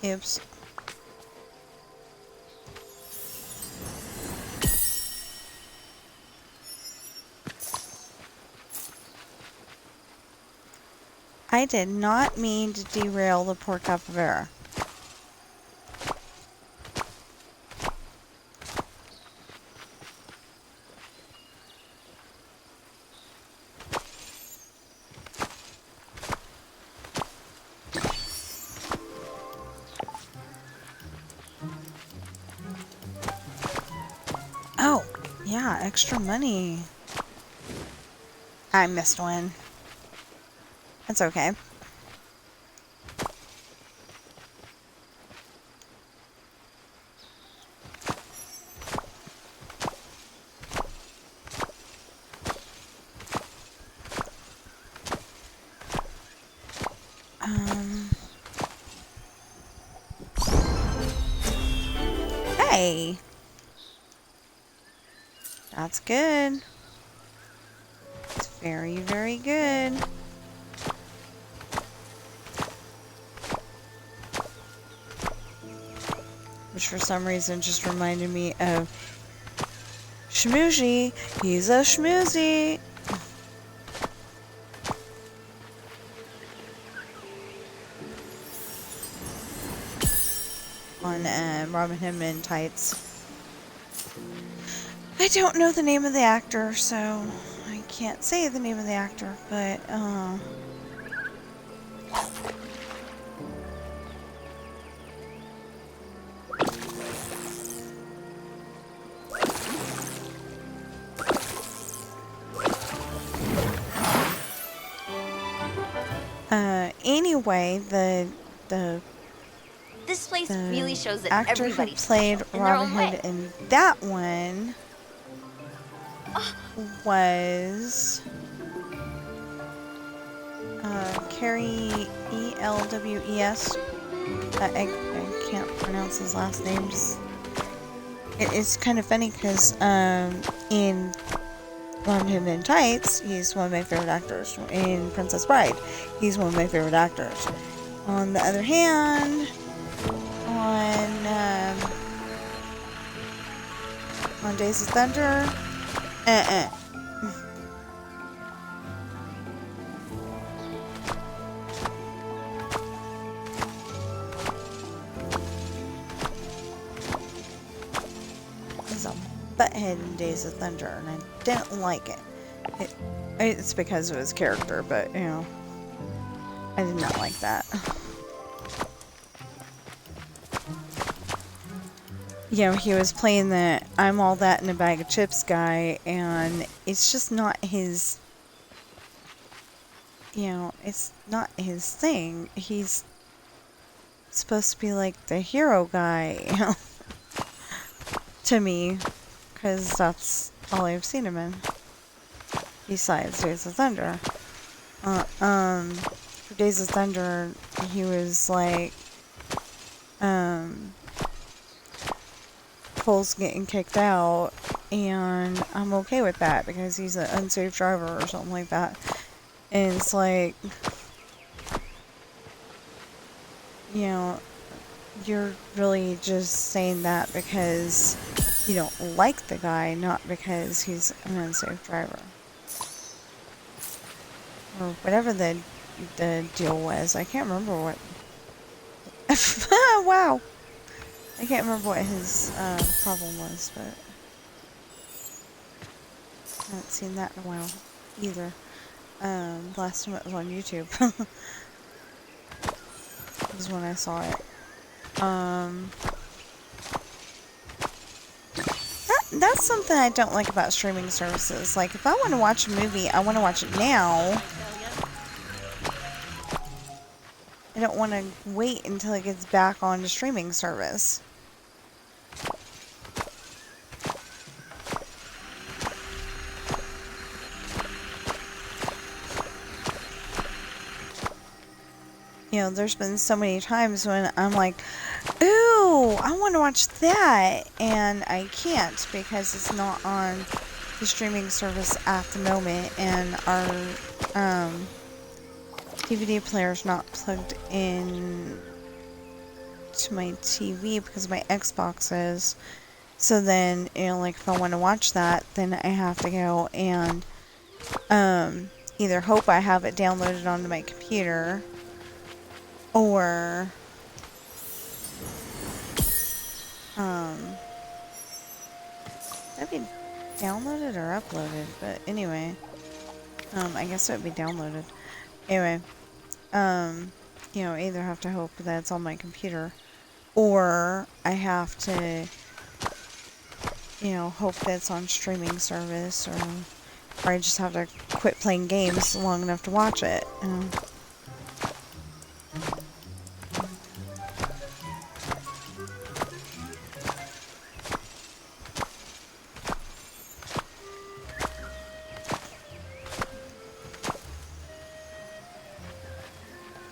Oops. I did not mean to derail the poor capybara. Oh, yeah, extra money. I missed one. That's okay. Hey! That's good. It's very, very good. Which for some reason just reminded me of Schmoozy. He's a schmoozy. On Robin Hood Men Tights. I don't know the name of the actor, so I can't say the name of the actor, but oh, Anyway, the This place really shows that actor who everybody's played special in their Robin own Hood way. in that one was Carrie Elwes. I can't pronounce his last name. It's kind of funny because in Robin Hood in Tights, he's one of my favorite actors. In Princess Bride, he's one of my favorite actors. On the other hand, on Days of Thunder, he's a butthead in Days of Thunder, and I didn't like it. It's because of his character, but, you know, I did not like that. You know, he was playing the I'm all that in a bag of chips guy, and it's just not his, you know, it's not his thing. He's supposed to be like the hero guy, you know, to me, because that's all I've seen him in, besides Days of Thunder. For Days of Thunder, he was like, Cole's getting kicked out, and I'm okay with that because he's an unsafe driver or something like that. And it's like, you know, you're really just saying that because you don't like the guy, not because he's an unsafe driver. Or whatever the deal was. I can't remember what. Wow! I can't remember what his problem was, but I haven't seen that in a while either. Last time it was on YouTube is when I saw it. That's something I don't like about streaming services. Like, if I want to watch a movie, I want to watch it now. I don't want to wait until it gets back on the streaming service. You know, there's been so many times when I'm like, ooh, I want to watch that, and I can't because it's not on the streaming service at the moment, and our DVD player's not plugged in to my TV because my Xbox is. So then, you know, like, if I want to watch that, then I have to go and either hope I have it downloaded onto my computer, or that'd be downloaded or uploaded, but anyway, I guess it would be downloaded. Anyway, you know, either have to hope that it's on my computer, or I have to, you know, hope that it's on streaming service, or I just have to quit playing games long enough to watch it.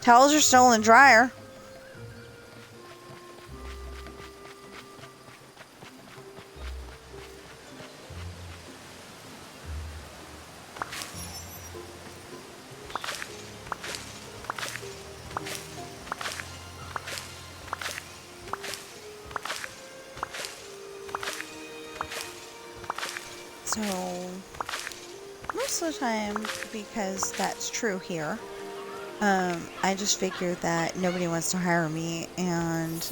Towels are still in the dryer. So, most of the time, because that's true here, I just figured that nobody wants to hire me, and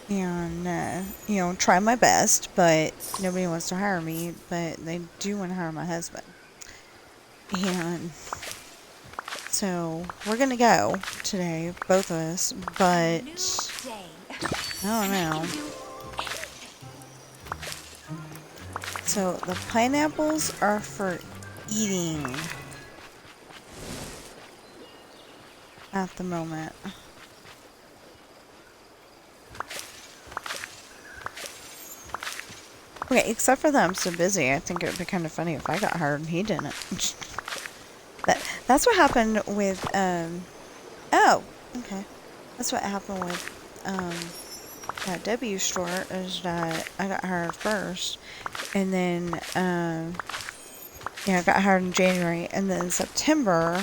you know, try my best, but nobody wants to hire me, but they do want to hire my husband. And so, we're gonna go today, both of us, but I don't know. So, the pineapples are for eating. at the moment. Okay, except for that I'm so busy, I think it would be kind of funny if I got hired and he didn't. That's what happened with, oh, okay. That's what happened with, that W store, is that I got hired first, and then, yeah, I got hired in January, and then in September,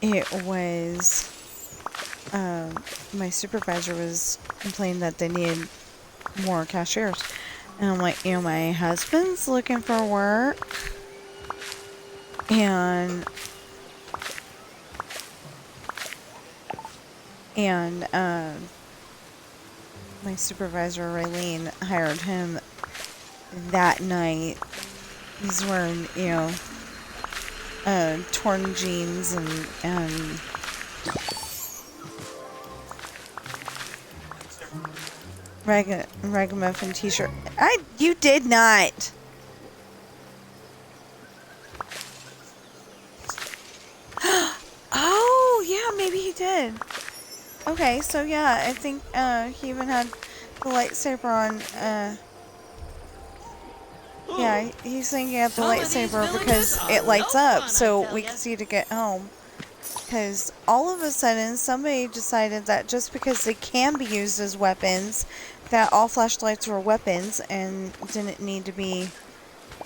it was, my supervisor was complaining that they needed more cashiers. And I'm like, my husband's looking for work. And my supervisor, Raylene, hired him that night. He's wearing, torn jeans and ragamuffin t-shirt. You did not. Oh, yeah, maybe he did. Okay, so yeah, I think he even had the lightsaber on. Yeah, he's thinking of the lightsaber because it lights up, so we can see to get home. Because all of a sudden, somebody decided that just because they can be used as weapons, that all flashlights were weapons and didn't need to be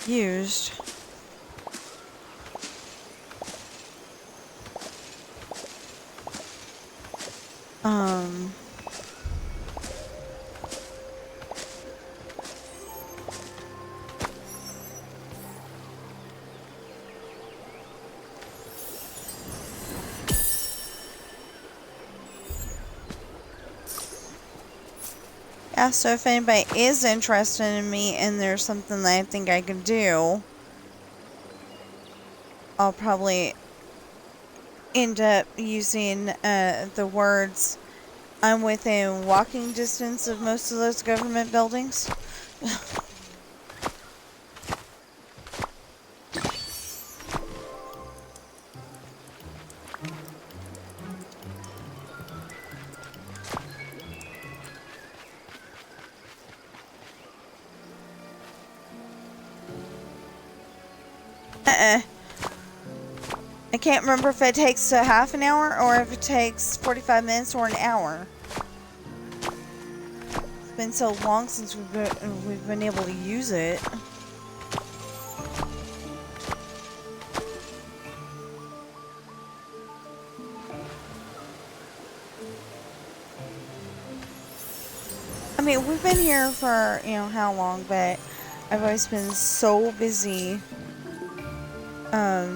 used. Yeah, so if anybody is interested in me and there's something that I think I can do, I'll probably end up using the words, I'm within walking distance of most of those government buildings. I can't remember if it takes a half an hour or if it takes 45 minutes or an hour. It's been so long since we've been able to use it. I mean, we've been here for, how long, but I've always been so busy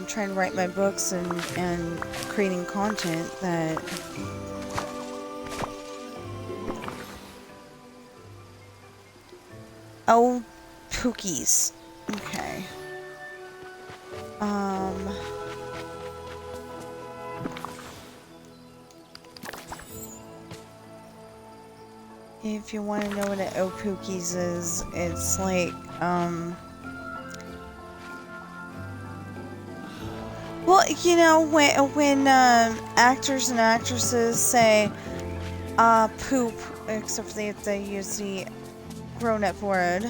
trying to write my books and creating content that oh, Pookies. Okay. If you want to know what an Opookies is, it's like, well, when actors and actresses say, poop, except for they use the grown-up word,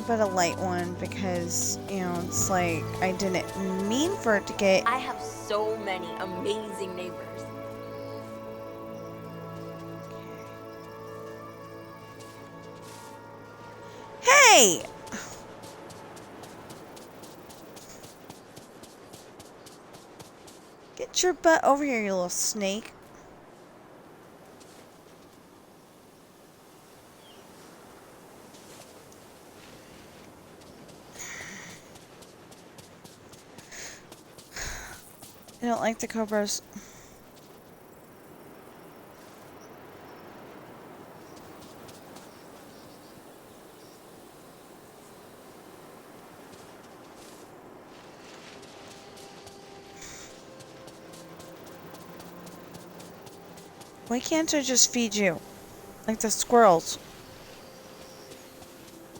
but a light one, because, it's like, I didn't mean for it to get... I have so many amazing neighbors. Hey! Get your butt over here, you little snake. I don't like the cobras. Why can't I just feed you? Like the squirrels.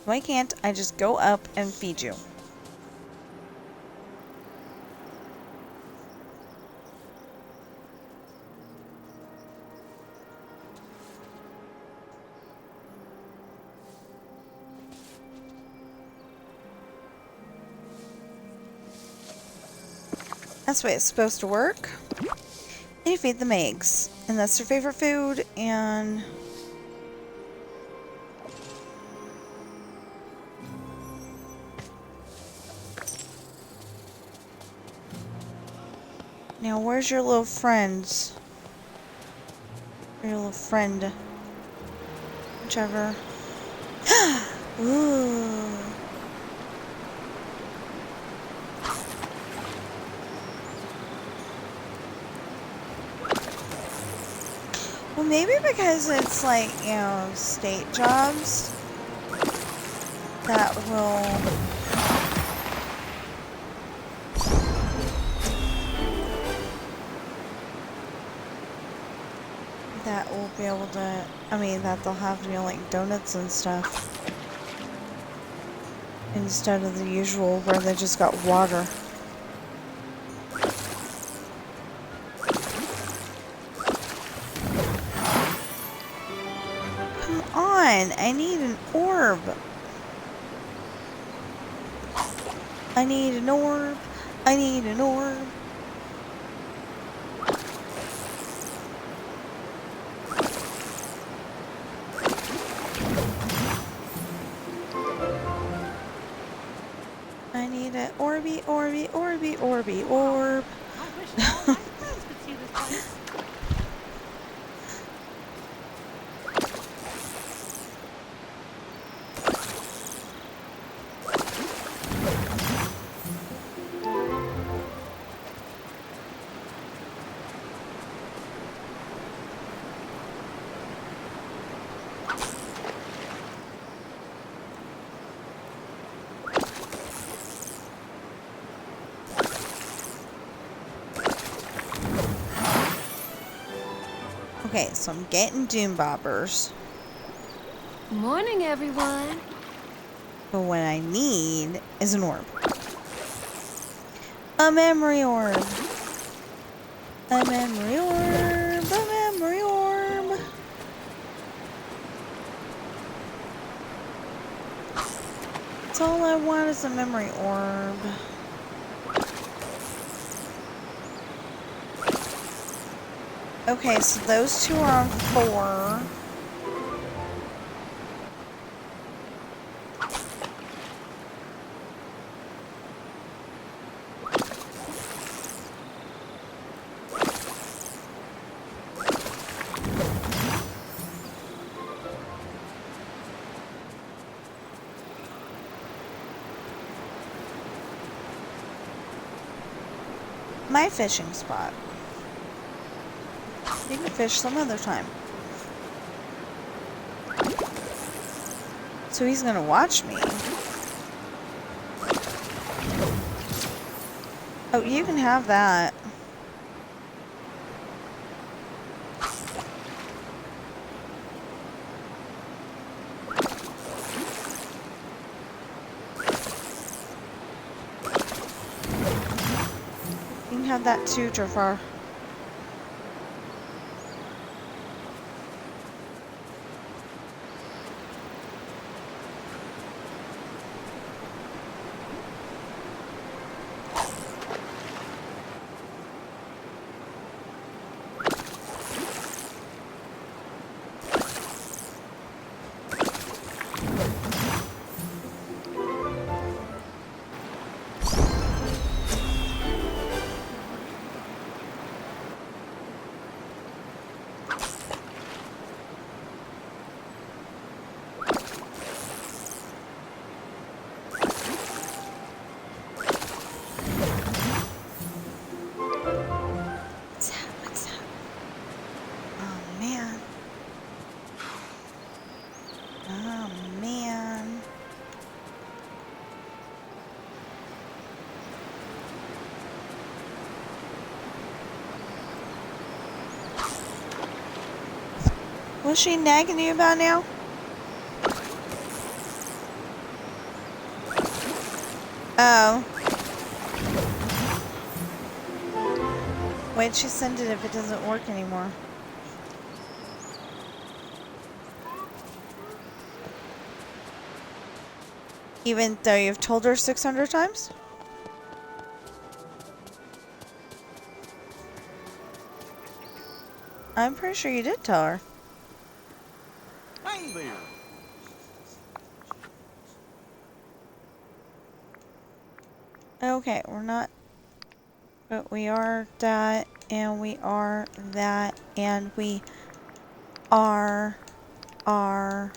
Why can't I just go up and feed you? That's the way it's supposed to work. And you feed them eggs. And that's their favorite food, and... Now, where's your little friends? Your little friend. Whichever. Ooh. Well, maybe because it's like, you know, state jobs that will... that will be able to, I mean, that they'll have, you know, like donuts and stuff. Instead of the usual where they just got water. Come on, I need an orb. I need an orb. I need an orb. I need an orby, orby, orby, orby, orb. I wish all my friends could see this place. Okay, so I'm getting doom bobbers. Morning, everyone. But what I need is an orb. A memory orb. A memory orb. A memory orb. That's all I want is a memory orb. Okay, so those two are on 4. My fishing spot. You can fish some other time. So he's gonna watch me. Oh, you can have that. You can have that too, Jafar. What's that? Oh, man. Oh, man. What's she nagging you about now? Oh. Why'd she send it if it doesn't work anymore? Even though you've told her 600 times? I'm pretty sure you did tell her. Hi there. Okay, we're not, but we are that, and we are that, and we are, not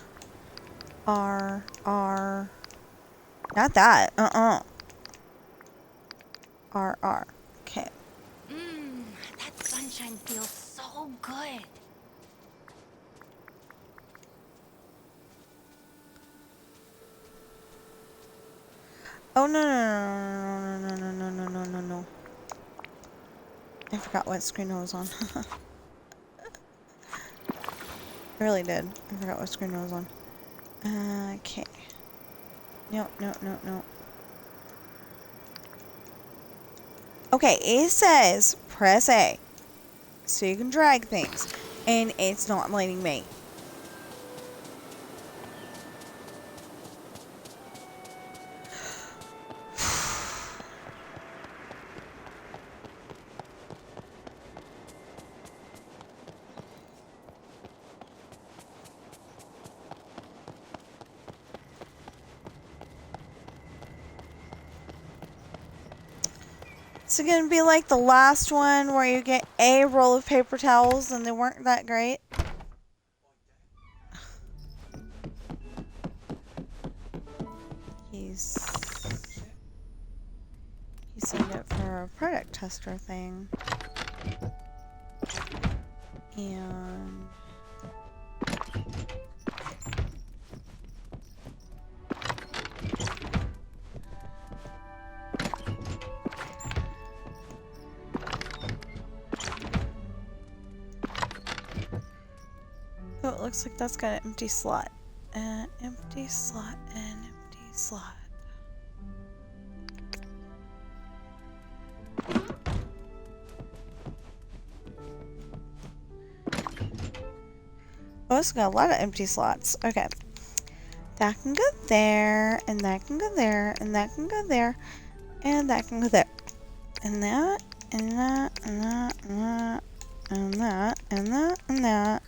that, are. Okay. That sunshine feels so good. Oh, no. I forgot what screen I was on. I really did. I forgot what screen I was on. Okay. No. Okay, it says press A. So you can drag things. And it's not letting me. It's gonna be like the last one where you get a roll of paper towels and they weren't that great. He signed up for a product tester thing. And oh, it looks like that's got an empty slot. An empty slot, an empty slot. Oh, it's got a lot of empty slots. Okay. That can go there, and that can go there, and that can go there, and that can go there. And that, and that, and that, and that, and that, and that, and that.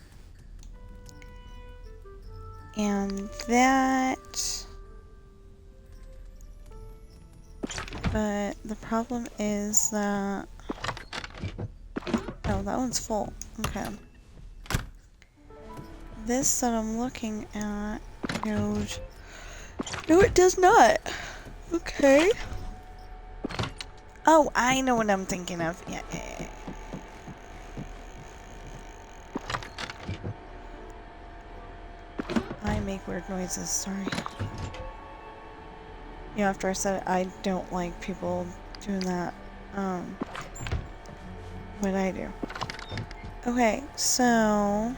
And that. But the problem is that... Oh, that one's full. Okay. This that I'm looking at goes... No, it does not. Okay. Oh, I know what I'm thinking of. Yeah. I make weird noises, sorry. You know, after I said it, I don't like people doing that. What I do. Okay, so...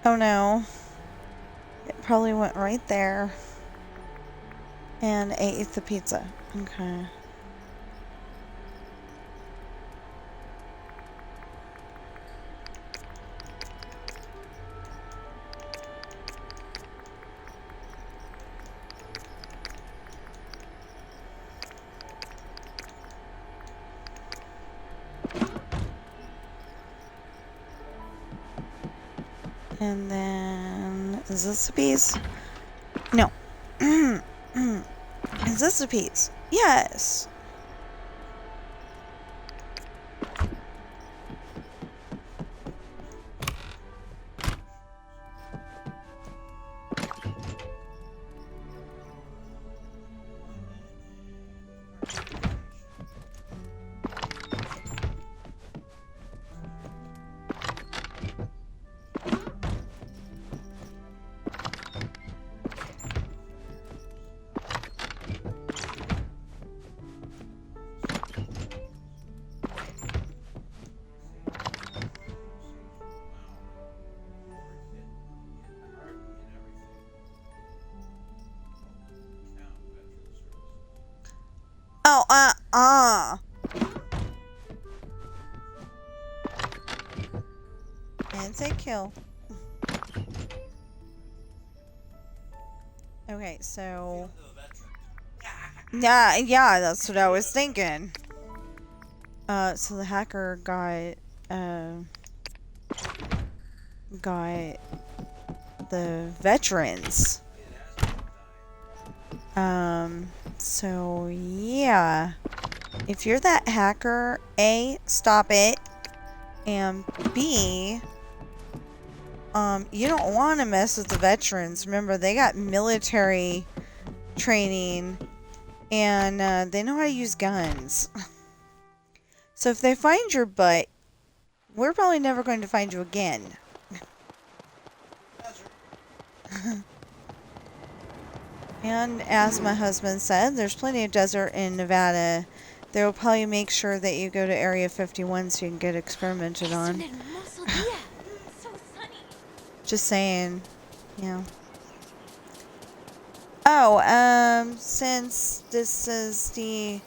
Oh no. It probably went right there. And ate the pizza. Okay. And then... Is this a piece? No. Is this a piece? Yes! Oh, And say kill. Okay, so... Yeah, that's what I was thinking. So the hacker got the veterans. So yeah. If you're that hacker, A, stop it. And B, you don't want to mess with the veterans. Remember, they got military training and they know how to use guns. So if they find your butt, we're probably never going to find you again. And as my husband said, there's plenty of desert in Nevada. They'll probably make sure that you go to Area 51 so you can get experimented on. Just saying. Yeah. Oh, since this is the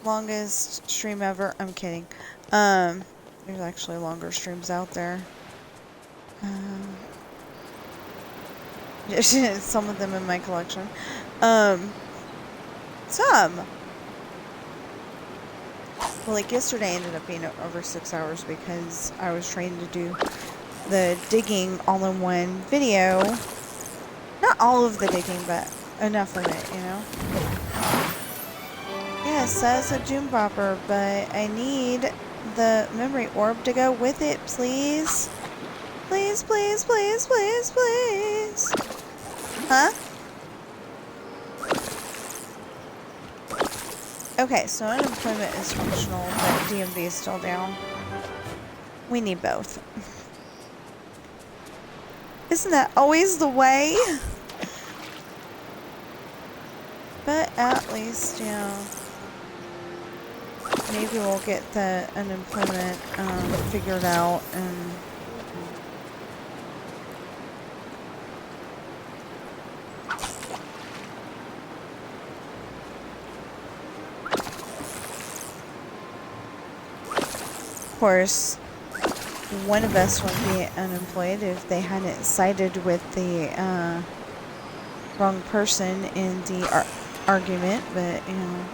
longest stream ever, I'm kidding. There's actually longer streams out there. Some of them in my collection. Some. Well, like yesterday ended up being over 6 hours because I was trying to do the digging all in one video. Not all of the digging, but enough of it, you know? Yes, that's a Doom Bopper, but I need the memory orb to go with it, please. Please, please, please, please, please. Huh? Okay, so unemployment is functional, but DMV is still down. We need both. Isn't that always the way? But at least, you know, maybe we'll get the unemployment figured out and... Of course, one of us would be unemployed if they hadn't sided with the wrong person in the argument, but you know.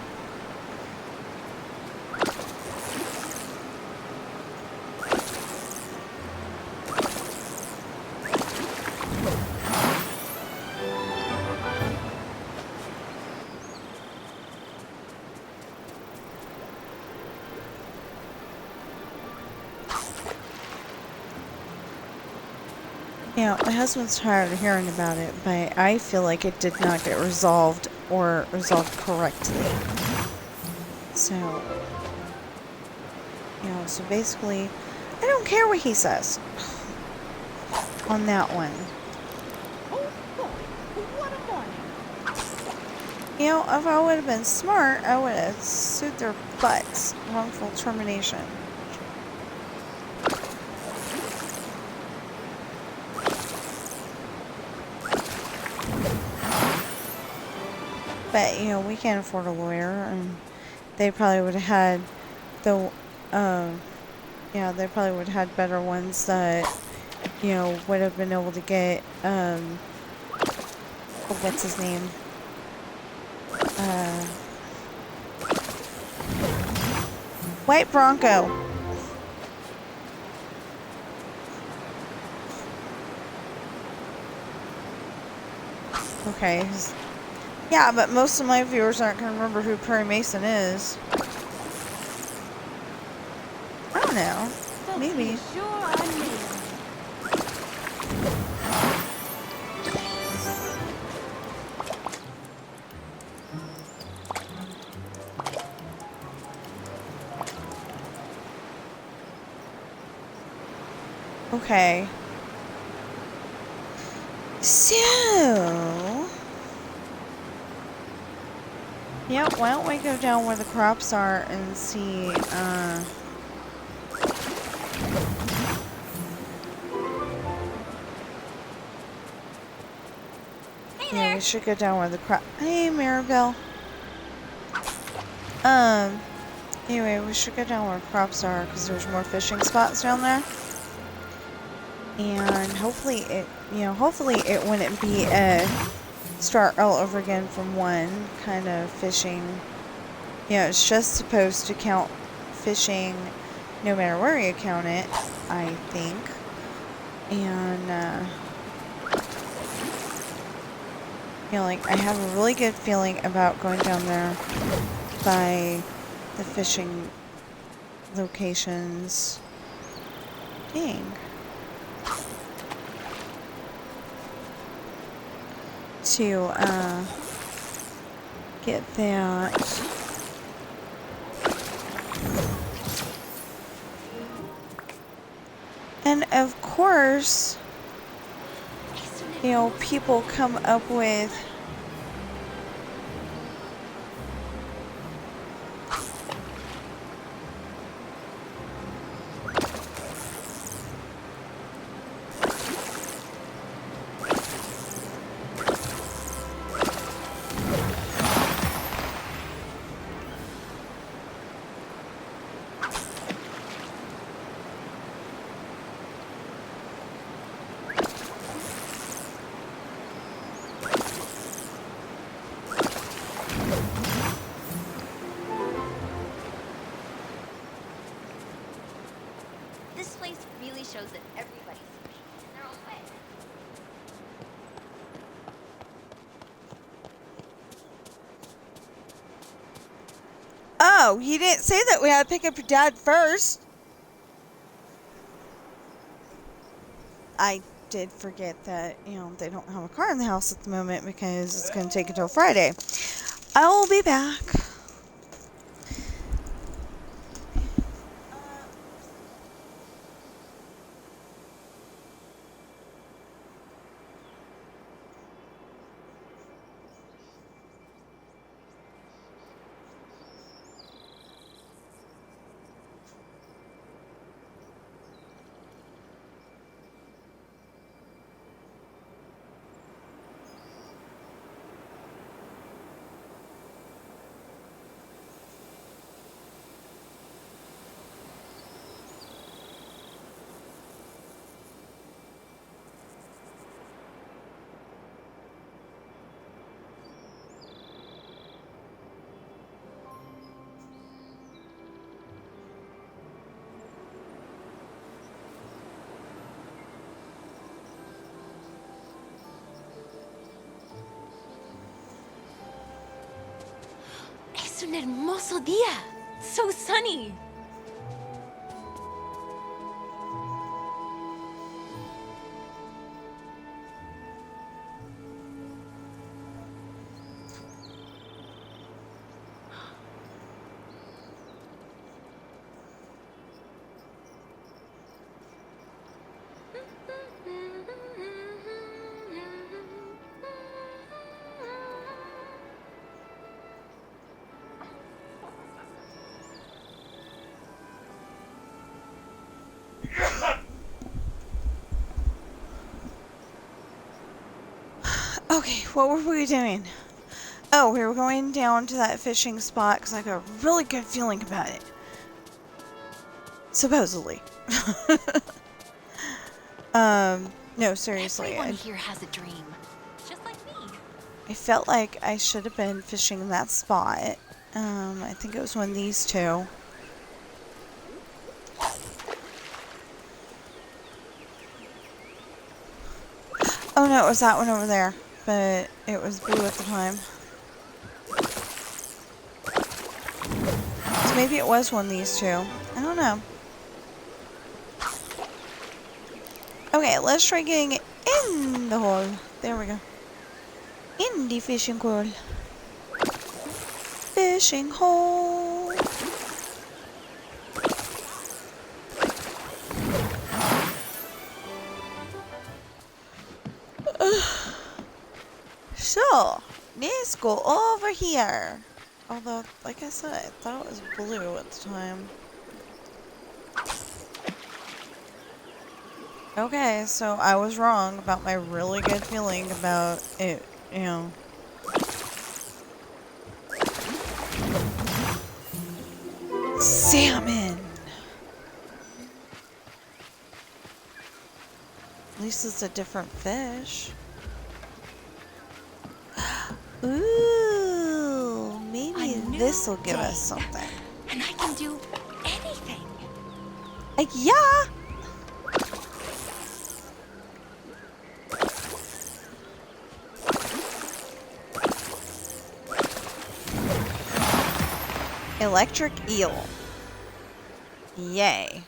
You know, my husband's tired of hearing about it, but I feel like it did not get resolved or resolved correctly. So, you know, so basically, I don't care what he says on that one. You know, if I would have been smart, I would have sued their butts. Wrongful termination. But, you know, we can't afford a lawyer, and they probably would have had the, yeah, they probably would have had better ones that, you know, would have been able to get, what's his name? White Bronco. Okay. Yeah, but most of my viewers aren't going to remember who Perry Mason is. I don't know. Maybe. Okay. So... Yep, why don't we go down where the crops are and see, Hey yeah, there. we should go down where the crop... Hey, Maribel. Anyway, we should go down where crops are, because there's more fishing spots down there. And hopefully it, you know, hopefully it wouldn't be a start all over again from one kind of fishing. You know, it's just supposed to count fishing no matter where you count it, I think. And, you know, like, I have a really good feeling about going down there by the fishing locations. Dang. To, get that. And of course, you know, people come up with This place really shows that everybody's special in their own way. Oh, you didn't say that we had to pick up your dad first. I did forget that, you know, they don't have a car in the house at the moment because it's going to take until Friday. I will be back. Es un hermoso día. So sunny. Okay, what were we doing? Oh, we were going down to that fishing spot because I got a really good feeling about it. Supposedly. No, seriously. Everyone here has a dream. Just like me. I felt like I should have been fishing in that spot. I think it was one of these two. Oh no, it was that one over there. But it was blue at the time. So maybe it was one of these two. I don't know. Okay, let's try getting it in the hole. There we go. In the fishing hole. Fishing hole. So, let's go over here. Although, like I said, I thought it was blue at the time. Okay, so I was wrong about my really good feeling about it, you know. Salmon! At least it's a different fish. Ooh, maybe this will give us something. And I can do anything. Yeah. Electric eel. Yay.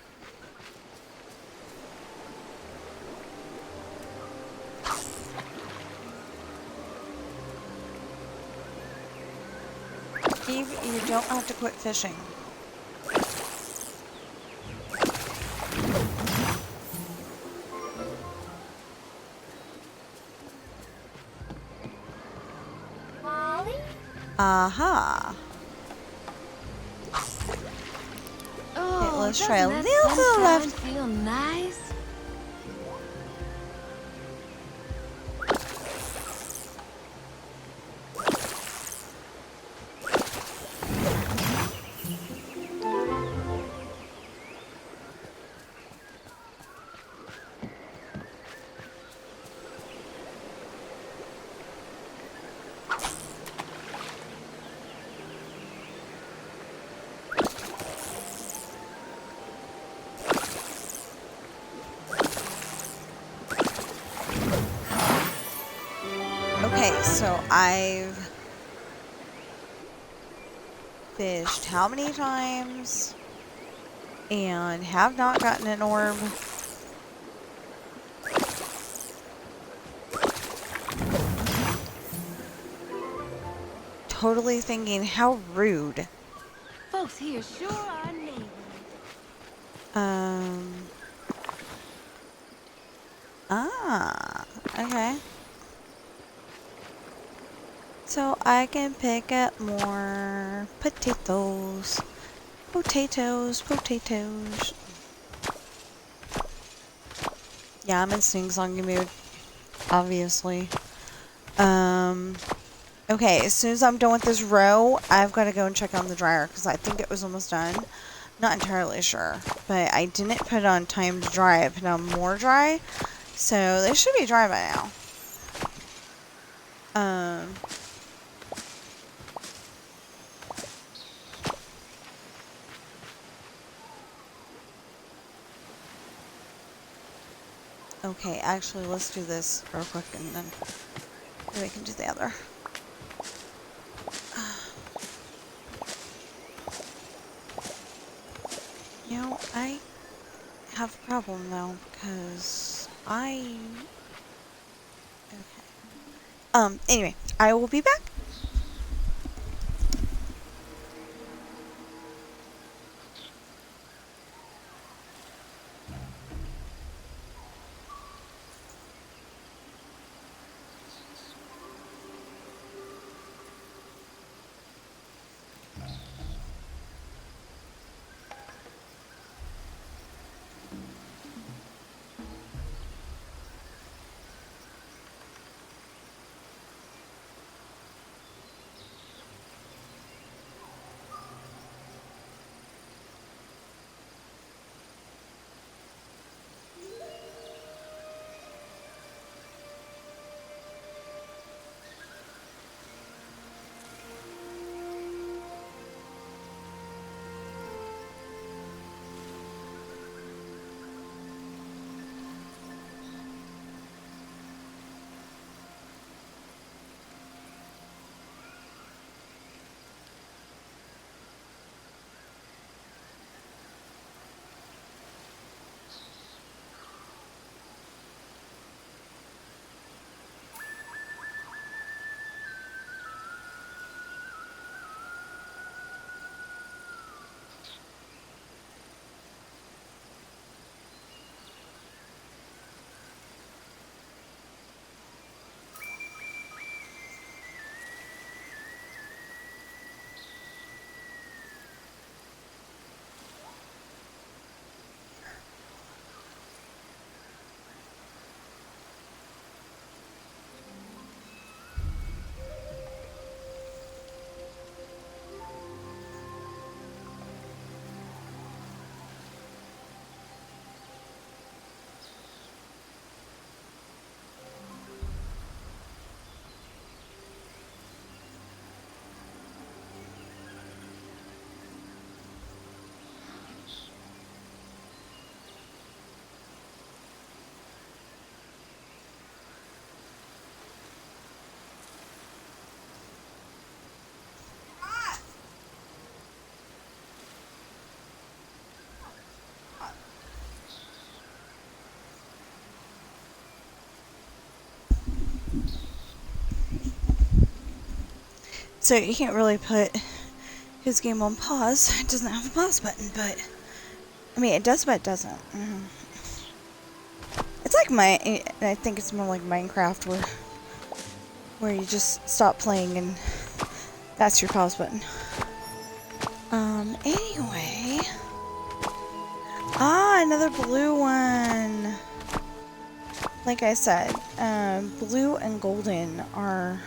Eve, you don't have to quit fishing. Aha. Oh, let's try a doesn't little that to the left. sunshine feel nice? Okay, so I've fished how many times and have not gotten an orb. Totally thinking, how rude. Folks here sure are neighborly. Okay. So I can pick up more potatoes. Potatoes. Yeah, I'm in sing-songy mood, obviously. Okay, as soon as I'm done with this row, I've got to go and check on the dryer, because I think it was almost done. Not entirely sure, but I didn't put on time to dry. I put on more dry, so they should be dry by now. Okay, actually, let's do this real quick, and then we can do the other. You know, I have a problem, though, because okay. Anyway, I will be back. So you can't really put his game on pause. It doesn't have a pause button, but I mean, it does, but it doesn't. It's like I think it's more like Minecraft, where you just stop playing and that's your pause button. Anyway. Another blue one. Like I said, blue and golden are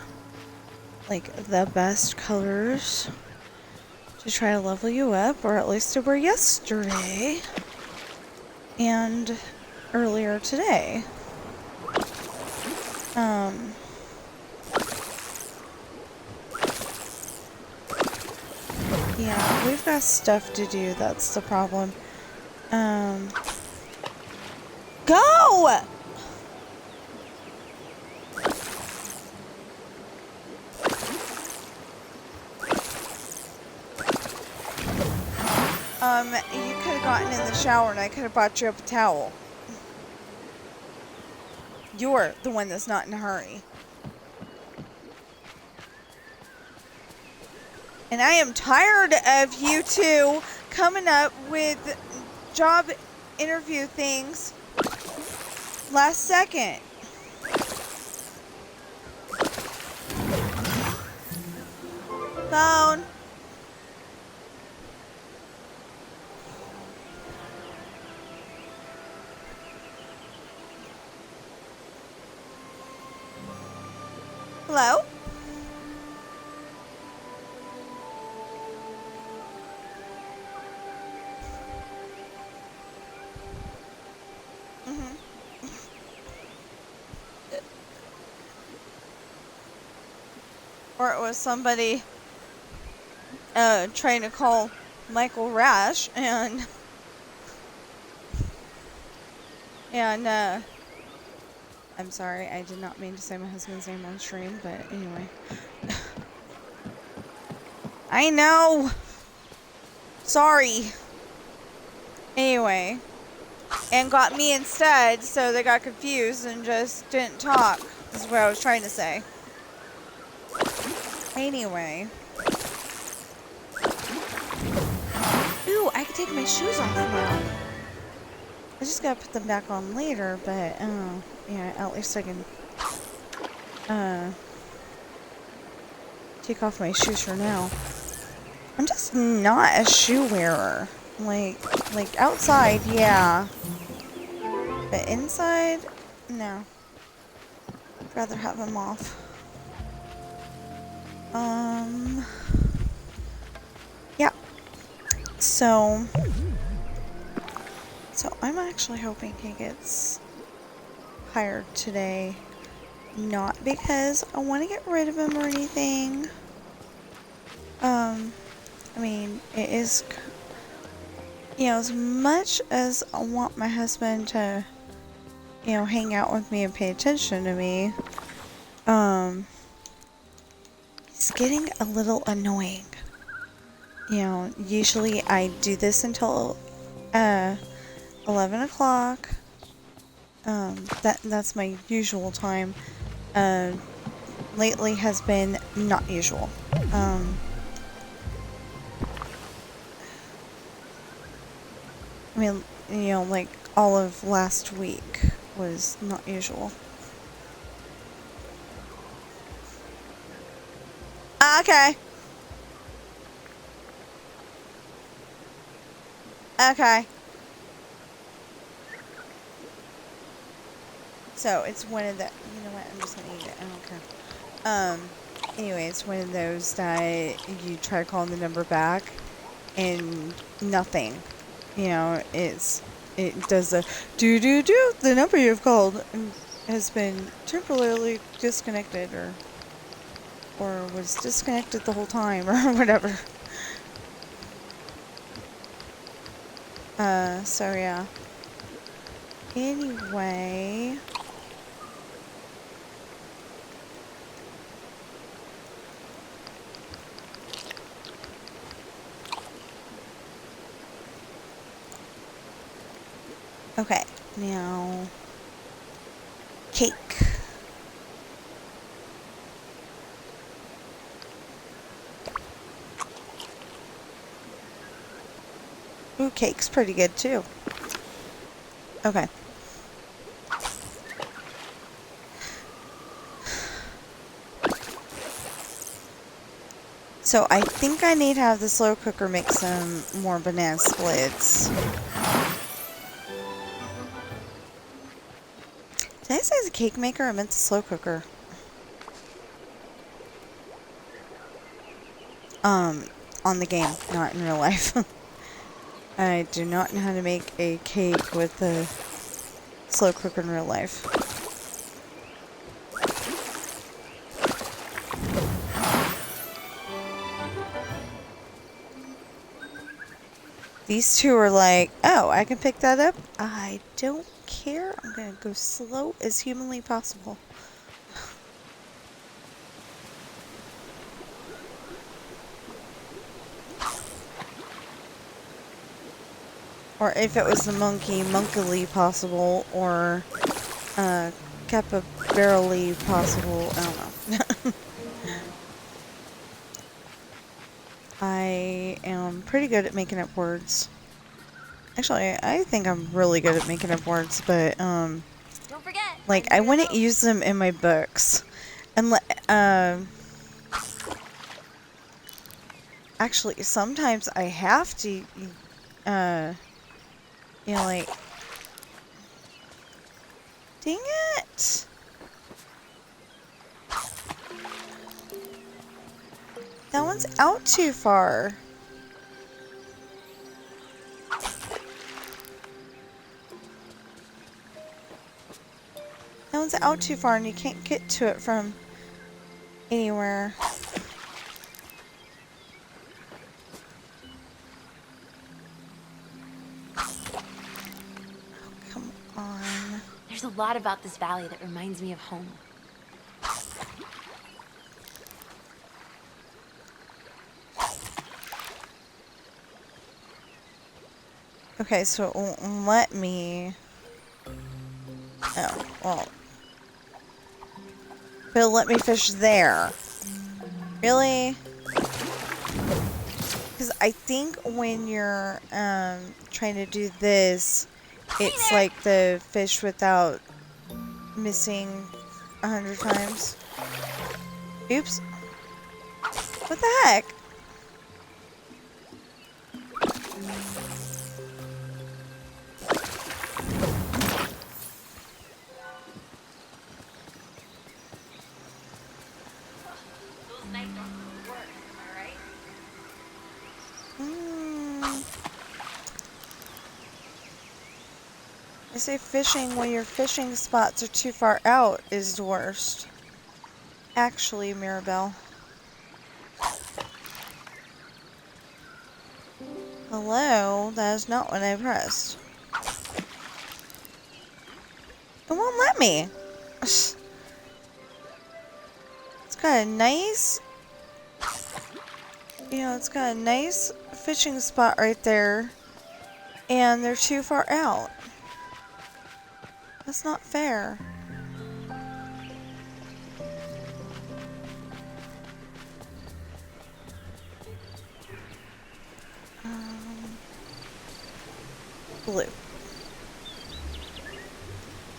like the best colors to try to level you up, or at least they were yesterday and earlier today. Yeah, we've got stuff to do, that's the problem. Go! You could have gotten in the shower and I could have bought you up a towel. You're the one that's not in a hurry. And I am tired of you two coming up with job interview things last second. Phone. Hello? Or it was somebody trying to call Michael Rash and I'm sorry, I did not mean to say my husband's name on stream, but anyway. I know! Sorry. Anyway. And got me instead, so they got confused and just didn't talk. Is what I was trying to say. Anyway. Ooh, I can take my shoes off now. I just gotta put them back on later, but, yeah, at least I can, take off my shoes for now. I'm just not a shoe wearer. Like outside, yeah. But inside, no. I'd rather have them off. Yeah. So I'm actually hoping he gets hired today. Not because I want to get rid of him or anything. I mean, it is, you know, as much as I want my husband to, you know, hang out with me and pay attention to me, it's getting a little annoying. You know, usually I do this until 11 o'clock. That's my usual time. Lately has been not usual. I mean, you know, like all of last week was not usual. Okay. Okay. So it's one of the, you know what, I'm just gonna eat it, I don't care. Anyway, it's one of those that you try calling the number back and nothing. You know, it does a do, the number you've called has been temporarily disconnected or was disconnected the whole time or whatever. So yeah. Anyway. Okay, now cake. Ooh, cake's pretty good too. Okay. So I think I need to have the slow cooker make some more banana splits. Did I say the cake maker? I meant the slow cooker. On the game, not in real life. I do not know how to make a cake with the slow cooker in real life. These two are like, oh, I can pick that up? I don't care. I'm gonna go slow as humanly possible. Or if it was the monkey, monkily possible, or capybarally possible. I don't know. I am pretty good at making up words. Actually, I think I'm really good at making up words, but Don't forget. like I wouldn't use them in my books, and actually sometimes I have to, you know, like, dang it. That one's out too far. That one's out too far and you can't get to it from anywhere. Oh, come on. There's a lot about this valley that reminds me of home. Okay, so it won't let me... Oh, well... But it'll let me fish there. Really? Because I think when you're trying to do this, it's like the fish without missing 100 times. Oops. What the heck? I say fishing when your fishing spots are too far out is the worst. Actually, Mirabelle. Hello? That is not what I pressed. It won't let me. It's got a nice... You know, it's got a nice fishing spot right there. And they're too far out. That's not fair. Blue.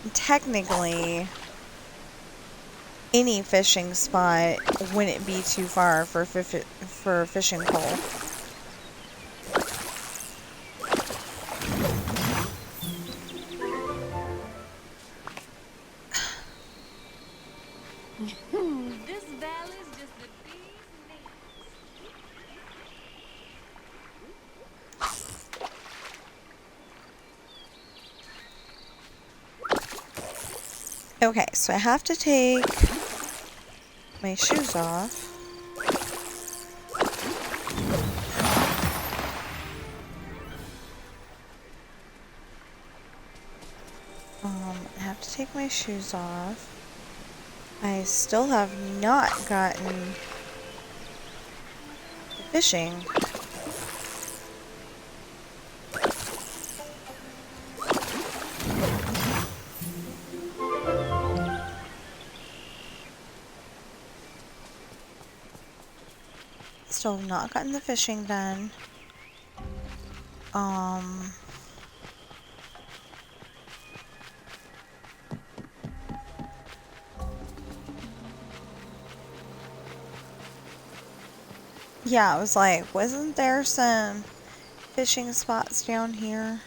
And technically, any fishing spot wouldn't be too far for a fishing pole. This valley's just the bee's knees. Okay, so I have to take my shoes off. I have to take my shoes off. I still have not gotten the fishing. Still not gotten the fishing done. Yeah, I was like, wasn't there some fishing spots down here?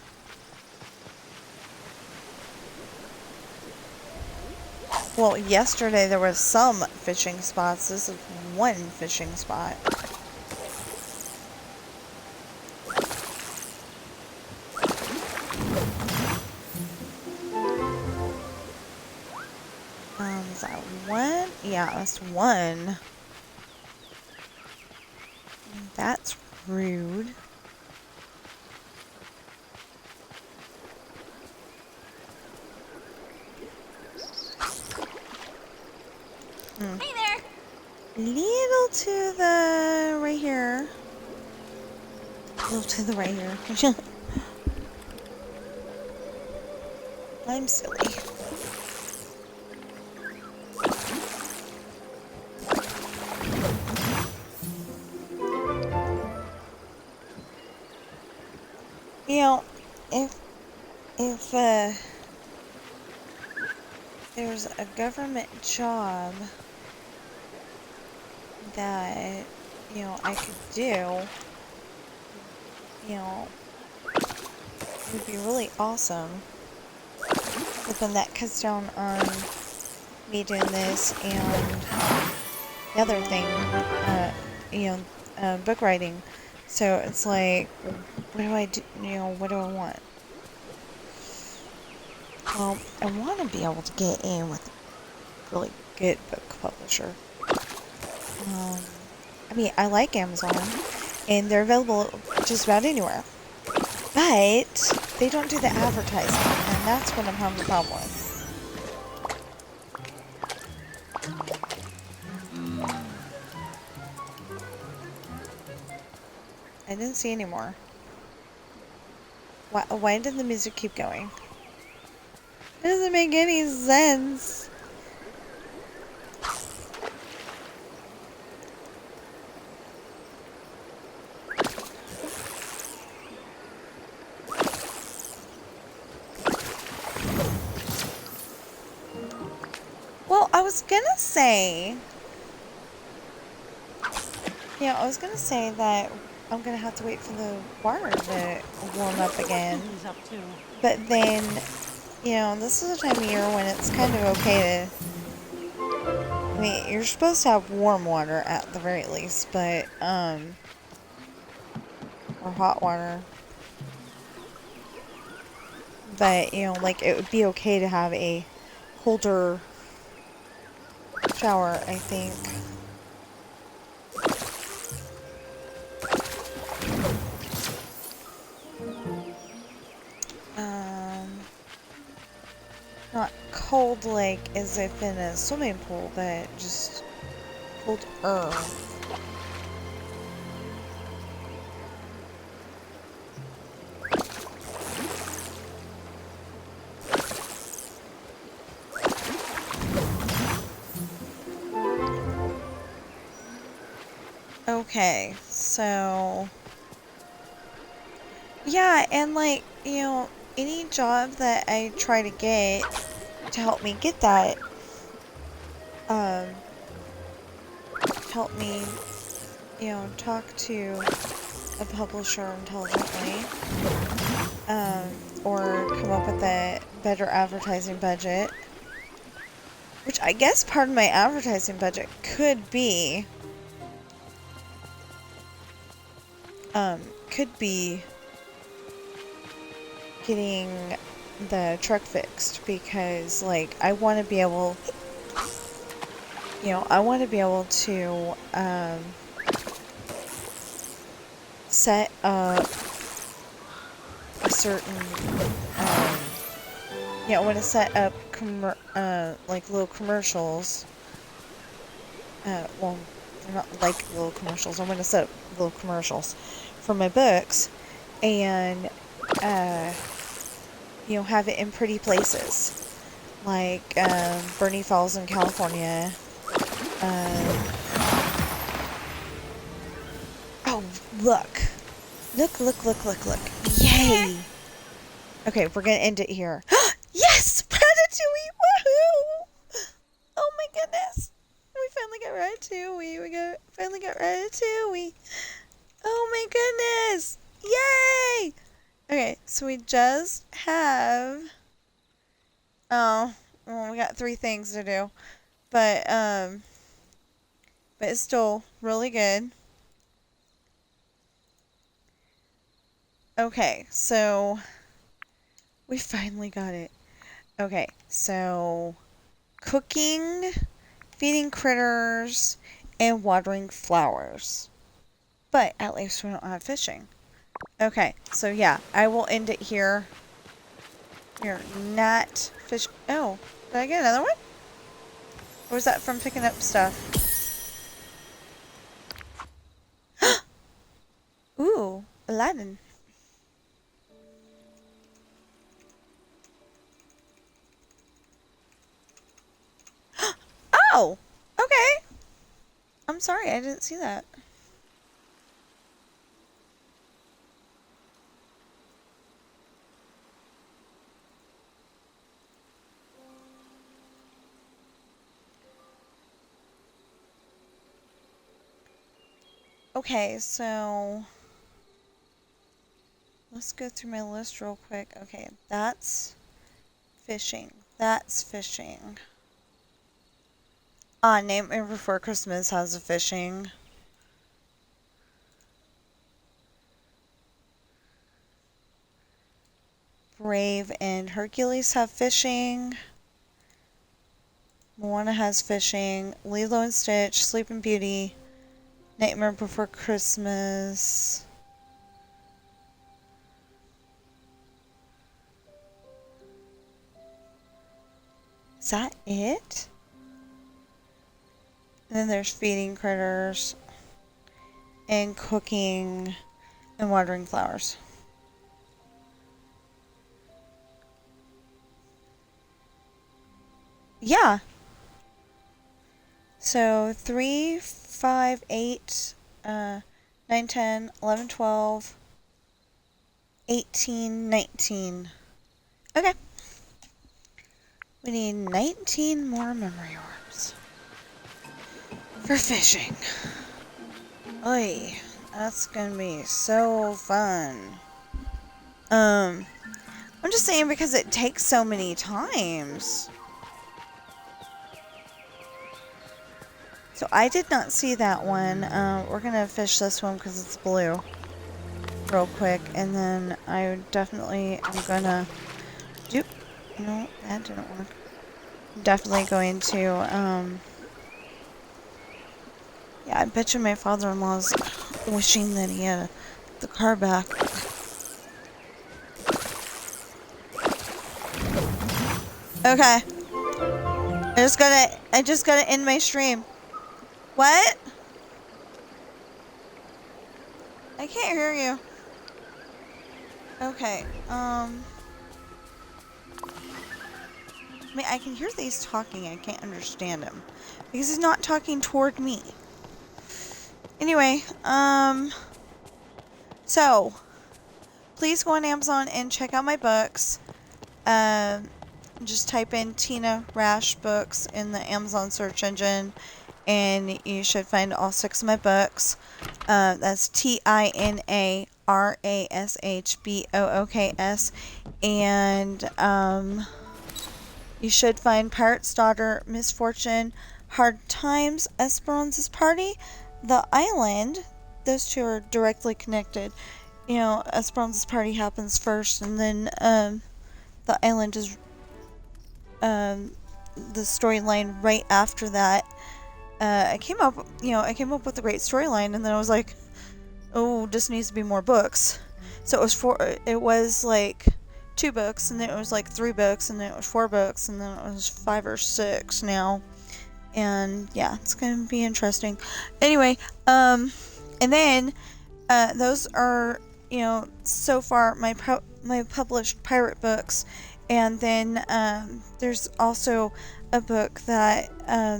Well, yesterday there was some fishing spots. This is one fishing spot. Is that one? Yeah, that's one. That's rude. Hey there! Little to the right here. Little to the right here. I'm silly. You know, if there's a government job that, you know, I could do, you know, it would be really awesome. But then that cuts down on me doing this and the other thing, you know, book writing. So it's like, what do I do, you know, what do I want? Well, I want to be able to get in with a really good book publisher. I mean, I like Amazon, and they're available just about anywhere. But they don't do the advertising, and that's what I'm having a problem with. I didn't see any more. Why did the music keep going? It doesn't make any sense. Well, I was gonna say... Yeah, I was gonna say that I'm gonna have to wait for the water to warm up again. But then, you know, this is a time of year when it's kind of okay to... I mean, you're supposed to have warm water at the very least, but, or hot water. But, you know, like, it would be okay to have a colder shower, I think. Not cold like as if in a swimming pool, but just colder. Okay, so yeah, and like, you know, any job that I try to get to help me get that, help me, you know, talk to a publisher intelligently, or come up with a better advertising budget, which I guess part of my advertising budget could be, getting the truck fixed, because like I want to be able, you know, I want to be able to set up a certain yeah, I want to set up like little commercials. Well, they're not like little commercials. I want to set up little commercials for my books, and you know, have it in pretty places, like Bernie Falls in California. Oh, look, Look, look, look, look, look. Yay! Okay, we're gonna end it here. Yes! Ratatouille! Woohoo! Oh my goodness! We finally got Ratatouille. Finally got Ratatouille. Oh my goodness! Yay! Okay, so we just have... Oh, well, we got 3 things to do. But it's still really good. Okay, so we finally got it. Okay, so cooking, feeding critters, and watering flowers. But at least we don't have fishing. Okay, so yeah, I will end it here. Here, not fish. Oh, did I get another one? Or was that from picking up stuff? Ooh, Aladdin. Oh, okay. I'm sorry, I didn't see that. Okay, so let's go through my list real quick. Okay, that's fishing. That's fishing. Nightmare Before Christmas has a fishing. Brave and Hercules have fishing. Moana has fishing. Lilo and Stitch, Sleeping Beauty, Nightmare Before Christmas. Is that it? And then there's feeding critters and cooking and watering flowers. Yeah. So 3, 5, 8, 9, 10, 11, 12, 18, 19. Okay. We need 19 more memory orbs for fishing. Oy, that's gonna be so fun. I'm just saying because it takes so many times. So I did not see that one. We're gonna fish this one because it's blue real quick, and then I definitely am gonna do. No, that didn't work. I'm definitely going to. Yeah, I bet you my father-in-law's wishing that he had the car back. Okay. I just gotta end my stream. What? I can't hear you. Okay, I mean, I can hear these talking. I can't understand him. Because he's not talking toward me. Anyway, so, please go on Amazon and check out my books. Just type in Tina Rash books in the Amazon search engine, and you should find all 6 of my books. That's TINARASHBOOKS, and you should find Pirate's Daughter, Misfortune, Hard Times, Esperanza's Party, The Island. Those 2 are directly connected. You know, Esperanza's Party happens first, and then The Island is the storyline right after that. I came up with a great storyline, and then I was like, oh, this needs to be more books. So it was like 2 books, and then it was like 3 books, and then it was 4 books, and then it was 5 or 6 now. And yeah, it's gonna be interesting. Anyway, and then those are, you know, so far my published pirate books. And then there's also a book that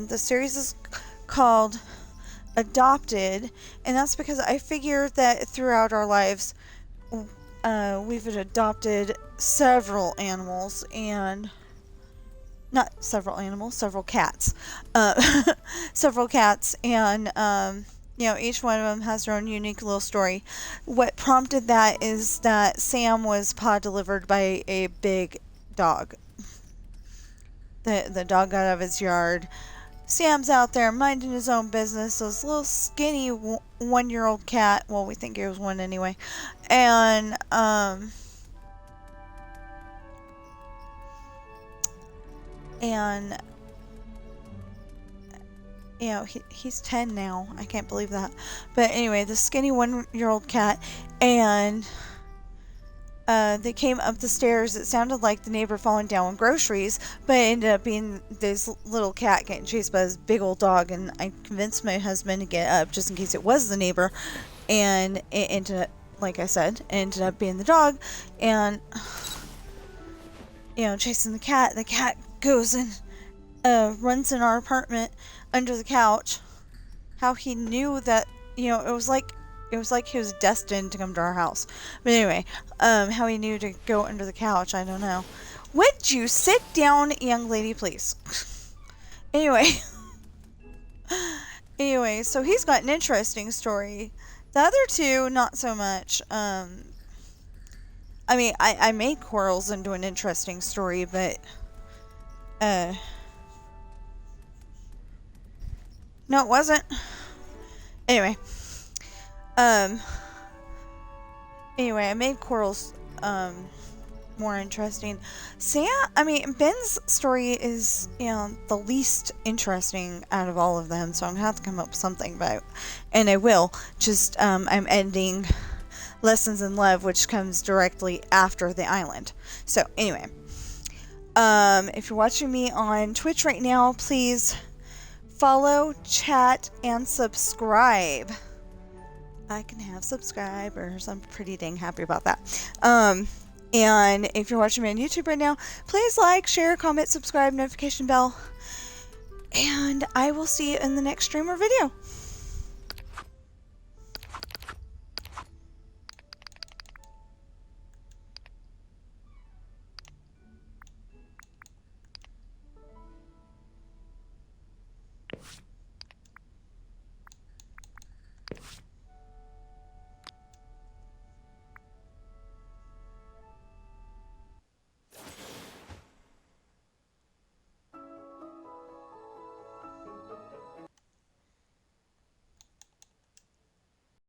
the series is called Adopted, and that's because I figured that throughout our lives we've adopted several animals, and not several animals, several cats. Several cats, and each one of them has their own unique little story. What prompted that is that Sam was paw delivered by a big dog. The dog got out of his yard. Sam's out there minding his own business. This little skinny 1-year-old cat. Well, we think he was one anyway. And he's 10 now. I can't believe that. But anyway, the skinny 1-year-old cat, and they came up the stairs. It sounded like the neighbor falling down with groceries, but it ended up being this little cat getting chased by this big old dog. And I convinced my husband to get up just in case it was the neighbor, and it ended up, like I said, it ended up being the dog, and chasing the cat. The cat goes and runs in our apartment under the couch. How he knew that, it was like he was destined to come to our house. But anyway, how he knew to go under the couch, I don't know. Would you sit down, young lady, please? Anyway, so he's got an interesting story. The other two, not so much. I made Corals into an interesting story, but no, it wasn't. Anyway, I made Corals more interesting. Ben's story is, the least interesting out of all of them, so I'm gonna have to come up with something about, and I will. Just I'm ending Lessons in Love, which comes directly after the island. So anyway, if you're watching me on Twitch right now, please follow, chat, and subscribe. I can have subscribers. I'm pretty dang happy about that. And if you're watching me on YouTube right now, please like, share, comment, subscribe, notification bell, and I will see you in the next stream or video.